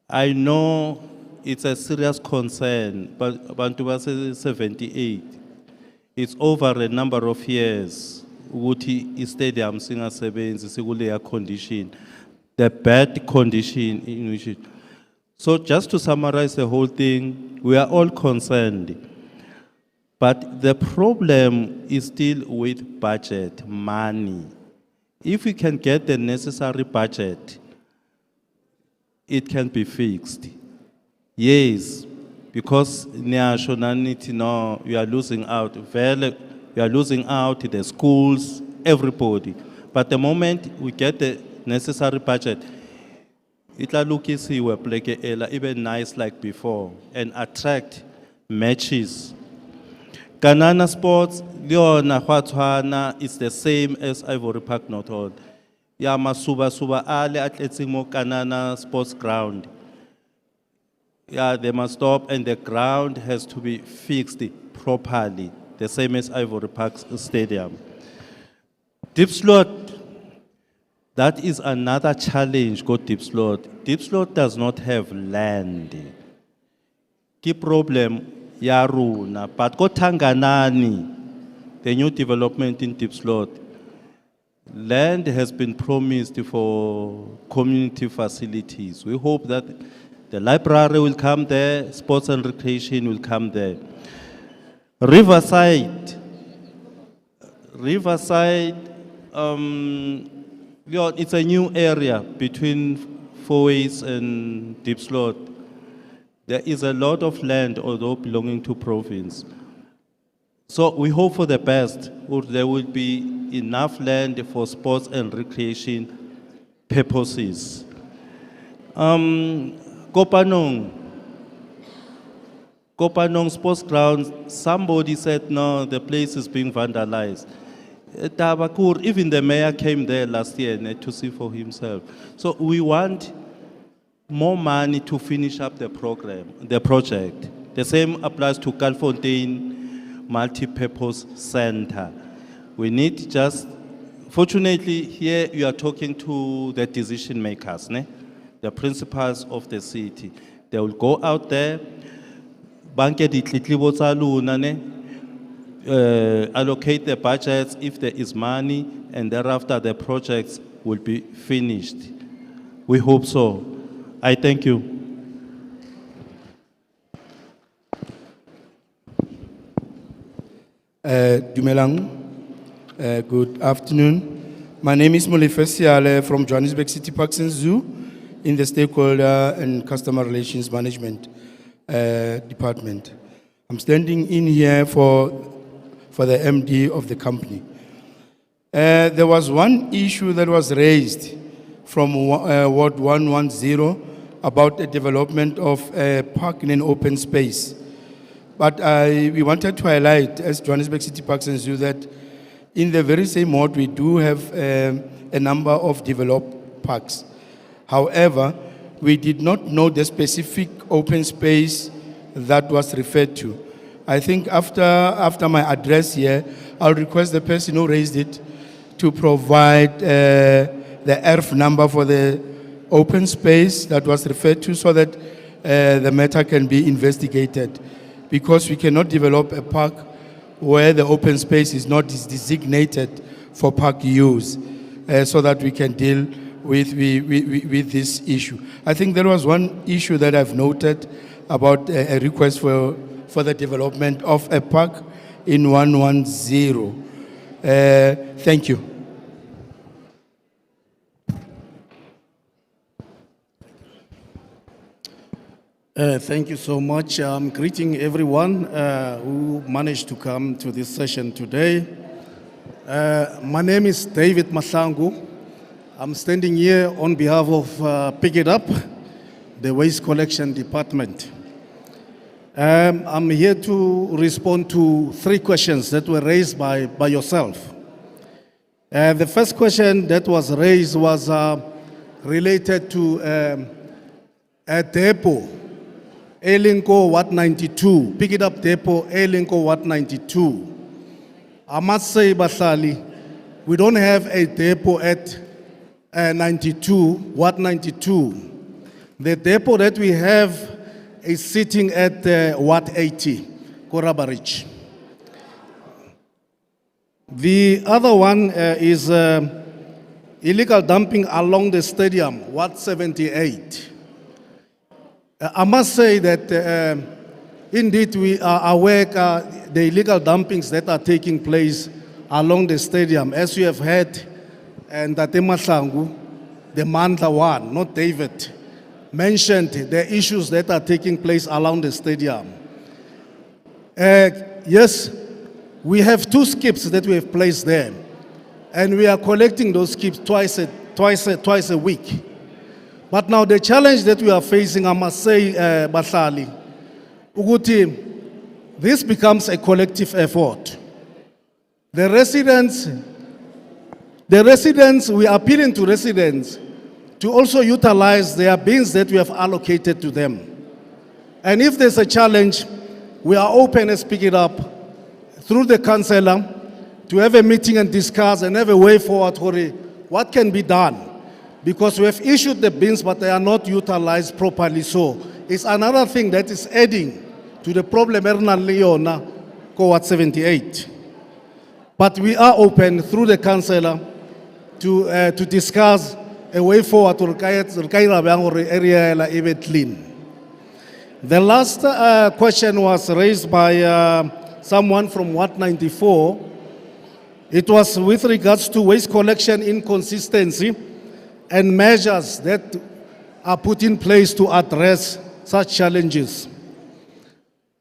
I know it's a serious concern, but Bantu 78. It's over a number of years. Ukuthi stadium singasebenzi sikuleya condition, the bad condition in which it. So just to summarize the whole thing, we are all concerned. But the problem is still with budget, money. If we can get the necessary budget, it can be fixed. Yes, because we are losing out. We are losing out the schools, everybody. But the moment we get the necessary budget, it will look even nice like before and attract matches. Kanana Sports, Leona Huatwana is the same as Ivory Park North Hall. Yama Suba Ale Athletic Mo Kanana Sports Ground. Yeah, they must stop, and the ground has to be fixed properly, the same as Ivory Park Stadium. Deep slot, that is another challenge, go deep slot. Deep slot does not have land. Key problem, Yaruna, but go Tanganani, the new development in deep slot. Land has been promised for community facilities. We hope that the library will come there, sports and recreation will come there. Riverside, Yeah, it's a new area between Fourways and Deep Slot. There is a lot of land, although belonging to province. So we hope for the best, or there will be enough land for sports and recreation purposes. Kopanong Sports Ground, somebody said no, the place is being vandalized. Tabakur, even the mayor came there last year to see for himself. So we want more money to finish up the project. The same applies to Galfontein Multi-Purpose Center. We need fortunately here you are talking to the decision makers, the principals of the city. They will go out there, banke ditletlebo tsa lona, allocate the budgets if there is money, and thereafter the projects will be finished. We hope so. I thank you. Dumelang, good afternoon. My name is Molefe Siale from Johannesburg City Parks and Zoo in the Stakeholder and Customer Relations Management Department. I'm standing in here for the MD of the company. There was one issue that was raised from Ward 110 about the development of a park in an open space. But we wanted to highlight, as Johannesburg City Parks and Zoo, that in the very same ward, we do have a number of developed parks. However, we did not know the specific open space that was referred to. I think after my address here, I'll request the person who raised it to provide the ERF number for the open space that was referred to so that the matter can be investigated. Because we cannot develop a park where the open space is not designated for park use, so that we can deal with this issue. I think there was one issue that I've noted about a request for the development of a park in 110. Thank you. Thank you so much. I'm greeting everyone who managed to come to this session today. My name is David Masangu. I'm standing here on behalf of Pick It Up, the Waste Collection Department. I'm here to respond to 3 questions that were raised by yourself. The first question that was raised was related to a depot, Elinko Wat 92, Pick It Up Depot, Elinko Wat 92. I must say, Bahlali, we don't have a depot at 92, Wat 92. The depot that we have is sitting at Wat 80, Korabarich. The other one is illegal dumping along the stadium, Wat 78. I must say that indeed we are aware of the illegal dumpings that are taking place along the stadium. As you have heard, and Tate Mahlangu, the Mandla one, not David, mentioned the issues that are taking place along the stadium. Yes, we have 2 skips that we have placed there, and we are collecting those skips twice a week. But now the challenge that we are facing, I must say, Bahlali, Uguti, this becomes a collective effort. The residents, we are appealing to residents to also utilize their bins that we have allocated to them. And if there's a challenge, we are open and speak it up through the councillor to have a meeting and discuss and have a way forward for what can be done. Because we have issued the bins, but they are not utilized properly. So it's another thing that is adding to the problem Leona Wat 78. But we are open through the councillor to discuss a way forward to area even clean. The last question was raised by someone from Wat 94. It was with regards to waste collection inconsistency and measures that are put in place to address such challenges.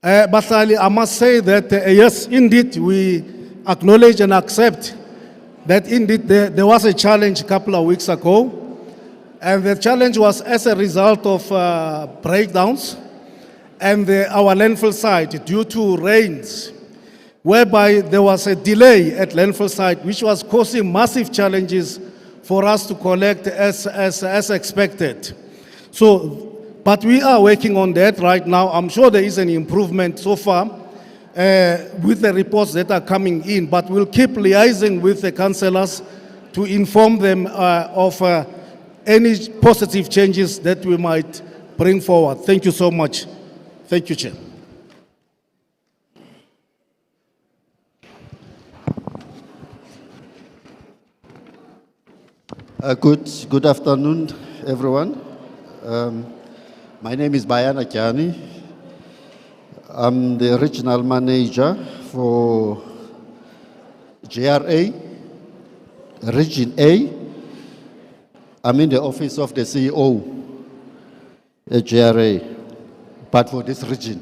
Bahlali, I must say that yes, indeed, we acknowledge and accept that indeed there was a challenge a couple of weeks ago, and the challenge was as a result of breakdowns and our landfill site due to rains, whereby there was a delay at landfill site, which was causing massive challenges for us to collect as expected. So, but we are working on that right now. I'm sure there is an improvement so far with the reports that are coming in, but we'll keep liaising with the councillors to inform them of any positive changes that we might bring forward. Thank you so much. Thank you, Chair. Good afternoon, everyone. My name is Bayana Kiani. I'm the regional manager for JRA, Region A. I'm in the office of the CEO at JRA, but for this region.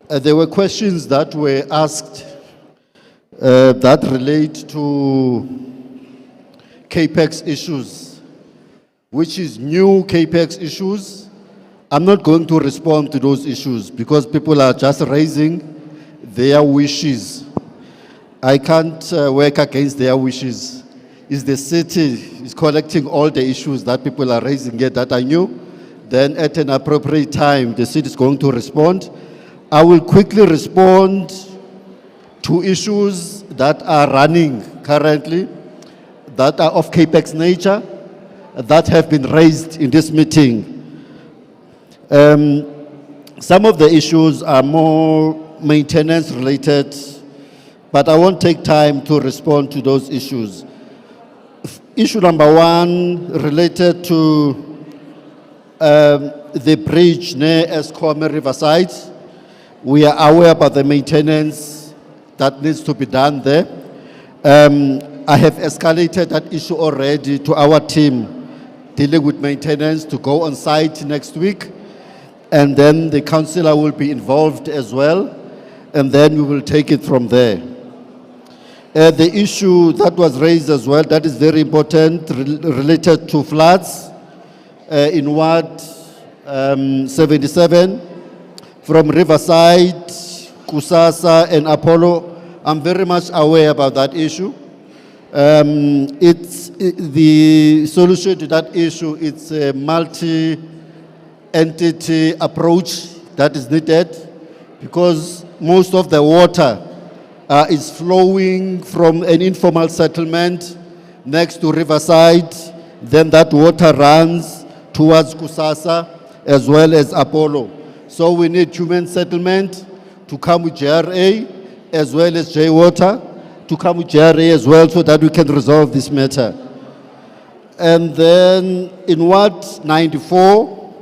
There were questions that were asked that relate to CAPEX issues, which is new CAPEX issues. I'm not going to respond to those issues because people are just raising their wishes. I can't work against their wishes. It's the city is collecting all the issues that people are raising here that I knew. Then at an appropriate time, the city is going to respond. I will quickly respond to issues that are running currently, that are of CAPEX nature, that have been raised in this meeting. Some of the issues are more maintenance related, but I won't take time to respond to those issues. Issue number one related to the bridge near Eskom Riverside. We are aware about the maintenance that needs to be done there. I have escalated that issue already to our team dealing with maintenance to go on site next week. And then the councillor will be involved as well. And then we will take it from there. The issue that was raised as well, that is very important, related to floods in Ward 77 from Riverside, Kusasa and Apollo. I'm very much aware about that issue. The solution to that issue, it's a multi-entity approach that is needed because most of the water is flowing from an informal settlement next to Riverside. Then that water runs towards Kusasa as well as Apollo. So we need human settlement to come with JRA as well as J-Water to come with JRA as well so that we can resolve this matter. And then in Ward 94,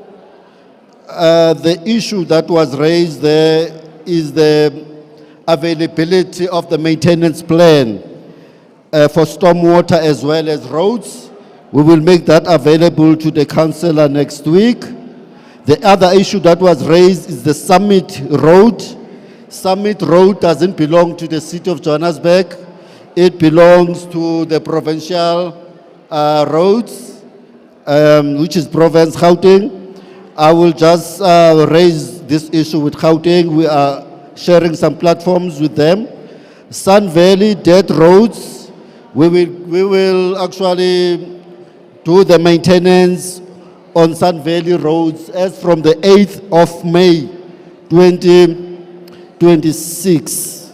the issue that was raised there is the availability of the maintenance plan for stormwater as well as roads. We will make that available to the councillor next week. The other issue that was raised is the Summit Road. Summit Road doesn't belong to the city of Johannesburg. It belongs to the provincial roads, which is province Gauteng. I will just raise this issue with Gauteng. We are sharing some platforms with them. Sun Valley dead roads, we will actually do the maintenance on Sun Valley roads as from the 8th of May 2026.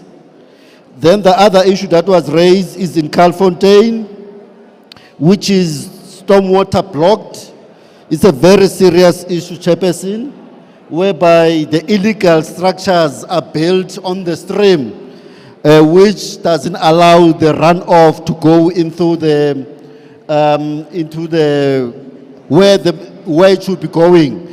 Then the other issue that was raised is in Calfontaine, which is stormwater blocked. It's a very serious issue, Chairperson, whereby the illegal structures are built on the stream, which doesn't allow the runoff to go into the where it should be going,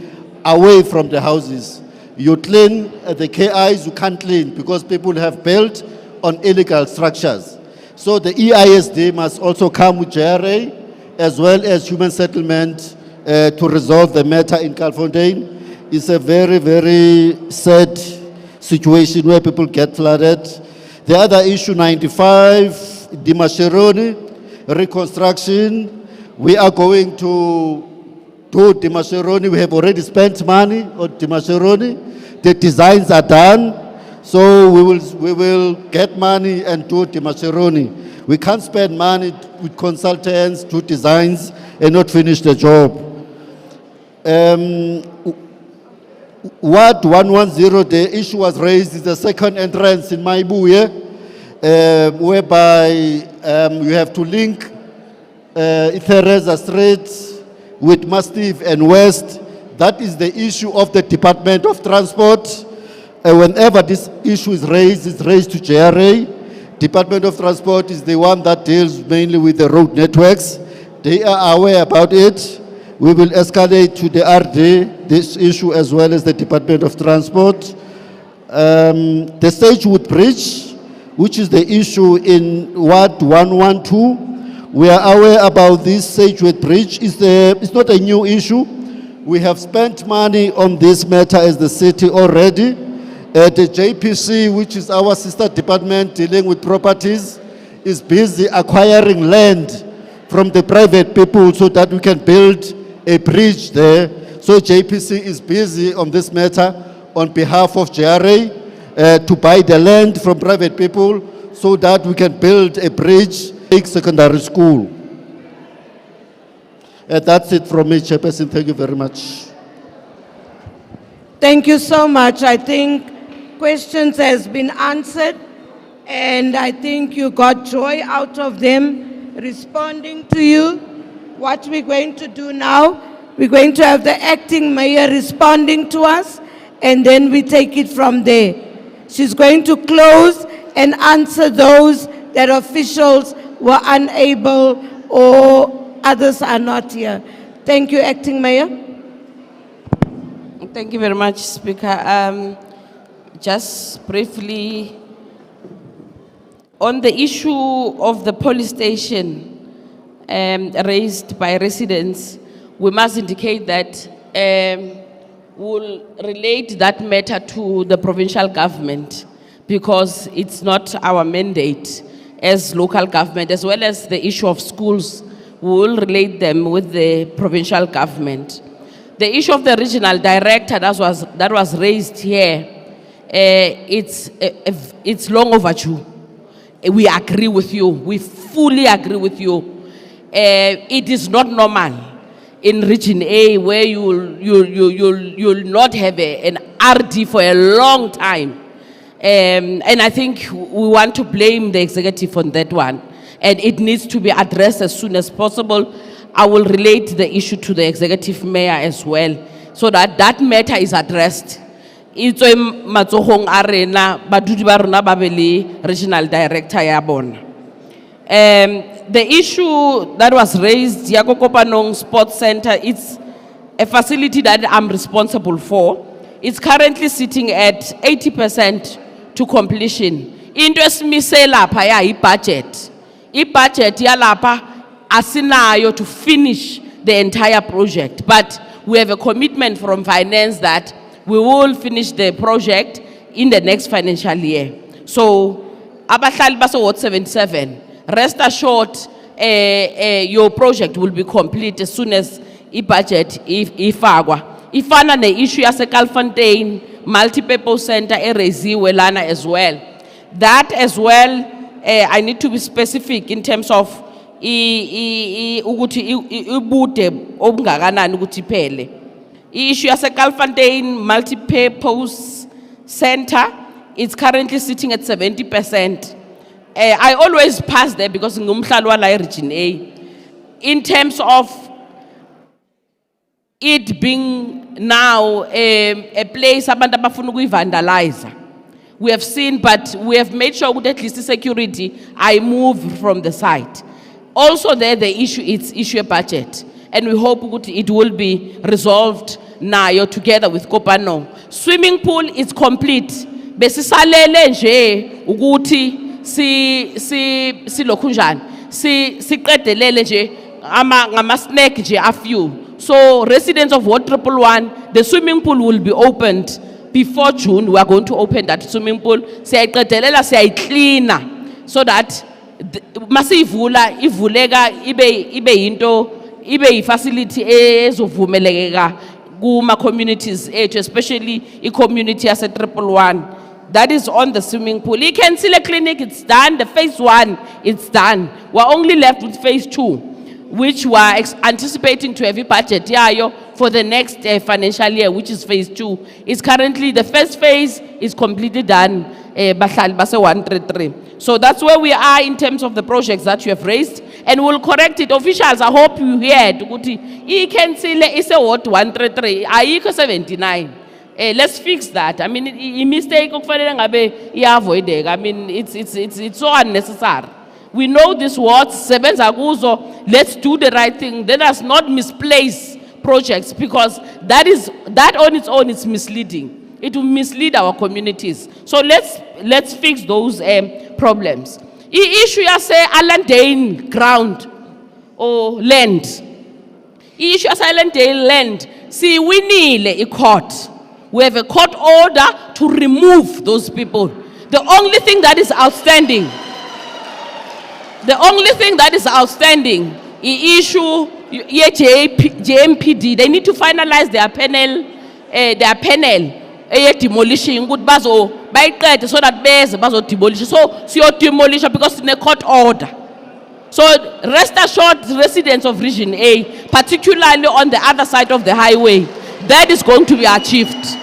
away from the houses. You clean the KIs, you can't clean because people have built on illegal structures. So the EISD must also come with JRA as well as human settlement to resolve the matter in Calfontaine. It's a very, very sad situation where people get flooded. The other issue, 95, Dimasheroni, reconstruction. We are going to do Dimasheroni. We have already spent money on Dimasheroni. The designs are done. So we will get money and do Dimasheroni. We can't spend money with consultants, do designs, and not finish the job. Ward 110, the issue was raised is the second entrance in Maibuye, whereby you have to link Itheresa Street with Mastiff and West. That is the issue of the Department of Transport. Whenever this issue is raised, it's raised to JRA. Department of Transport is the one that deals mainly with the road networks. They are aware about it. We will escalate to the RD this issue as well as the Department of Transport. The Sagewood Bridge, which is the issue in Ward 112, we are aware about this Sagewood Bridge. It's not a new issue. We have spent money on this matter as the city already. The JPC, which is our sister department dealing with properties, is busy acquiring land from the private people so that we can build a bridge there. So JPC is busy on this matter on behalf of JRA to buy the land from private people so that we can build a bridge, big secondary school. That's it from me, Chairperson. Thank you very much. Thank you so much. I think questions has been answered, and I think you got joy out of them responding to you. What we're going to do now, we're going to have the acting mayor responding to us, and then we take it from there. She's going to close and answer those that officials were unable or others are not here. Thank you, acting mayor. Thank you very much, Speaker. Just briefly, on the issue of the police station raised by residents, we must indicate that we'll relate that matter to the provincial government because it's not our mandate as local government, as well as the issue of schools, we will relate them with the provincial government. The issue of the regional director that was raised here, it's long overdue. We agree with you. We fully agree with you. It is not normal in Region A where you'll not have an RD for a long time. And I think we want to blame the executive on that one. And it needs to be addressed as soon as possible. I will relate the issue to the executive mayor as well, so that that matter is addressed. It's a matsohong arena, badudi ba rona ba be le regional director ya bona. The issue that was raised, Yako Kopanong Sports Center, it's a facility that I'm responsible for. It's currently sitting at 80% to completion. Into esimise lapha ya budget. Budget ya lapha asinayo to finish the entire project, but we have a commitment from finance that we will finish the project in the next financial year. So, abahlali baso Ward 77, rest assured, your project will be complete as soon as budget ifagwa. Ifana ne issue yase Calfontaine multi-purpose center ereziwe lana as well. That as well, I need to be specific in terms of ukuthi ibude obungakanani ukuthi iphele. Issue yase Calfontaine multi-purpose center, it's currently sitting at 70%. I always pass there because ngumhlali wala Region A. In terms of it being now a place abantu abafuna ukuyivandalize, we have seen, but we have made sure that at least the security I move from the site. Also there, the issue is issue a budget, and we hope it will be resolved now together with Kopano. Swimming pool is complete. Besisalele nje ukuthi silokhunjani siqedelele nje ngama snack nje a few. So residents of Ward 111, the swimming pool will be opened before June. We are going to open that swimming pool. Siyayiqedelela siyayiklina so that masivula ivuleka ibe facility ezovumeleka kuma communities especially I community as a 111. That is on the swimming pool. You can see the clinic, it's done. The phase 1, it's done. We're only left with phase 2, which we're anticipating to have a budget for the next financial year, which is phase 2. It's currently, the first phase is completely done, Base 133. So that's where we are in terms of the projects that you have raised, and we'll correct it. Officials, I hope you hear it. You can see it's a what 133, ayikho 79. Let's fix that. I mean, a mistake avoided. I mean, it's so unnecessary. We know this words, let's do the right thing. Let us not misplace projects, because that on its own is misleading. It will mislead our communities. So let's fix those problems. The issue is say Alandale ground or land. The issue is Alandale land. See, we need a court. We have a court order to remove those people. The only thing that is outstanding, the issue, JMPD, they need to finalize their panel, demolishing good bazo by so that bazo demolish. So demolish because in a court order. So rest assured, residents of Region A, particularly on the other side of the highway, that is going to be achieved.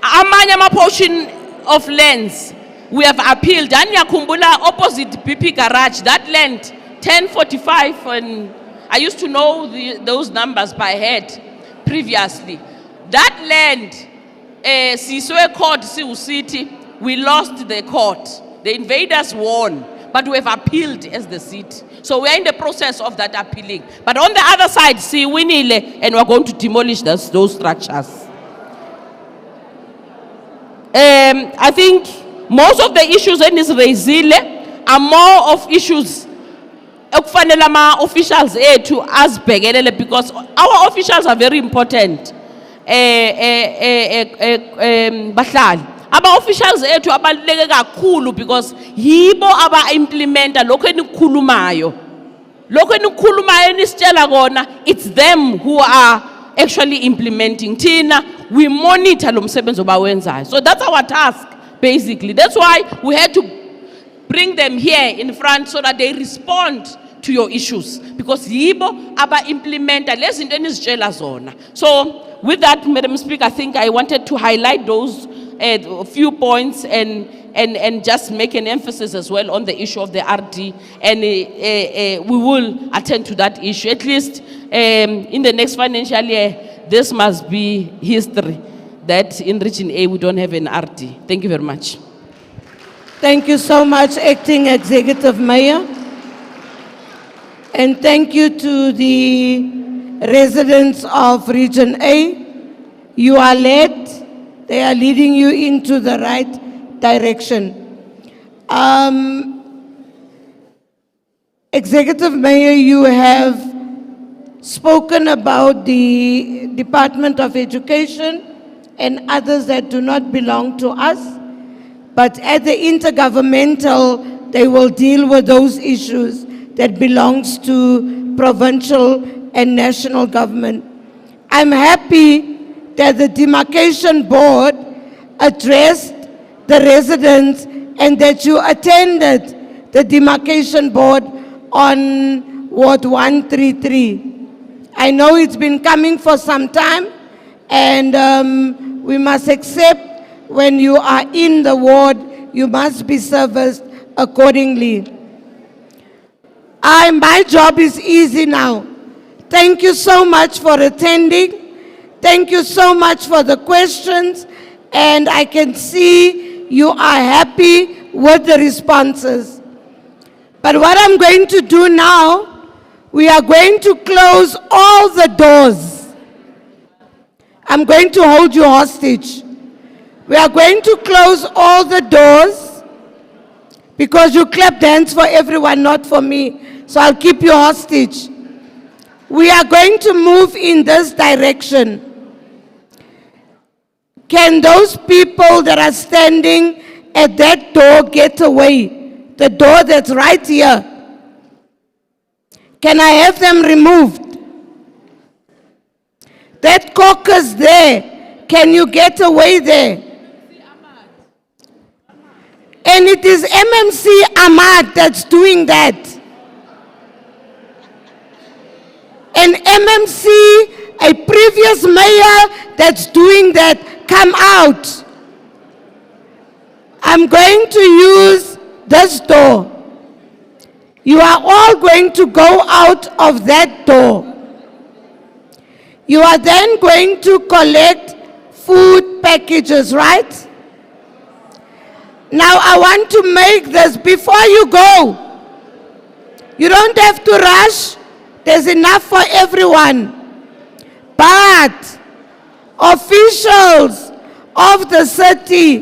Amanya portion of lands we have appealed. Anya Kumbula opposite BP Garage, that land 1045, and I used to know those numbers by head previously. That land, Siswe Court, Siu City, we lost the court. The invaders won, but we have appealed as the city. So we're in the process of that appealing. But on the other side, see, we need, and we're going to demolish those structures. I think most of the issues in this raisile are more of issues officials to us because our officials are very important. Our officials to abaluleke kakhulu because yibo aba implementa lokho enikhulumayo. Lokho enikhulumayo nisitshela kona, it's them who are actually implementing. Tina, we monitor lo msebenzi obawenzayo. So that's our task basically. That's why we had to bring them here in front so that they respond to your issues, because yibo aba implementa lezinto enizitshela zona. So with that, Madam Speaker, I think I wanted to highlight those a few points and just make an emphasis as well on the issue of the RD, and we will attend to that issue. At least in the next financial year, this must be history, that in Region A we don't have an RD. Thank you very much. Thank you so much, Acting Executive Mayor. And thank you to the residents of Region A. You are led. They are leading you into the right direction. Executive Mayor, you have spoken about the Department of Education and others that do not belong to us, but at the intergovernmental, they will deal with those issues that belongs to provincial and national government. I'm happy that the demarcation board addressed the residents and that you attended the demarcation board on Ward 133. I know it's been coming for some time, and we must accept when you are in the ward, you must be serviced accordingly. My job is easy now. Thank you so much for attending. Thank you so much for the questions, and I can see you are happy with the responses. But what I'm going to do now, we are going to close all the doors. I'm going to hold you hostage. We are going to close all the doors, because you clap hands for everyone, not for me. So I'll keep you hostage. We are going to move in this direction. Can those people that are standing at that door get away? The door that's right here. Can I have them removed? That caucus there, can you get away there? And it is MMC Ahmad that's doing that. And MMC, a previous mayor that's doing that, come out. I'm going to use this door. You are all going to go out of that door. You are then going to collect food packages, right? Now I want to make this before you go. You don't have to rush. There's enough for everyone. But officials of the city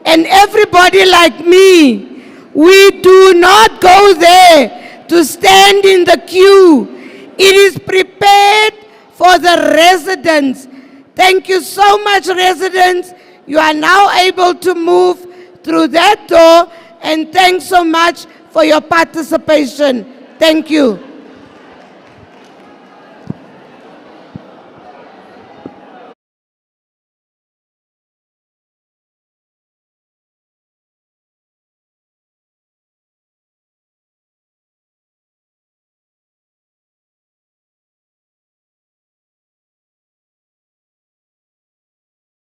and everybody like me, we do not go there to stand in the queue. It is prepared for the residents. Thank you so much, residents. You are now able to move through that door, and thanks so much for your participation. Thank you.